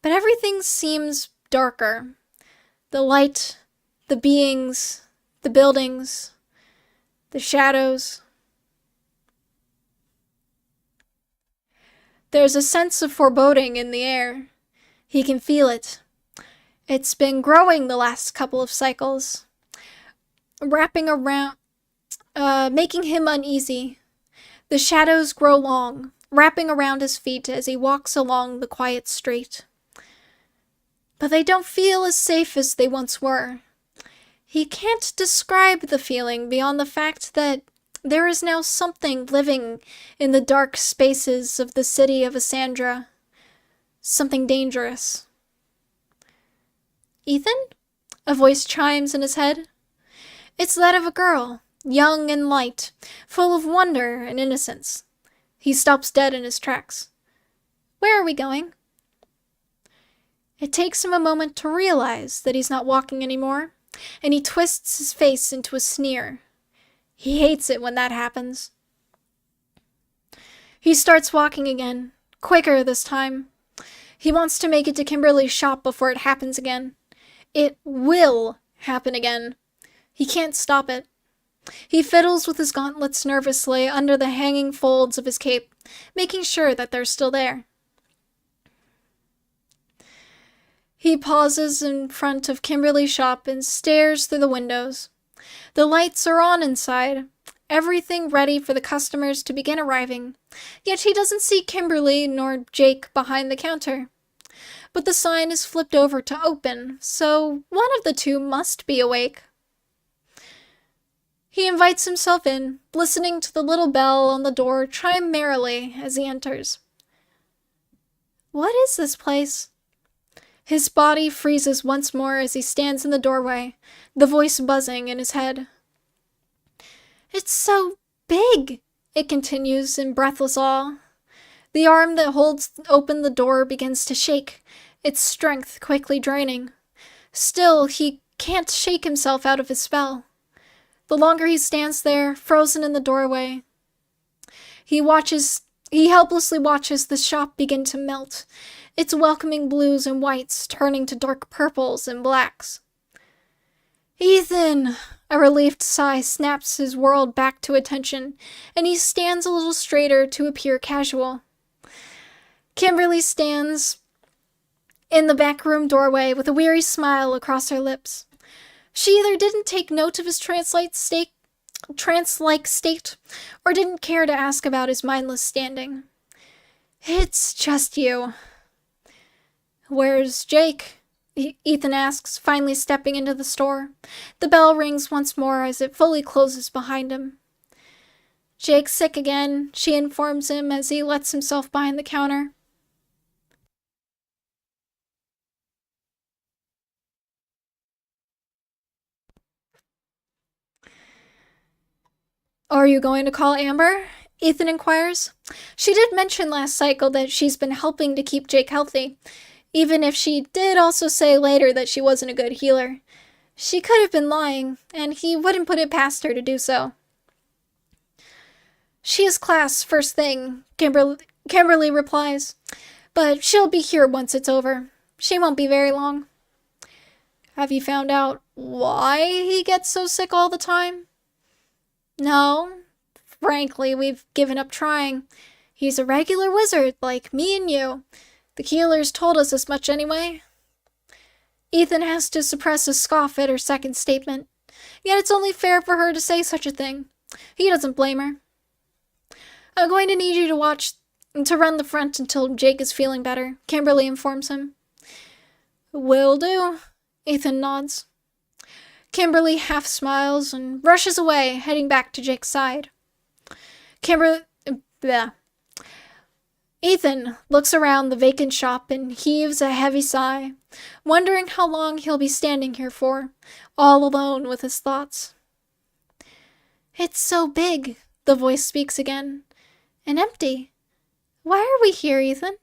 but everything seems darker. The light, the beings, the buildings, the shadows. There's a sense of foreboding in the air. He can feel it. It's been growing the last couple of cycles, wrapping around, making him uneasy. The shadows grow long, wrapping around his feet as he walks along the quiet street. But they don't feel as safe as they once were. He can't describe the feeling beyond the fact that there is now something living in the dark spaces of the city of Asandra. Something dangerous. Ethan? A voice chimes in his head. It's that of a girl, young and light, full of wonder and innocence. He stops dead in his tracks. Where are we going? It takes him a moment to realize that he's not walking anymore, and he twists his face into a sneer. He hates it when that happens. He starts walking again, quicker this time. He wants to make it to Kimberly's shop before it happens again. It will happen again. He can't stop it. He fiddles with his gauntlets nervously under the hanging folds of his cape, making sure that they're still there. He pauses in front of Kimberly's shop and stares through the windows. The lights are on inside, everything ready for the customers to begin arriving, yet he doesn't see Kimberly nor Jake behind the counter. But the sign is flipped over to open, so one of the two must be awake. He invites himself in, listening to the little bell on the door chime merrily as he enters. What is this place? His body freezes once more as he stands in the doorway, the voice buzzing in his head. It's so big, it continues in breathless awe. The arm that holds open the door begins to shake, its strength quickly draining. Still, he can't shake himself out of his spell. The longer he stands there, frozen in the doorway, he helplessly watches the shop begin to melt, its welcoming blues and whites turning to dark purples and blacks. Ethan! A relieved sigh snaps his world back to attention, and he stands a little straighter to appear casual. Kimberly stands in the back room doorway with a weary smile across her lips. She either didn't take note of his trance-like state, or didn't care to ask about his mindless standing. It's just you. Where's Jake? Ethan asks, finally stepping into the store. The bell rings once more as it fully closes behind him. Jake's sick again, she informs him as he lets himself behind the counter. Are you going to call Amber? Ethan inquires. She did mention last cycle that she's been helping to keep Jake healthy, even if she did also say later that she wasn't a good healer. She could have been lying, and he wouldn't put it past her to do so. She has class first thing, Kimberly replies, but she'll be here once it's over. She won't be very long. Have you found out why he gets so sick all the time? No. Frankly, we've given up trying. He's a regular wizard, like me and you. The Keelers told us as much anyway. Ethan has to suppress a scoff at her second statement. Yet it's only fair for her to say such a thing. He doesn't blame her. I'm going to need you to run the front until Jake is feeling better, Kimberly informs him. Will do, Ethan nods. Kimberly half smiles and rushes away, heading back to Jake's side. Ethan looks around the vacant shop and heaves a heavy sigh, wondering how long he'll be standing here for, all alone with his thoughts. It's so big, the voice speaks again, and empty. Why are we here, Ethan?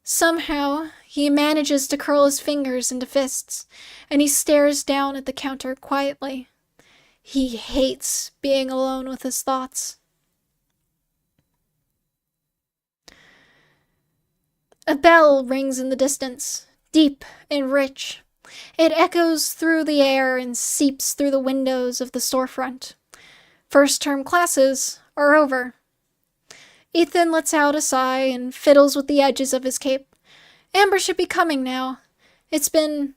Somehow, he manages to curl his fingers into fists, and he stares down at the counter quietly. He hates being alone with his thoughts. A bell rings in the distance, deep and rich. It echoes through the air and seeps through the windows of the storefront. First-term classes are over. Ethan lets out a sigh and fiddles with the edges of his cape. Amber should be coming now. It's been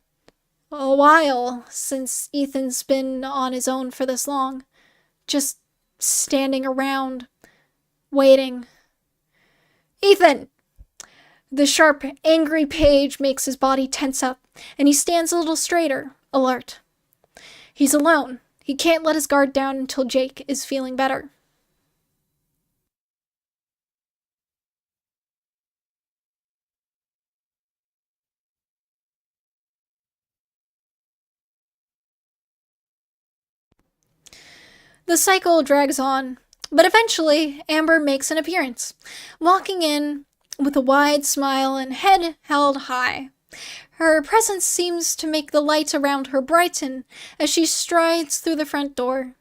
a while since Ethan's been on his own for this long. Just standing around, waiting. Ethan! The sharp, angry page makes his body tense up, and he stands a little straighter, alert. He's alone. He can't let his guard down until Jake is feeling better. The cycle drags on, but eventually Amber makes an appearance, walking in with a wide smile and head held high. Her presence seems to make the light around her brighten as she strides through the front door.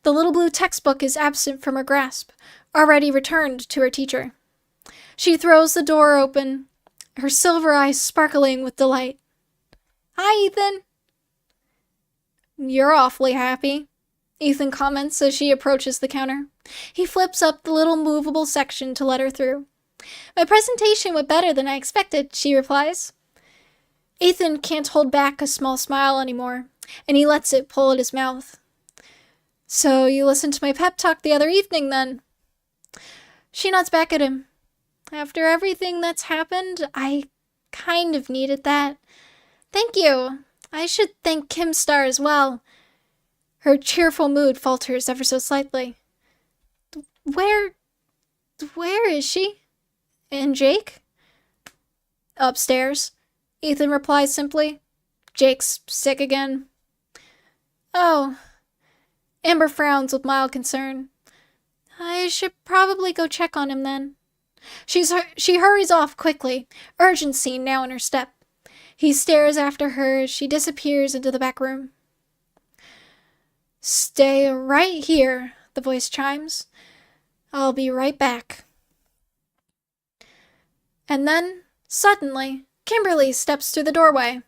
The little blue textbook is absent from her grasp, already returned to her teacher. She throws the door open, her silver eyes sparkling with delight. Hi, Ethan. You're awfully happy, Ethan comments as she approaches the counter. He flips up the little movable section to let her through. My presentation went better than I expected, she replies. Ethan can't hold back a small smile anymore, and he lets it pull at his mouth. So you listened to my pep talk the other evening, then? She nods back at him. After everything that's happened, I kind of needed that. Thank you. I should thank Kim Star as well. Her cheerful mood falters ever so slightly. Where is she? And Jake? Upstairs, Ethan replies simply. Jake's sick again. Oh. Amber frowns with mild concern. I should probably go check on him then. She hurries off quickly, urgency now in her step. He stares after her as she disappears into the back room. Stay right here, the voice chimes. I'll be right back. And then, suddenly, Kimberly steps through the doorway,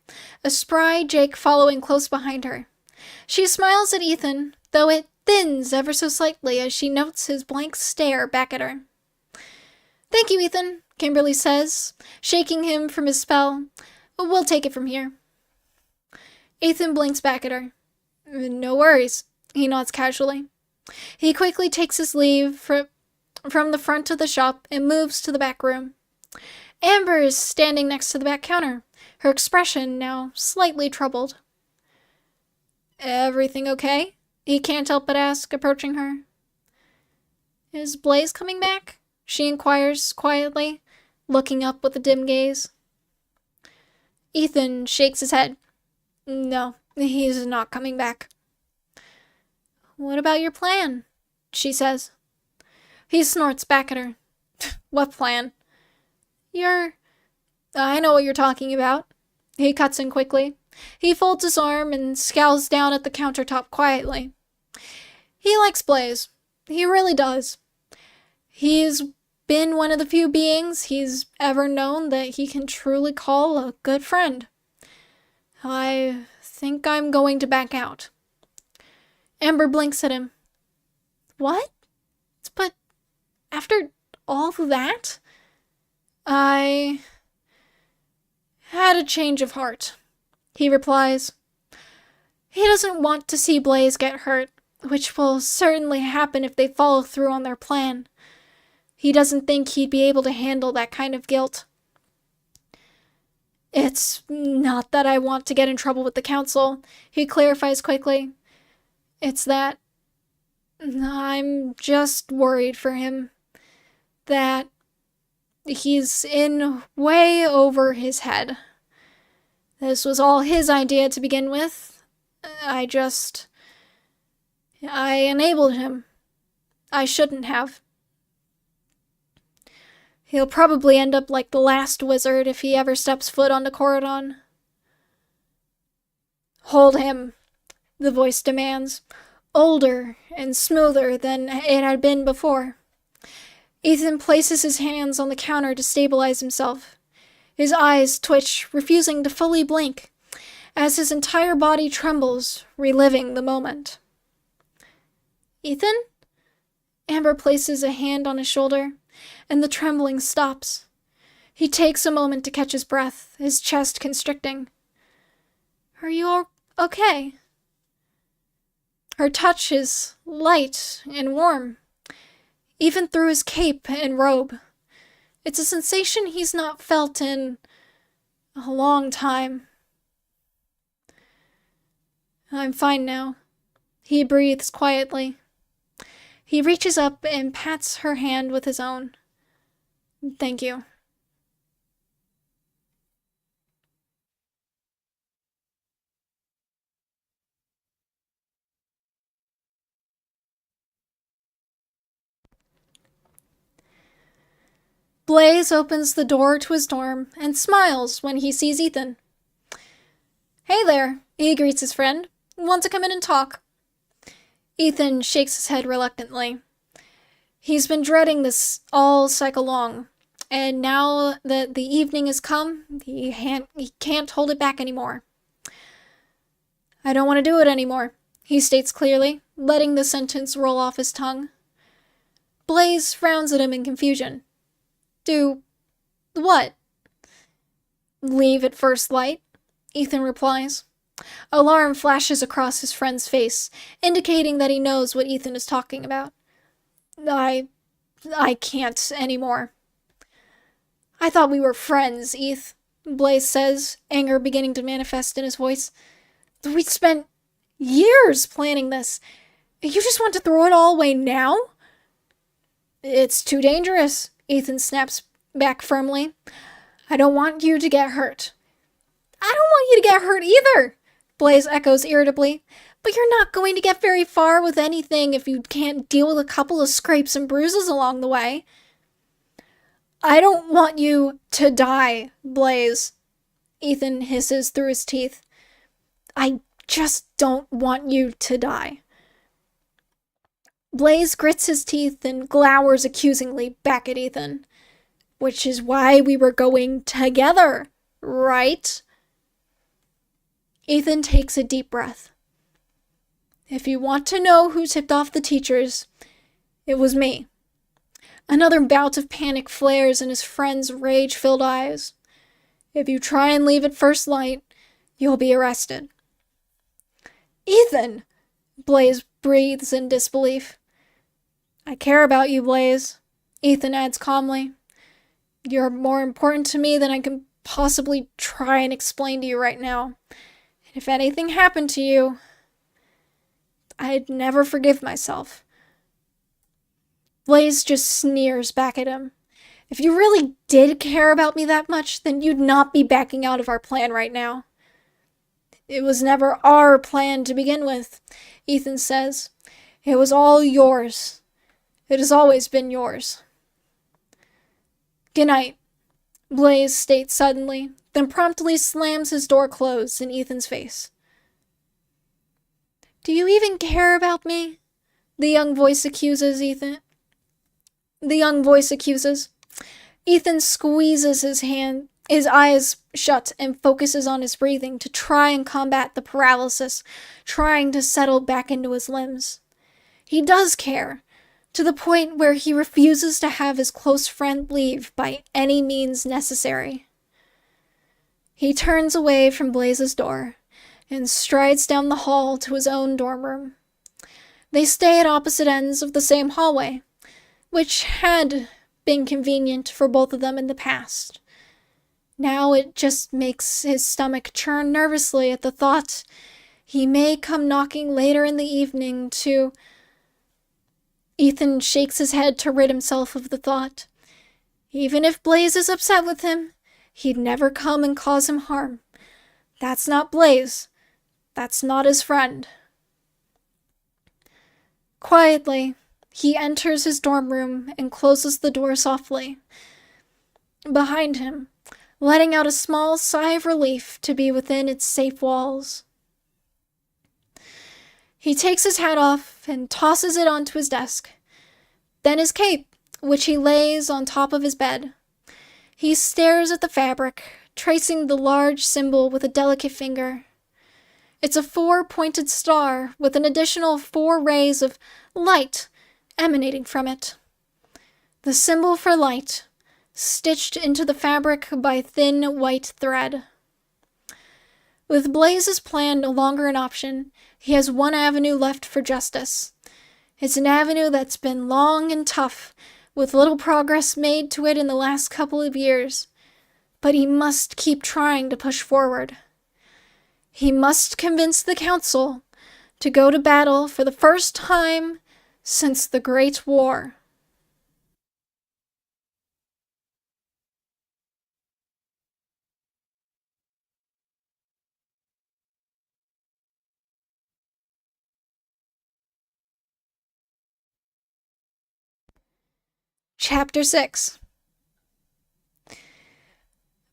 a spry Jake following close behind her. She smiles at Ethan, though it thins ever so slightly as she notes his blank stare back at her. Thank you, Ethan, Kimberly says, shaking him from his spell. We'll take it from here. Ethan blinks back at her. No worries, he nods casually. He quickly takes his leave from the front of the shop and moves to the back room. Amber is standing next to the back counter, her expression now slightly troubled. Everything okay? He can't help but ask, approaching her. Is Blaze coming back? She inquires quietly, looking up with a dim gaze. Ethan shakes his head. No, he's not coming back. What about your plan? She says. He snorts back at her. What plan? I know what you're talking about. He cuts in quickly. He folds his arm and scowls down at the countertop quietly. He likes Blaze. He really does. He's been one of the few beings he's ever known that he can truly call a good friend. I think I'm going to back out. Amber blinks at him. What? But after all that? I had a change of heart, he replies. He doesn't want to see Blaze get hurt, which will certainly happen if they follow through on their plan. He doesn't think he'd be able to handle that kind of guilt. It's not that I want to get in trouble with the council, he clarifies quickly. It's that I'm just worried for him. That he's in way over his head. This was all his idea to begin with. I enabled him. I shouldn't have. He'll probably end up like the last wizard if he ever steps foot onto Corridon. Hold him, the voice demands, older and smoother than it had been before. Ethan places his hands on the counter to stabilize himself. His eyes twitch, refusing to fully blink, as his entire body trembles, reliving the moment. Ethan? Amber places a hand on his shoulder, and the trembling stops. He takes a moment to catch his breath, his chest constricting. Are you all okay? Her touch is light and warm, even through his cape and robe. It's a sensation he's not felt in a long time. I'm fine now, he breathes quietly. He reaches up and pats her hand with his own. Thank you. Blaze opens the door to his dorm and smiles when he sees Ethan. Hey there, he greets his friend. Want to come in and talk? Ethan shakes his head reluctantly. He's been dreading this all cycle long, and now that the evening has come, he can't hold it back anymore. I don't want to do it anymore, he states clearly, letting the sentence roll off his tongue. Blaze frowns at him in confusion. Do what? Leave at first light, Ethan replies. Alarm flashes across his friend's face, indicating that he knows what Ethan is talking about. I can't anymore. I thought we were friends, Eth, Blaze says, anger beginning to manifest in his voice. We spent years planning this. You just want to throw it all away now? It's too dangerous, Ethan snaps back firmly. I don't want you to get hurt. I don't want you to get hurt either, Blaze echoes irritably. But you're not going to get very far with anything if you can't deal with a couple of scrapes and bruises along the way. I don't want you to die, Blaze, Ethan hisses through his teeth. I just don't want you to die. Blaze grits his teeth and glowers accusingly back at Ethan. Which is why we were going together, right? Ethan takes a deep breath. If you want to know who tipped off the teachers, it was me. Another bout of panic flares in his friend's rage-filled eyes. If you try and leave at first light, you'll be arrested. Ethan! Blaze breathes in disbelief. I care about you, Blaze, Ethan adds calmly. You're more important to me than I can possibly try and explain to you right now. And if anything happened to you, I'd never forgive myself. Blaze just sneers back at him. If you really did care about me that much, then you'd not be backing out of our plan right now. It was never our plan to begin with, Ethan says. It was all yours. It has always been yours. Good night, Blaze states suddenly, then promptly slams his door closed in Ethan's face. Do you even care about me? The young voice accuses Ethan. Ethan squeezes his hand His eyes shut and focuses on his breathing to try and combat the paralysis, trying to settle back into his limbs. He does care, to the point where he refuses to have his close friend leave by any means necessary. He turns away from Blaze's door and strides down the hall to his own dorm room. They stay at opposite ends of the same hallway, which had been convenient for both of them in the past. Now it just makes his stomach churn nervously at the thought he may come knocking later in the evening to... Ethan shakes his head to rid himself of the thought. Even if Blaze is upset with him, he'd never come and cause him harm. That's not Blaze. That's not his friend. Quietly, he enters his dorm room and closes the door softly behind him, letting out a small sigh of relief to be within its safe walls. He takes his hat off and tosses it onto his desk, then his cape, which he lays on top of his bed. He stares at the fabric, tracing the large symbol with a delicate finger. It's a 4-pointed star with an additional 4 rays of light emanating from it. The symbol for light, stitched into the fabric by thin white thread. With Blaze's plan no longer an option, he has one avenue left for justice. It's an avenue that's been long and tough, with little progress made to it in the last couple of years. But he must keep trying to push forward. He must convince the council to go to battle for the first time since the Great War. Chapter 6.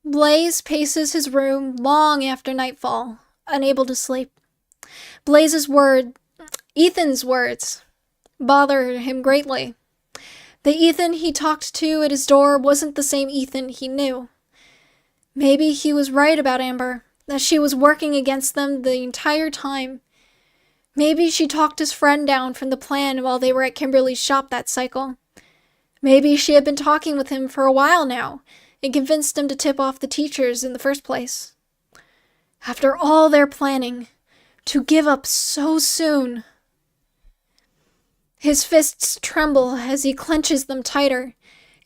Blaze paces his room long after nightfall, unable to sleep. Ethan's words, bother him greatly. The Ethan he talked to at his door wasn't the same Ethan he knew. Maybe he was right about Amber, that she was working against them the entire time. Maybe she talked his friend down from the plan while they were at Kimberly's shop that cycle. Maybe she had been talking with him for a while now, and convinced him to tip off the teachers in the first place. After all their planning, to give up so soon. His fists tremble as he clenches them tighter.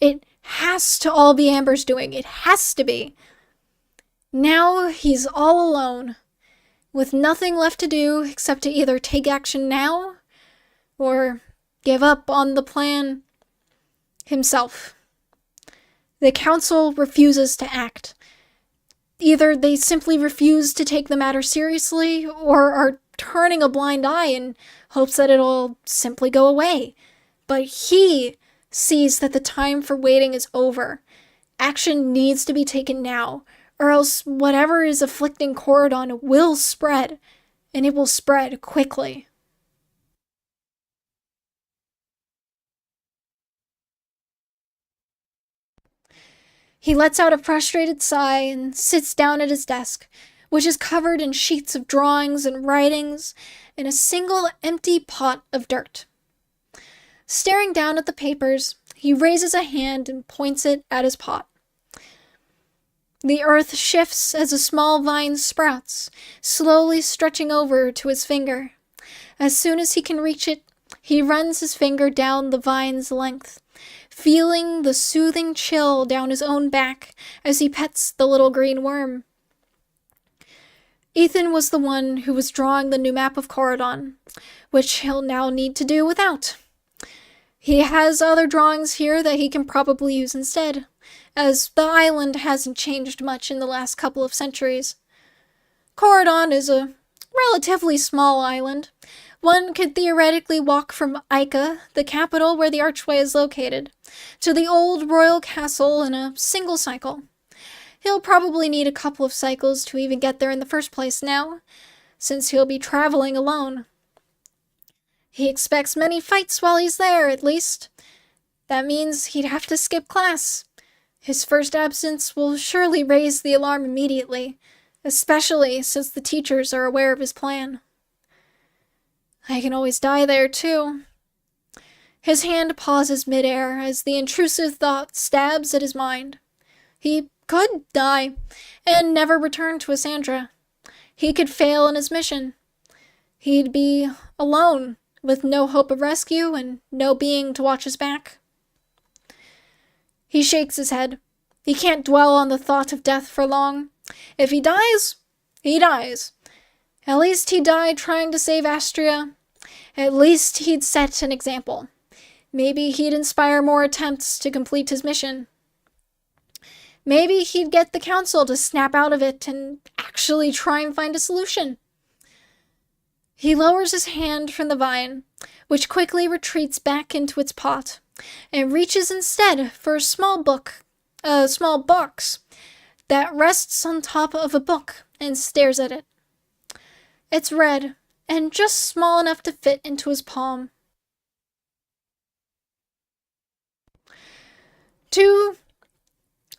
It has to all be Amber's doing. It has to be. Now he's all alone, with nothing left to do except to either take action now, or give up on the plan himself. The council refuses to act. Either they simply refuse to take the matter seriously, or are turning a blind eye in hopes that it'll simply go away. But he sees that the time for waiting is over. Action needs to be taken now, or else whatever is afflicting Corridon will spread, and it will spread quickly. He lets out a frustrated sigh and sits down at his desk, which is covered in sheets of drawings and writings and a single empty pot of dirt. Staring down at the papers, he raises a hand and points it at his pot. The earth shifts as a small vine sprouts, slowly stretching over to his finger. As soon as he can reach it, he runs his finger down the vine's length, feeling the soothing chill down his own back as he pets the little green worm. Ethan was the one who was drawing the new map of Corridon, which he'll now need to do without. He has other drawings here that he can probably use instead, as the island hasn't changed much in the last couple of centuries. Corridon is a relatively small island. One could theoretically walk from Ica, the capital where the archway is located, to the old royal castle in a single cycle. He'll probably need a couple of cycles to even get there in the first place now, since he'll be traveling alone. He expects many fights while he's there, at least. That means he'd have to skip class, His first absence will surely raise the alarm immediately, especially since the teachers are aware of his plan. I can always die there, too. His hand pauses midair as the intrusive thought stabs at his mind. He could die and never return to Cassandra. He could fail in his mission. He'd be alone, with no hope of rescue and no being to watch his back. He shakes his head. He can't dwell on the thought of death for long. If he dies, he dies. At least he died trying to save Astria. At least he'd set an example. Maybe he'd inspire more attempts to complete his mission. Maybe he'd get the council to snap out of it and actually try and find a solution. He lowers his hand from the vine, which quickly retreats back into its pot, and reaches instead for a small box that rests on top of a book and stares at it. It's red and just small enough to fit into his palm. Two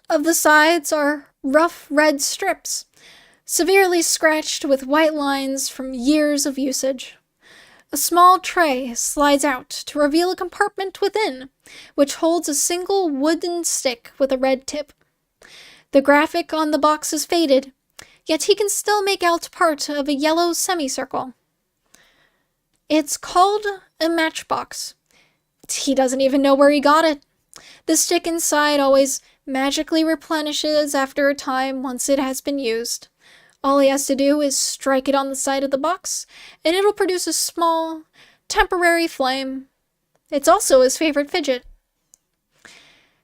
of the sides are rough red strips, severely scratched with white lines from years of usage. A small tray slides out to reveal a compartment within, which holds a single wooden stick with a red tip. The graphic on the box is faded, yet he can still make out part of a yellow semicircle. It's called a matchbox. He doesn't even know where he got it. The stick inside always magically replenishes after a time once it has been used. All he has to do is strike it on the side of the box, and it'll produce a small, temporary flame. It's also his favorite fidget.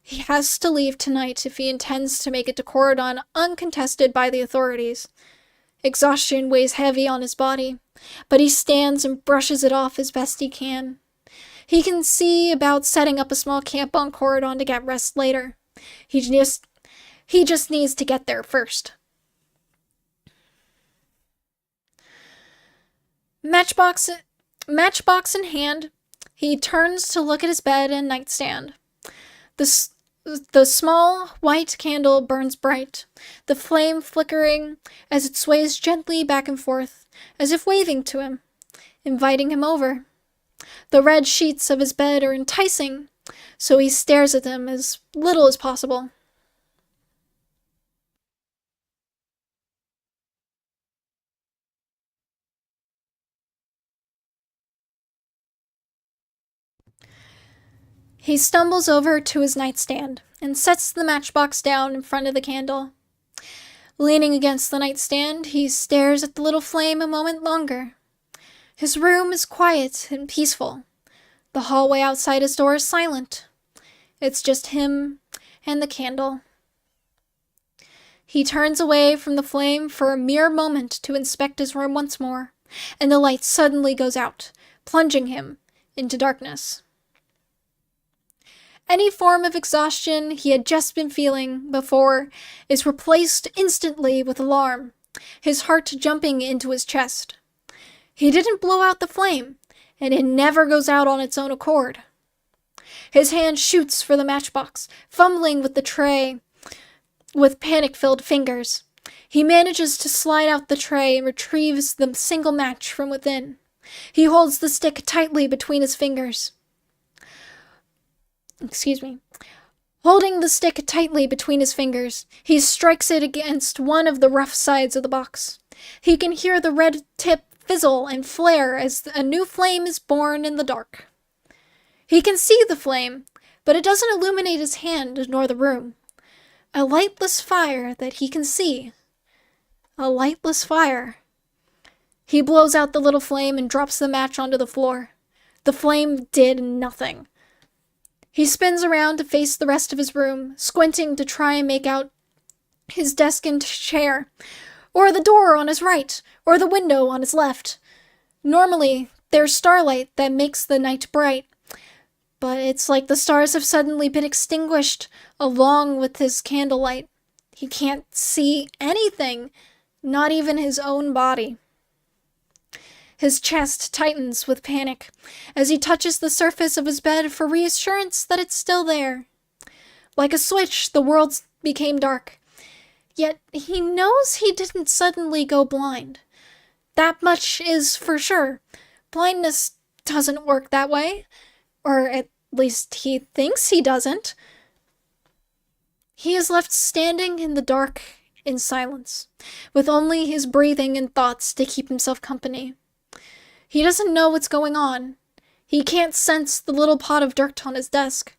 He has to leave tonight if he intends to make it to Corridon uncontested by the authorities. Exhaustion weighs heavy on his body, but he stands and brushes it off as best he can. He can see about setting up a small camp on Corridon to get rest later. He just needs to get there first. Matchbox in hand, he turns to look at his bed and nightstand. The small white candle burns bright, the flame flickering as it sways gently back and forth, as if waving to him, inviting him over. The red sheets of his bed are enticing, so he stares at them as little as possible. He stumbles over to his nightstand and sets the matchbox down in front of the candle. Leaning against the nightstand, he stares at the little flame a moment longer. His room is quiet and peaceful. The hallway outside his door is silent. It's just him and the candle. He turns away from the flame for a mere moment to inspect his room once more, and the light suddenly goes out, plunging him into darkness. Any form of exhaustion he had just been feeling before is replaced instantly with alarm, his heart jumping into his chest. He didn't blow out the flame, and it never goes out on its own accord. His hand shoots for the matchbox, fumbling with the tray with panic-filled fingers. He manages to slide out the tray and retrieves the single match from within. He holds the stick tightly between his fingers. Holding the stick tightly between his fingers, he strikes it against one of the rough sides of the box. He can hear the red tip fizzle and flare as a new flame is born in the dark. He can see the flame, but it doesn't illuminate his hand nor the room. A lightless fire that he can see. A lightless fire. He blows out the little flame and drops the match onto the floor. The flame did nothing. He spins around to face the rest of his room, squinting to try and make out his desk and chair, or the door on his right, or the window on his left. Normally, there's starlight that makes the night bright, but it's like the stars have suddenly been extinguished along with his candlelight. He can't see anything, not even his own body. His chest tightens with panic as he touches the surface of his bed for reassurance that it's still there. Like a switch, the world became dark. Yet he knows he didn't suddenly go blind. That much is for sure. Blindness doesn't work that way. Or at least he thinks he doesn't. He is left standing in the dark in silence, with only his breathing and thoughts to keep himself company. He doesn't know what's going on. He can't sense the little pot of dirt on his desk.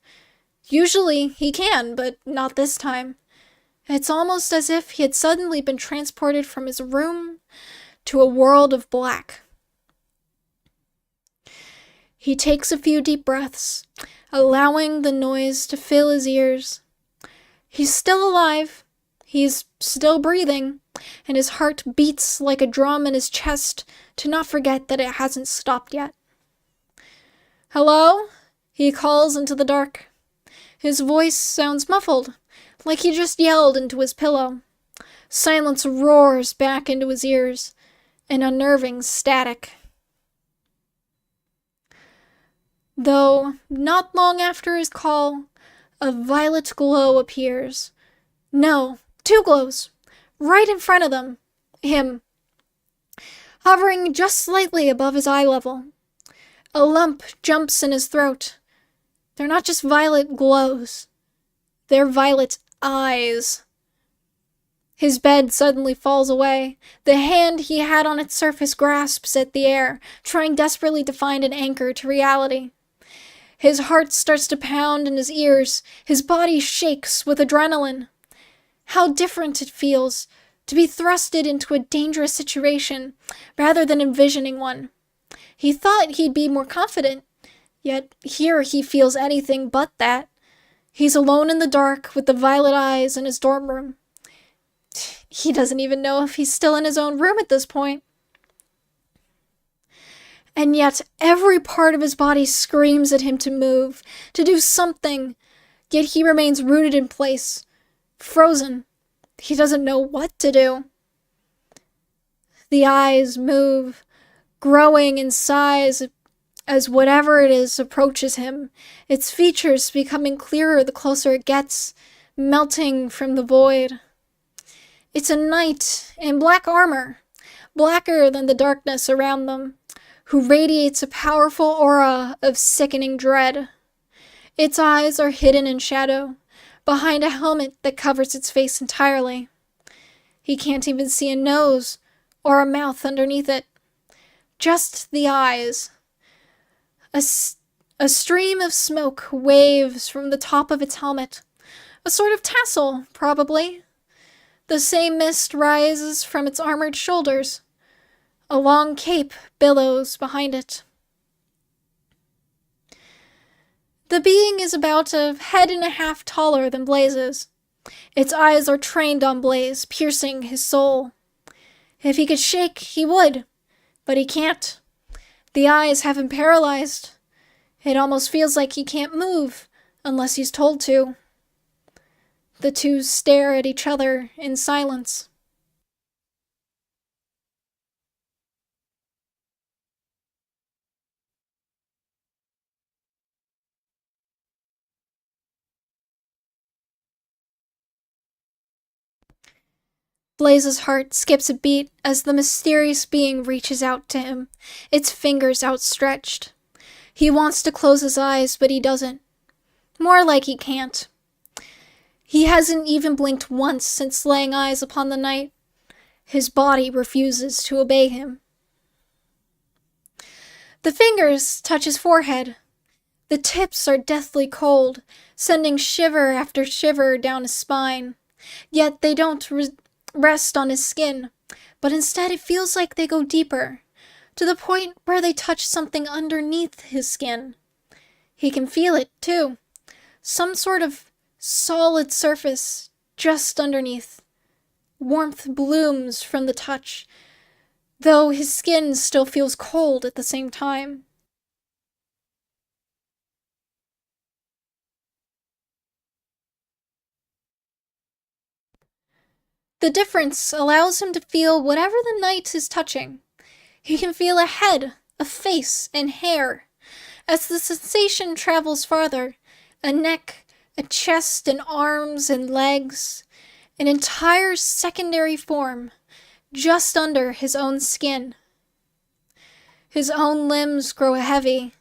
Usually he can, but not this time. It's almost as if he had suddenly been transported from his room to a world of black. He takes a few deep breaths, allowing the noise to fill his ears. He's still alive. He's still breathing, and his heart beats like a drum in his chest to not forget that it hasn't stopped yet. "Hello?" he calls into the dark. His voice sounds muffled, like he just yelled into his pillow. Silence roars back into his ears, an unnerving static. Though, not long after his call, a violet glow appears. No, two glows, right in front of him, hovering just slightly above his eye level. A lump jumps in his throat. They're not just violet glows. They're violet eyes. His bed suddenly falls away. The hand he had on its surface grasps at the air, trying desperately to find an anchor to reality. His heart starts to pound in his ears. His body shakes with adrenaline. How different it feels to be thrusted into a dangerous situation rather than envisioning one. He thought he'd be more confident, yet here he feels anything but that. He's alone in the dark with the violet eyes in his dorm room. He doesn't even know if he's still in his own room at this point. And yet every part of his body screams at him to move, to do something, yet he remains rooted in place, frozen. He doesn't know what to do. The eyes move, growing in size as whatever it is approaches him, its features becoming clearer the closer it gets, melting from the void. It's a knight in black armor, blacker than the darkness around them, who radiates a powerful aura of sickening dread. Its eyes are hidden in shadow, behind a helmet that covers its face entirely. He can't even see a nose or a mouth underneath it. Just the eyes. A stream of smoke waves from the top of its helmet. A sort of tassel, probably. The same mist rises from its armored shoulders. A long cape billows behind it. The being is about a head and a half taller than Blaze's. Its eyes are trained on Blaze, piercing his soul. If he could shake, he would, but he can't. The eyes have him paralyzed. It almost feels like he can't move unless he's told to. The two stare at each other in silence. Blaze's heart skips a beat as the mysterious being reaches out to him, its fingers outstretched. He wants to close his eyes, but he doesn't. More like he can't. He hasn't even blinked once since laying eyes upon the night. His body refuses to obey him. The fingers touch his forehead. The tips are deathly cold, sending shiver after shiver down his spine. Yet they don't rest on his skin, but instead it feels like they go deeper, to the point where they touch something underneath his skin. He can feel it, too. Some sort of solid surface just underneath. Warmth blooms from the touch, though his skin still feels cold at the same time. The difference allows him to feel whatever the knight is touching. He can feel a head, a face, and hair. As the sensation travels farther, a neck, A chest and arms and legs, an entire secondary form just under his own skin. His own limbs grow heavy,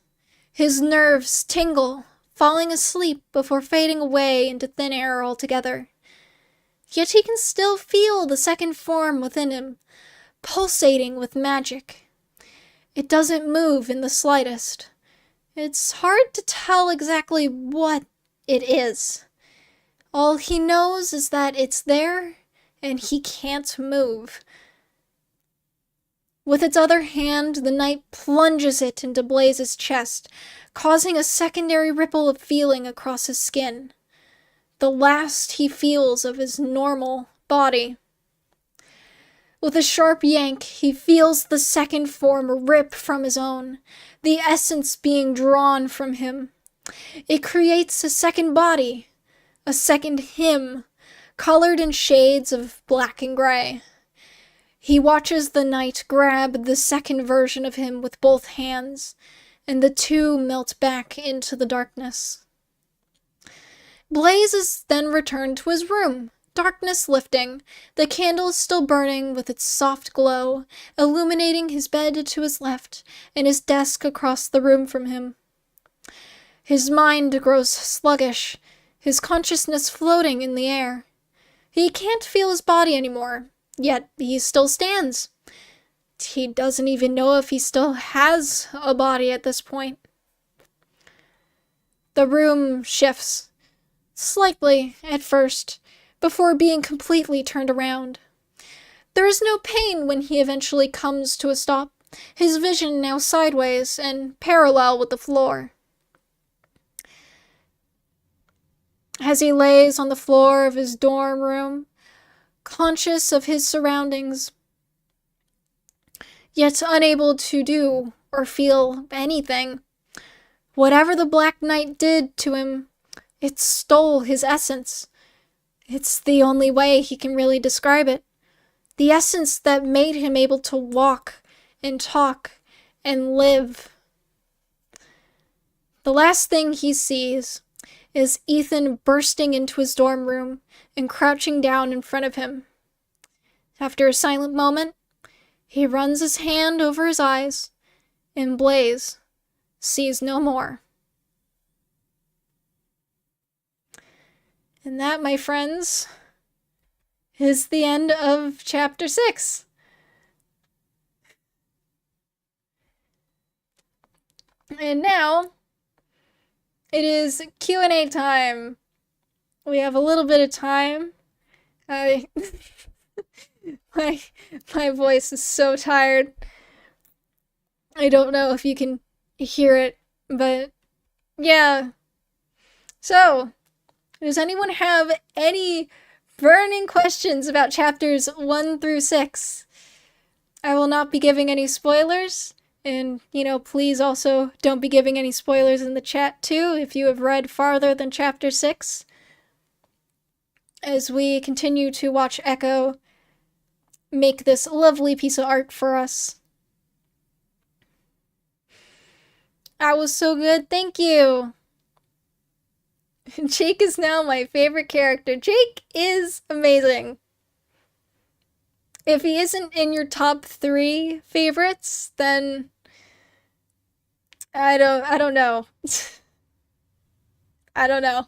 his nerves tingle, falling asleep before fading away into thin air altogether. Yet he can still feel the second form within him, pulsating with magic. It doesn't move in the slightest. It's hard to tell exactly what it is. All he knows is that it's there, and he can't move. With its other hand, the knight plunges it into Blaze's chest, causing a secondary ripple of feeling across his skin. The last he feels of his normal body. With a sharp yank, he feels the second form rip from his own, the essence being drawn from him. It creates a second body, a second him, colored in shades of black and gray. He watches the knight grab the second version of him with both hands, and the two melt back into the darkness. Blaze is then returned to his room, darkness lifting, the candle still burning with its soft glow, illuminating his bed to his left and his desk across the room from him. His mind grows sluggish, his consciousness floating in the air. He can't feel his body anymore, yet he still stands. He doesn't even know if he still has a body at this point. The room shifts, slightly at first, before being completely turned around. There is no pain when he eventually comes to a stop, his vision now sideways and parallel with the floor. As he lays on the floor of his dorm room, conscious of his surroundings, yet unable to do or feel anything. Whatever the Black Knight did to him, it stole his essence. It's the only way he can really describe it. The essence that made him able to walk and talk and live. The last thing he sees is Ethan bursting into his dorm room and crouching down in front of him. After a silent moment, he runs his hand over his eyes, and Blaze sees no more. And that, my friends, is the end of chapter 6. And now, it is Q&A time. We have a little bit of time. My voice is so tired. I don't know if you can hear it, but yeah. So, does anyone have any burning questions about chapters 1 through 6? I will not be giving any spoilers. And, please also don't be giving any spoilers in the chat, too, if you have read farther than Chapter 6. As we continue to watch Echo make this lovely piece of art for us. That was so good, thank you! Jake is now my favorite character. Jake is amazing. If he isn't in your top 3 favorites, then I don't know. I don't know.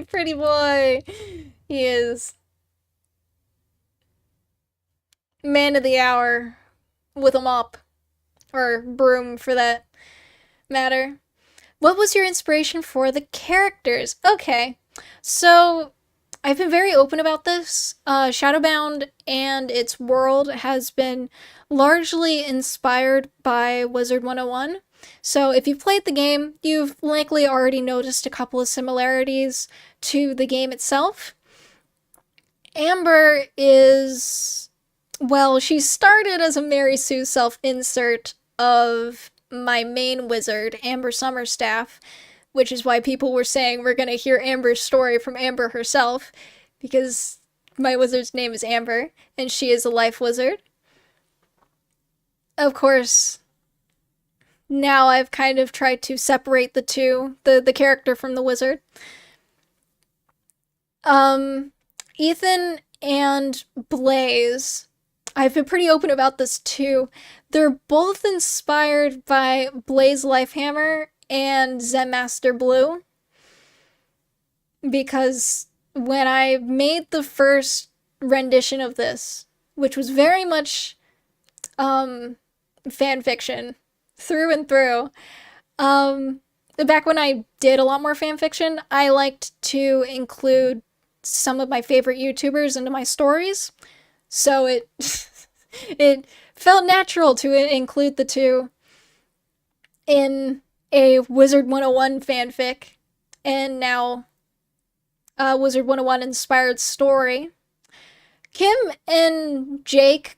Pretty boy. He is. Man of the hour. With a mop. Or broom, for that matter. What was your inspiration for the characters? Okay. So, I've been very open about this. Shadowbound and its world has been largely inspired by Wizard 101. So if you've played the game, you've likely already noticed a couple of similarities to the game itself. Amber is, well, she started as a Mary Sue self-insert of my main wizard, Amber Summerstaff, which is why people were saying we're going to hear Amber's story from Amber herself, because my wizard's name is Amber, and she is a life wizard. Of course, now I've kind of tried to separate the two, the character from the wizard. Um, Ethan and Blaze, I've been pretty open about this too. They're both inspired by Blaze Lifehammer and Zen Master Blue because when I made the first rendition of this, which was very much fan fiction through and through, um, back when I did a lot more fan fiction, I liked to include some of my favorite YouTubers into my stories. So it it felt natural to include the two in a Wizard 101 fanfic and now a Wizard 101 inspired story. Kim and Jake,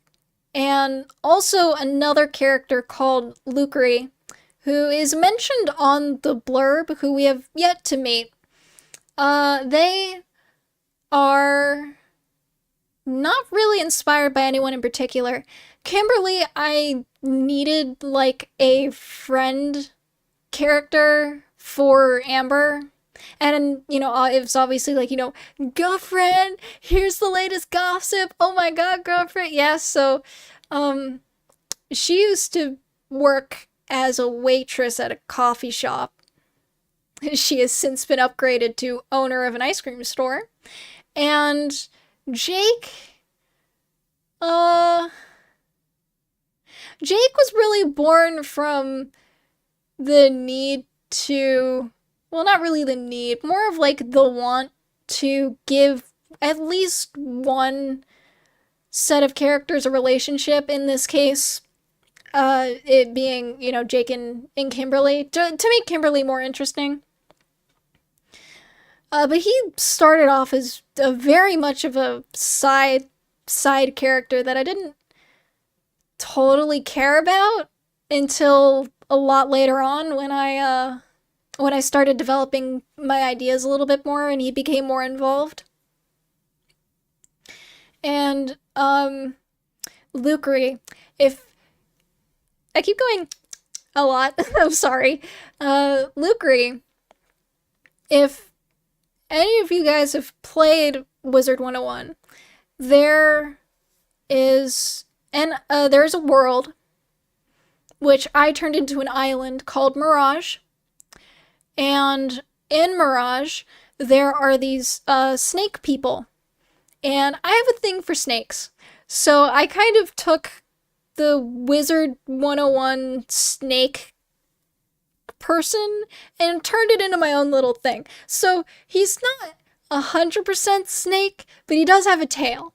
and also another character called Lucre, who is mentioned on the blurb, who we have yet to meet. They are not really inspired by anyone in particular. Kimberly, I needed like a friend character for Amber. And, you know, it's obviously like, you know, girlfriend, here's the latest gossip. Oh my god, girlfriend. Yes, so, she used to work as a waitress at a coffee shop. She has since been upgraded to owner of an ice cream store. And Jake, uh, Jake was really born from the need to, well, not really the need, more of like the want to give at least one set of characters a relationship. In this case, it being, you know, Jake and Kimberly, to make Kimberly more interesting. But he started off as a very much of a side character that I didn't totally care about until a lot later on when I started developing my ideas a little bit more and he became more involved. And Lucre, if I keep going a lot, I'm sorry. Lucre, if any of you guys have played Wizard 101, there is there's a world which I turned into an island called Mirage. And in Mirage, there are these snake people. And I have a thing for snakes. So I kind of took the Wizard 101 snake person and turned it into my own little thing. So he's not 100% snake, but he does have a tail.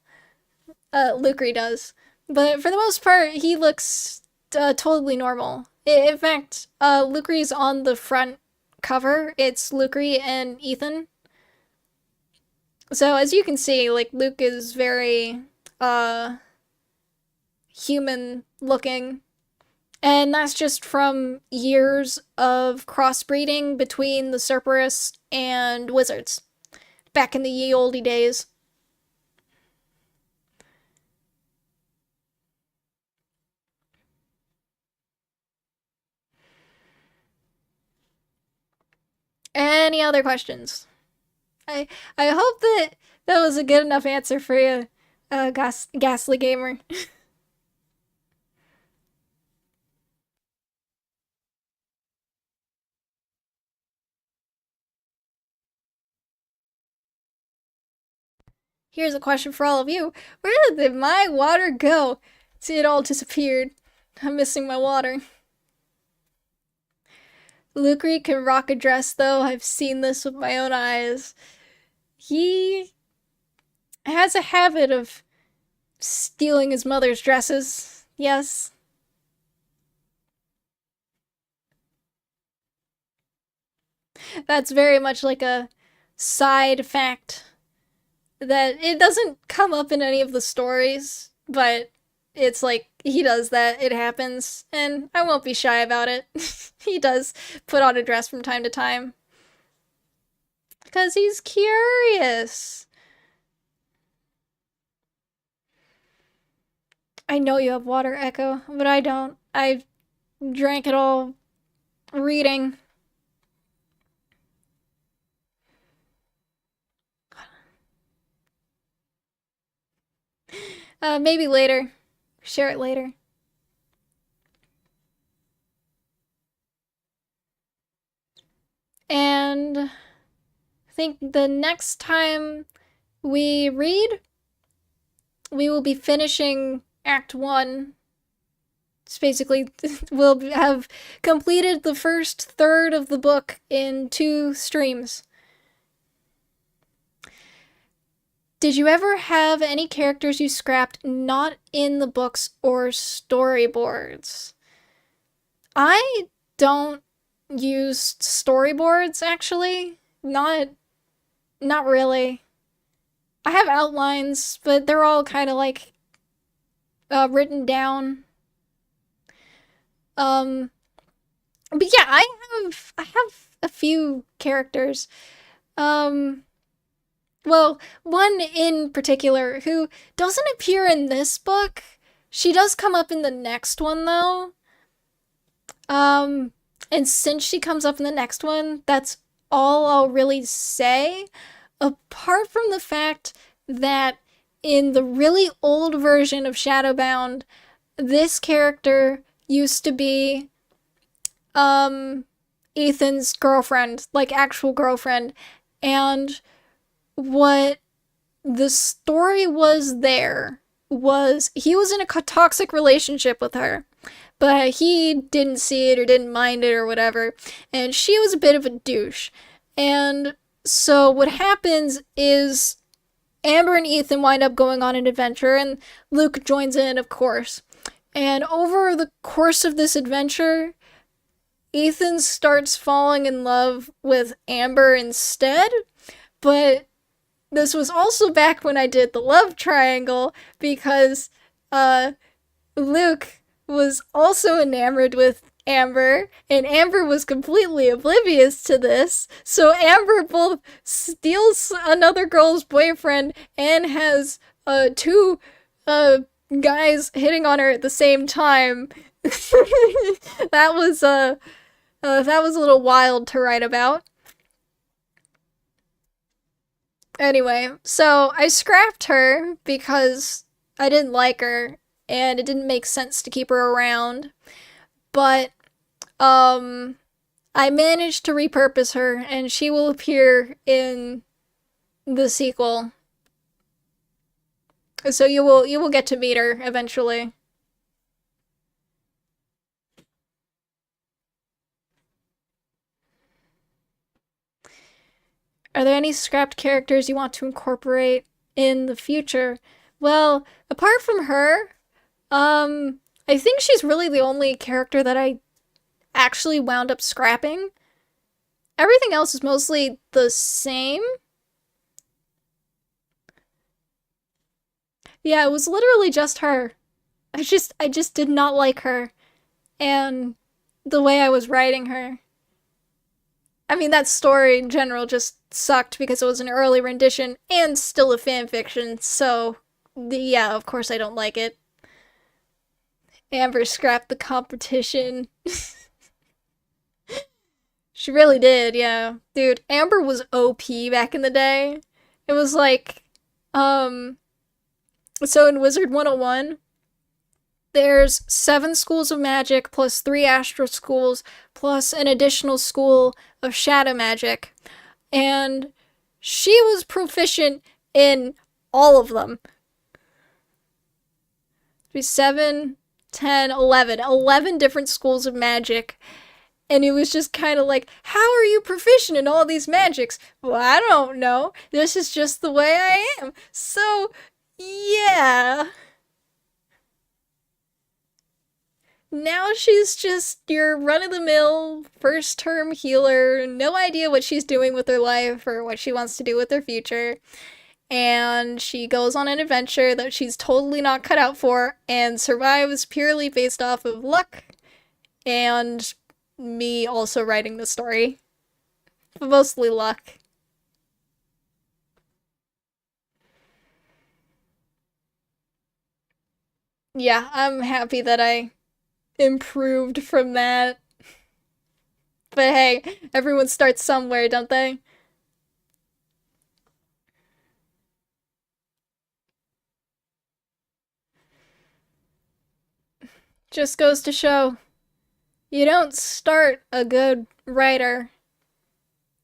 Lucre does. But for the most part, he looks totally normal. In fact, Lucre's on the front cover. It's Lucre and Ethan. So as you can see, like Luke is very human looking. And that's just from years of crossbreeding between the Cerberus and wizards. Back in the ye olde days. Any other questions? I I hope that that was a good enough answer for you, Ghastly Gamer. Here's a question for all of you. Where did my water go? See, it all disappeared. I'm missing my water. Lucre can rock a dress, though. I've seen this with my own eyes. He has a habit of stealing his mother's dresses. Yes. That's very much like a side fact that it doesn't come up in any of the stories, but it's like he does that, it happens, and I won't be shy about it. He does put on a dress from time to time. Because he's curious. I know you have water, Echo, but I don't. I drank it all Reading. Maybe later. Share it later. And I think the next time we read, we will be finishing Act 1. It's basically, we'll have completed the first third of the book in 2 streams. Did you ever have any characters you scrapped not in the books or storyboards? I don't use storyboards, actually. Not really. I have outlines, but they're all kind of like written down. Um, but yeah, I have a few characters. Um, well, one in particular who doesn't appear in this book. She does come up in the next one though. Um, and since she comes up in the next one, that's all I'll really say. Apart from the fact that in the really old version of Shadowbound, this character used to be Ethan's girlfriend, like actual girlfriend, and what the story was there was he was in a toxic relationship with her, but he didn't see it or didn't mind it or whatever, and she was a bit of a douche. And so what happens is Amber and Ethan wind up going on an adventure, and Luke joins in, of course. And over the course of this adventure, Ethan starts falling in love with Amber instead, but this was also back when I did the love triangle because Luke was also enamored with Amber, and Amber was completely oblivious to this. So Amber both steals another girl's boyfriend and has 2 guys hitting on her at the same time. that was that was a little wild to write about. Anyway, so I scrapped her because I didn't like her and it didn't make sense to keep her around. But I managed to repurpose her and she will appear in the sequel. So you will get to meet her eventually. Are there any scrapped characters you want to incorporate in the future? Well, apart from her, I think she's really the only character that I actually wound up scrapping. Everything else is mostly the same. Yeah, it was literally just her. I just did not like her and the way I was writing her. I mean, that story in general just sucked because it was an early rendition and still a fan fiction, so yeah, of course I don't like it. Amber scrapped the competition. She really did, yeah. Dude, Amber was OP back in the day. It was like, um, so in Wizard 101, there's 7 schools of magic plus 3 astral schools plus an additional school of shadow magic. And she was proficient in all of them. 7, 10, 11. 11 different schools of magic. And it was just kind of like, how are you proficient in all these magics? Well, I don't know. This is just the way I am. So, yeah. Now she's just your run of the mill first term healer, no idea what she's doing with her life or what she wants to do with her future. And she goes on an adventure that she's totally not cut out for and survives purely based off of luck and me also writing the story. But mostly luck. Yeah, I'm happy that I improved from that. But hey, everyone starts somewhere, don't they? Just goes to show you don't start a good writer,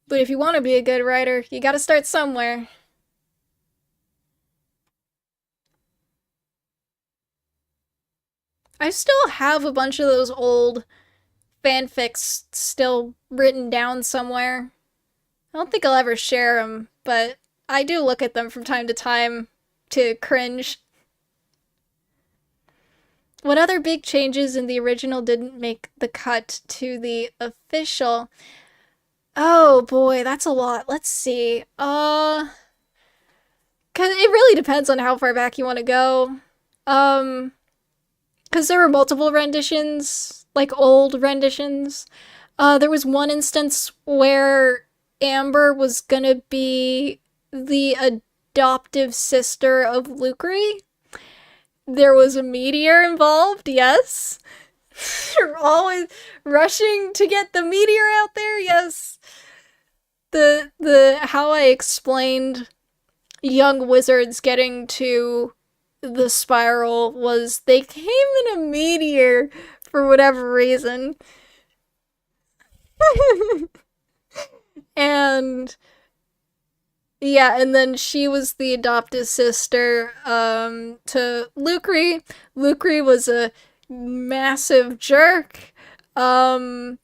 but if you want to be a good writer, you gotta start somewhere. I still have a bunch of those old fanfics still written down somewhere. I don't think I'll ever share them, but I do look at them from time to time to cringe. What other big changes in the original didn't make the cut to the official? Oh boy, that's a lot. Let's see. Cause it really depends on how far back you want to go. Um, cause there were multiple renditions, like old renditions. There was one instance where Amber was gonna be the adoptive sister of Lucre. There was a meteor involved, yes. You're always rushing to get the meteor out there, yes. The how I explained young wizards getting to the spiral was they came in a meteor for whatever reason. And yeah, and then she was the adopted sister to Lucre. Lucre was a massive jerk. Um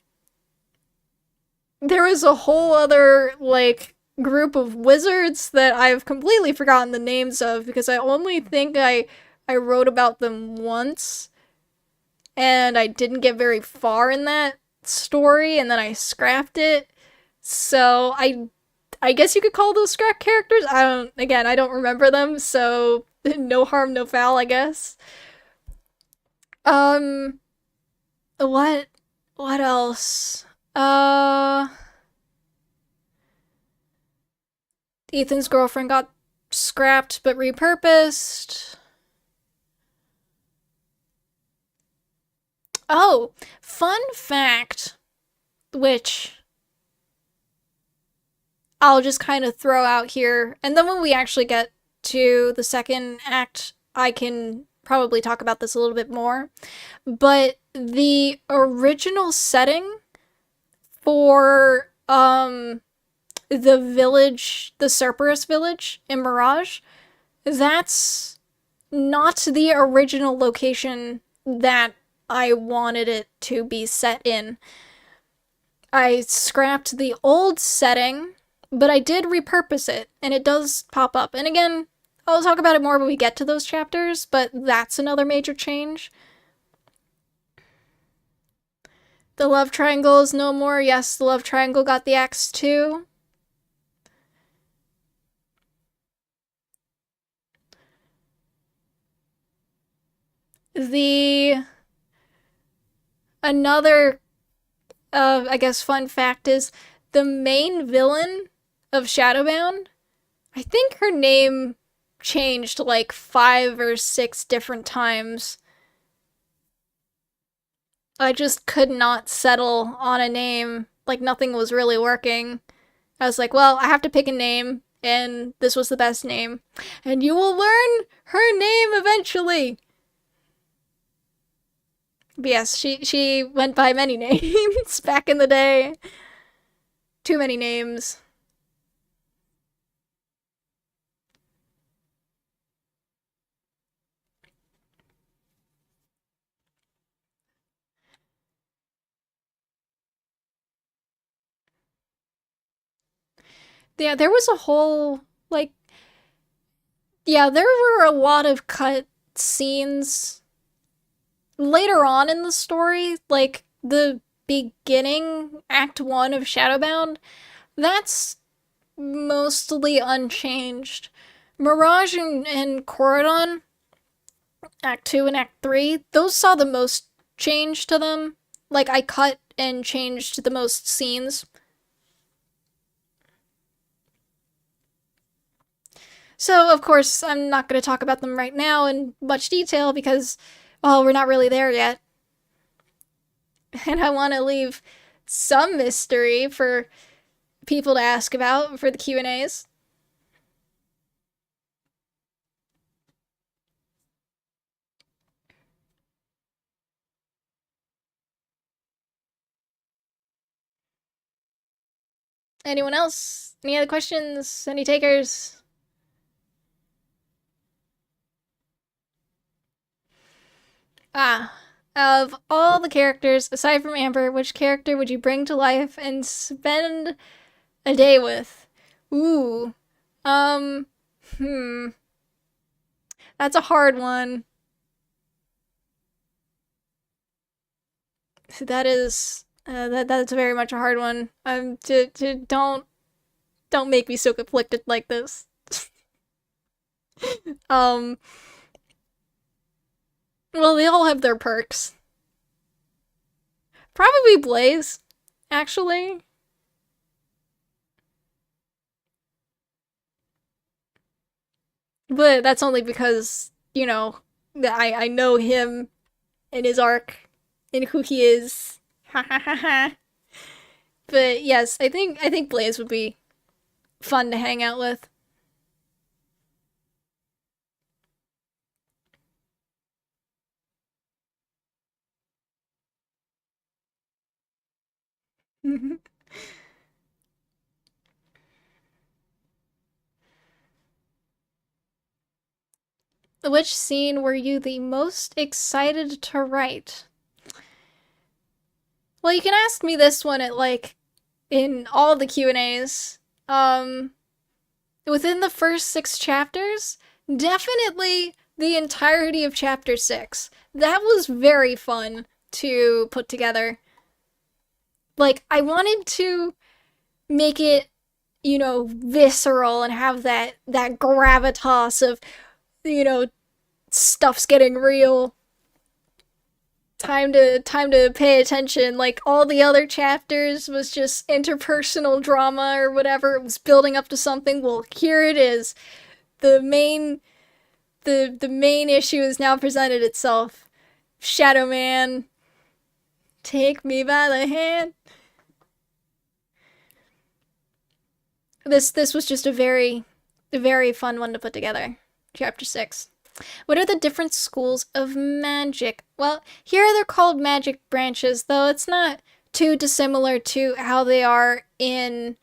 there was a whole other like group of wizards that I've completely forgotten the names of because I only think I wrote about them once and I didn't get very far in that story and then I scrapped it. So I guess you could call those scrap characters. I don't remember them, so no harm, no foul, I guess. Um what what else? Ethan's girlfriend got scrapped but repurposed. Oh, fun fact, which I'll just kind of throw out here, and then when we actually get to the second act, I can probably talk about this a little bit more. But the original setting for the village, the Cerberus village in Mirage, that's not the original location that I wanted it to be set in. I scrapped the old setting, but I did repurpose it, and it does pop up. And again, I'll talk about it more when we get to those chapters, but that's another major change. The love triangle is no more. Yes, the love triangle got the axe too. The another I guess fun fact is the main villain of Shadowbound, I think her name changed like 5 or 6 different times. I just could not settle on a name. Like nothing was really working. I was like, well, I have to pick a name, and this was the best name. And you will learn her name eventually. But yes, she went by many names back in the day. Too many names. Yeah, there was a whole like yeah, there were a lot of cut scenes later on in the story, like the beginning act 1 of Shadowbound. That's mostly unchanged. Mirage and Corridon, Act 2 and Act 3, those saw the most change to them. Like, I cut and changed the most scenes. So, of course, I'm not going to talk about them right now in much detail because, well, we're not really there yet. And I want to leave some mystery for people to ask about for the Q&As. Anyone else? Any other questions? Any takers? Ah, of all the characters, aside from Amber, which character would you bring to life and spend a day with? Ooh. Um, hmm. That's a hard one. That is that's very much a hard one. Don't make me so conflicted like this. um, well, they all have their perks. Probably Blaze, actually. But that's only because, I know him and his arc and who he is. Ha ha ha ha. But yes, I think Blaze would be fun to hang out with. Which scene were you the most excited to write? Well, you can ask me this one at in all the Q&As. Within the first 6 chapters, definitely the entirety of chapter 6. That was very fun to put together. I wanted to make it, visceral and have that gravitas of, you know, stuff's getting real. Time to pay attention. Like all the other chapters was just interpersonal drama or whatever. It was building up to something. Well, here it is. The main the main issue has now presented itself. Shadow Man, take me by the hand. This was just a very fun one to put together. Chapter 6. What are the different schools of magic? Well, here they're called magic branches, though it's not too dissimilar to how they are in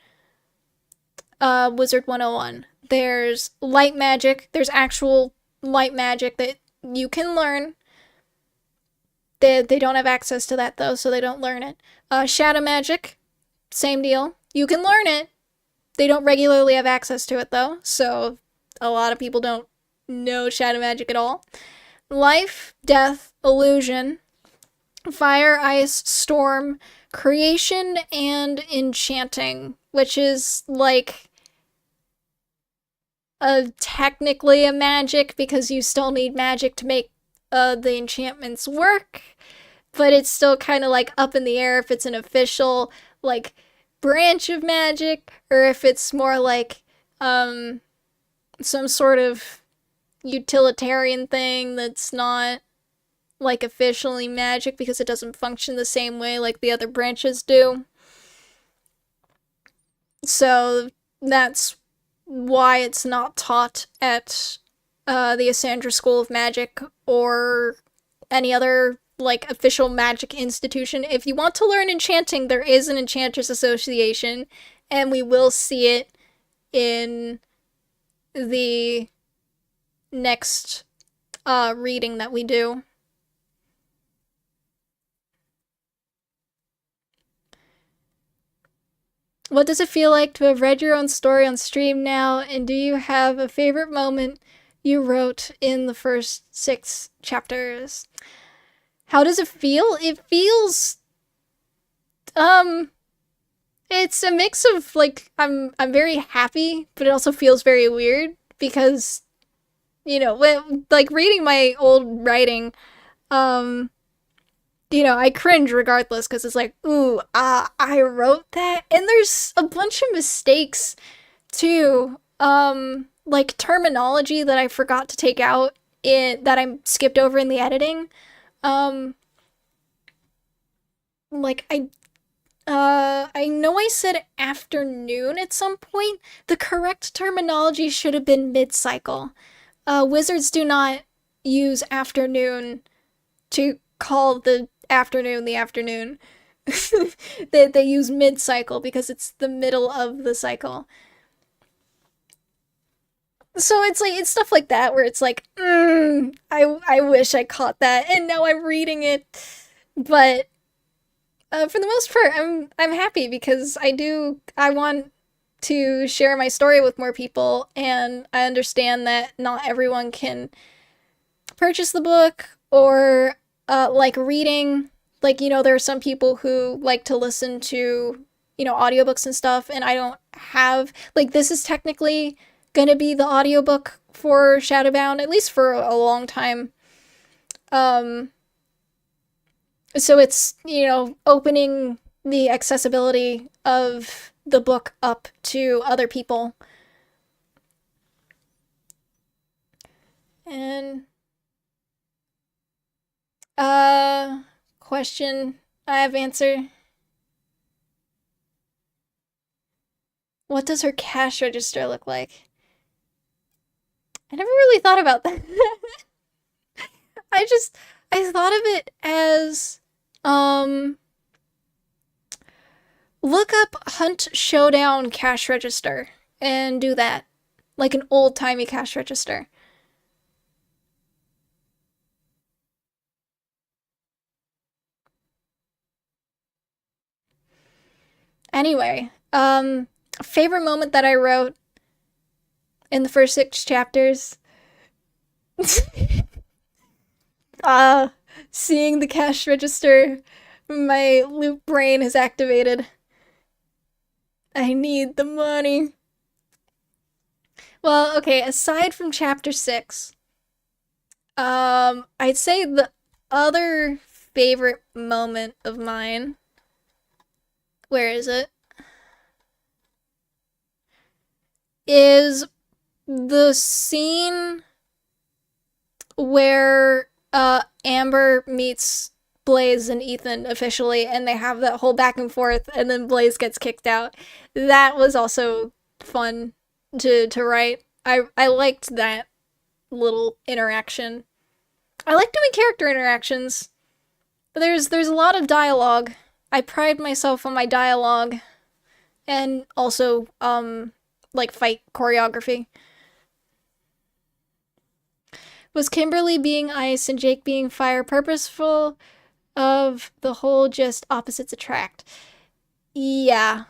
Wizard 101. There's light magic, there's actual light magic that you can learn. They don't have access to that, though, so they don't learn it. Shadow magic, same deal. You can learn it. They don't regularly have access to it, though, so a lot of people don't know shadow magic at all. Life, death, illusion, fire, ice, storm, creation, and enchanting, which is technically a magic because you still need magic to make the enchantments work, but it's still kind of up in the air if it's an official branch of magic or if it's more some sort of utilitarian thing that's not officially magic because it doesn't function the same way like the other branches do. So that's why it's not taught at the Asandra School of Magic or any other official magic institution. If you want to learn enchanting, there is an Enchanters Association, and we will see it in the next reading that we do. What does it feel like to have read your own story on stream now, and do you have a favorite moment you wrote in the first 6 chapters? How does it feel? It feels it's a mix of I'm very happy, but it also feels very weird because when reading my old writing, I cringe regardless because it's ooh, I wrote that, and there's a bunch of mistakes too, terminology that I forgot to take out that I skipped over in the editing. Um, like I know I said afternoon at some point. The correct terminology should have been mid-cycle. Wizards do not use afternoon to call the afternoon the afternoon. They use mid-cycle because it's the middle of the cycle. So it's like it's stuff like that where it's like, I wish I caught that, and now I'm reading it. But for the most part, I'm happy because I want to share my story with more people, and I understand that not everyone can purchase the book or like reading. Like, there are some people who like to listen to, audiobooks and stuff, and I don't have, like, this is technically gonna be the audiobook for Shadowbound, at least for a long time. Um, so it's, opening the accessibility of the book up to other people. And uh question I have answer. What does her cash register look like? I never really thought about that. I thought of it as um look up Hunt Showdown cash register and do that. Like an old-timey cash register. Anyway, favorite moment that I wrote in the first 6 chapters. uh Seeing the cash register, my loop brain is activated. I need the money. Well, okay, aside from chapter 6, I'd say the other favorite moment of mine, where is it? Is the scene where Amber meets Blaze and Ethan officially, and they have that whole back and forth, and then Blaze gets kicked out. That was also fun to write. I liked that little interaction. I like doing character interactions. But there's a lot of dialogue. I pride myself on my dialogue, and also like fight choreography. Was Kimberly being ice and Jake being fire purposeful of the whole just opposites attract? Yeah.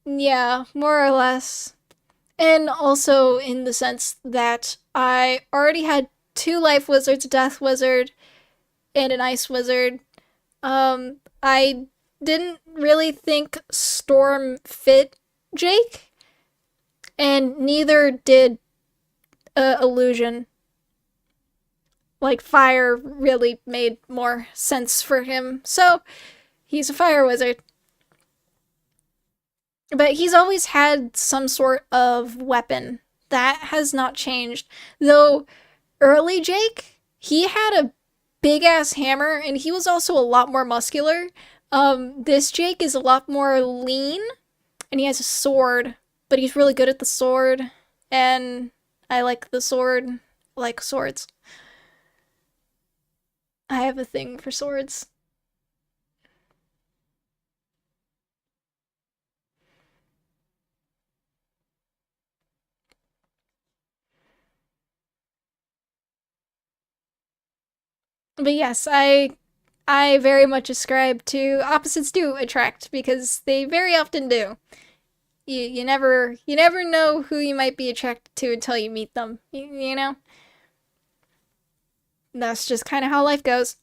Yeah, more or less. And also in the sense that I already had 2 life wizards, a death wizard, and an ice wizard. I didn't really think Storm fit Jake, and neither did Illusion. Like, fire really made more sense for him, so he's a fire wizard. But he's always had some sort of weapon. That has not changed. Though, early Jake, he had a big ass hammer, and he was also a lot more muscular. This Jake is a lot more lean, and he has a sword, but he's really good at the sword, and I like the sword. I like swords. I have a thing for swords. But yes, I very much ascribe to opposites do attract because they very often do. You never know who you might be attracted to until you meet them. You know? That's just kind of how life goes.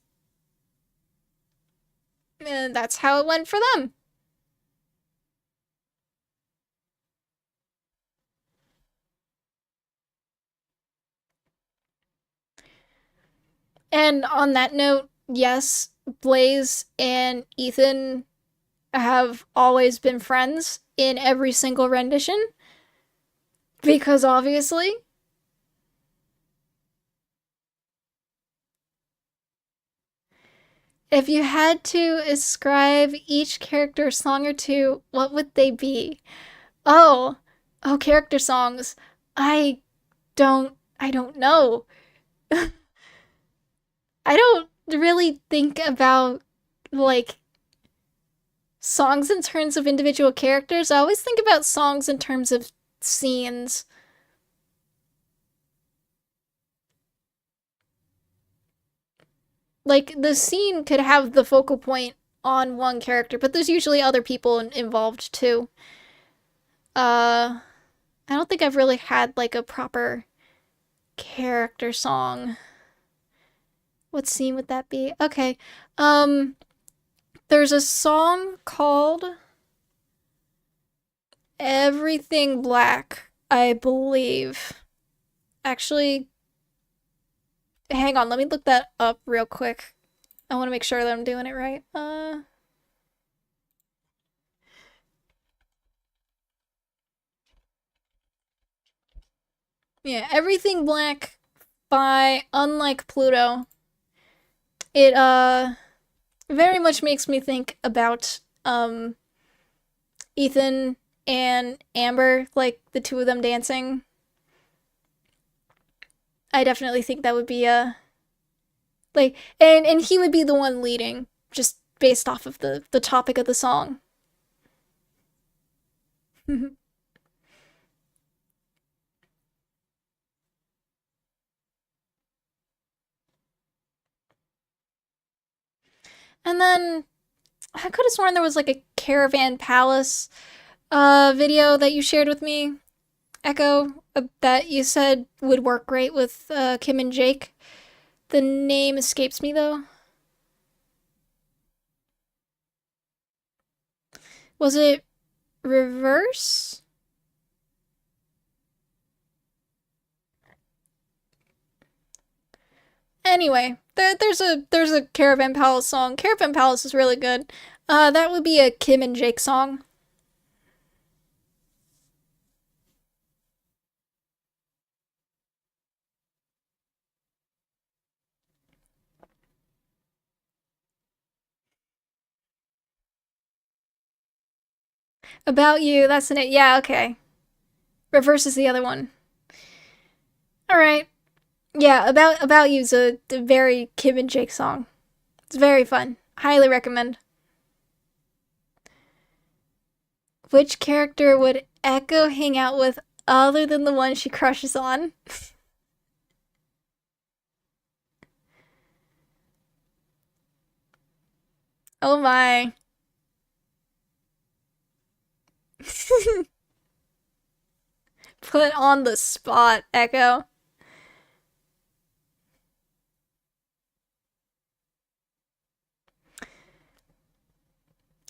And that's how it went for them. And on that note, yes, Blaze and Ethan have always been friends in every single rendition because obviously. If you had to ascribe each character a song or two, what would they be? Oh, oh, character songs. I I don't know. I don't really think about like songs in terms of individual characters. I always think about songs in terms of scenes. Like the scene could have the focal point on one character, but there's usually other people involved too. Uh I don't think I've really had like a proper character song. What scene would that be? Okay. Um there's a song called Everything Black, I believe. Actually, hang on, let me look that up real quick. I want to make sure that I'm doing it right. Yeah, Everything Black by Unlike Pluto. It very much makes me think about Ethan and Amber, like the two of them dancing. I definitely think that would be like and he would be the one leading just based off of the topic of the song. And then I could have sworn there was like a Caravan Palace video that you shared with me, Echo, that you said would work great with Kim and Jake. The name escapes me though. Was it Reverse? Anyway, there's a Caravan Palace song. Caravan Palace is really good. That would be a Kim and Jake song. About You, that's in it. Yeah, okay. Reverse is the other one. All right. Yeah, About You's a very Kim and Jake song. It's very fun. Highly recommend. Which character would Echo hang out with other than the one she crushes on? Oh my. Put on the spot, Echo.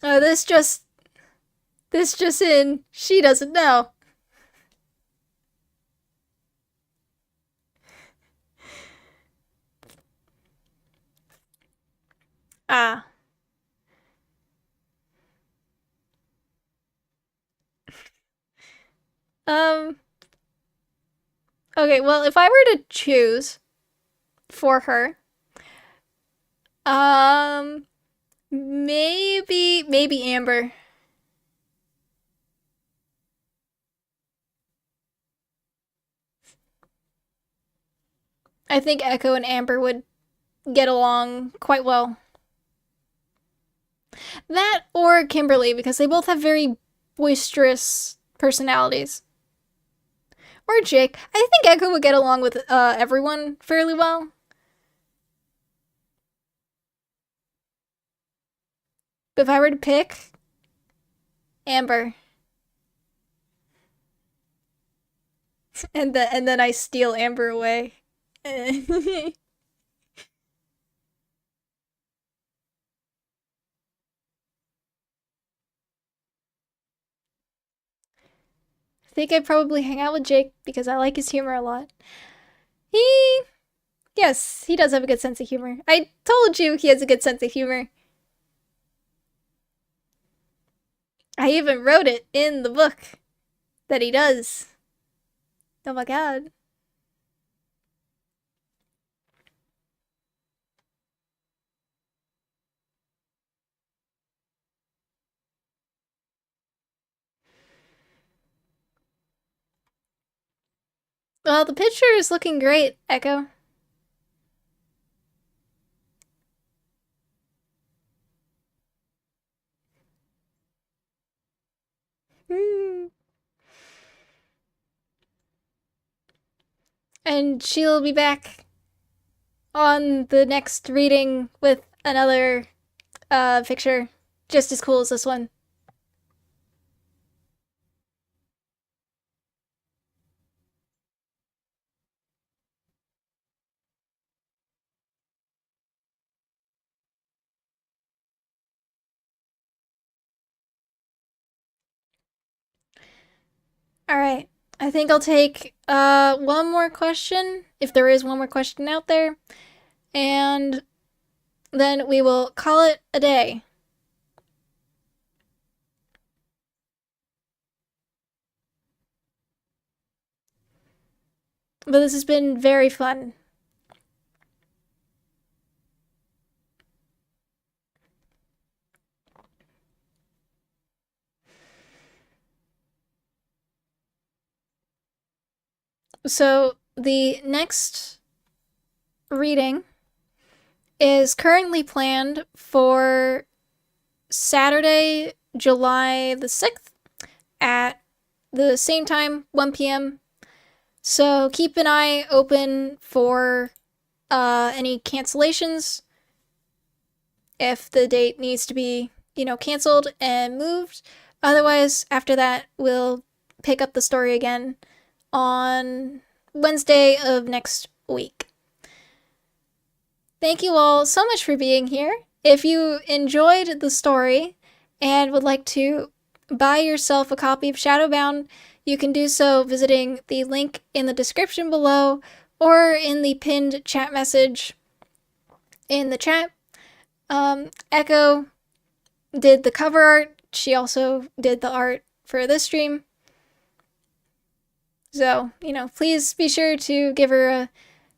Oh, this just in. She doesn't know. Ah. Um. Okay. Well, if I were to choose for her, um, maybe Amber. I think Echo and Amber would get along quite well. That or Kimberly, because they both have very boisterous personalities. Or Jake. I think Echo would get along with everyone fairly well. But if I were to pick, Amber. And then I steal Amber away. I think I'd probably hang out with Jake because I like his humor a lot. He, yes, he does have a good sense of humor. I told you he has a good sense of humor. I even wrote it in the book that he does. Oh my god. Well, the picture is looking great, Echo. Hmm. And she'll be back on the next reading with another picture just as cool as this one. All right. I think I'll take one more question, if there is one more question out there, and then we will call it a day. But this has been very fun. So the next reading is currently planned for Saturday, July the 6th at the same time, 1 p.m. So keep an eye open for any cancellations if the date needs to be, canceled and moved. Otherwise, after that, we'll pick up the story again on Wednesday of next week. Thank you all so much for being here. If you enjoyed the story and would like to buy yourself a copy of Shadowbound, you can do so visiting the link in the description below or in the pinned chat message in the chat. Echo did the cover art. She also did the art for this stream. So, please be sure to give her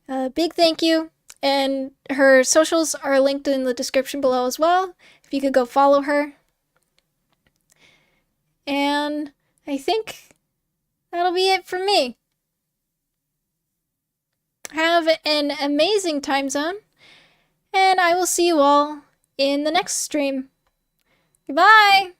a big thank you. And her socials are linked in the description below as well, if you could go follow her. And I think that'll be it for me. Have an amazing time zone, and I will see you all in the next stream. Goodbye!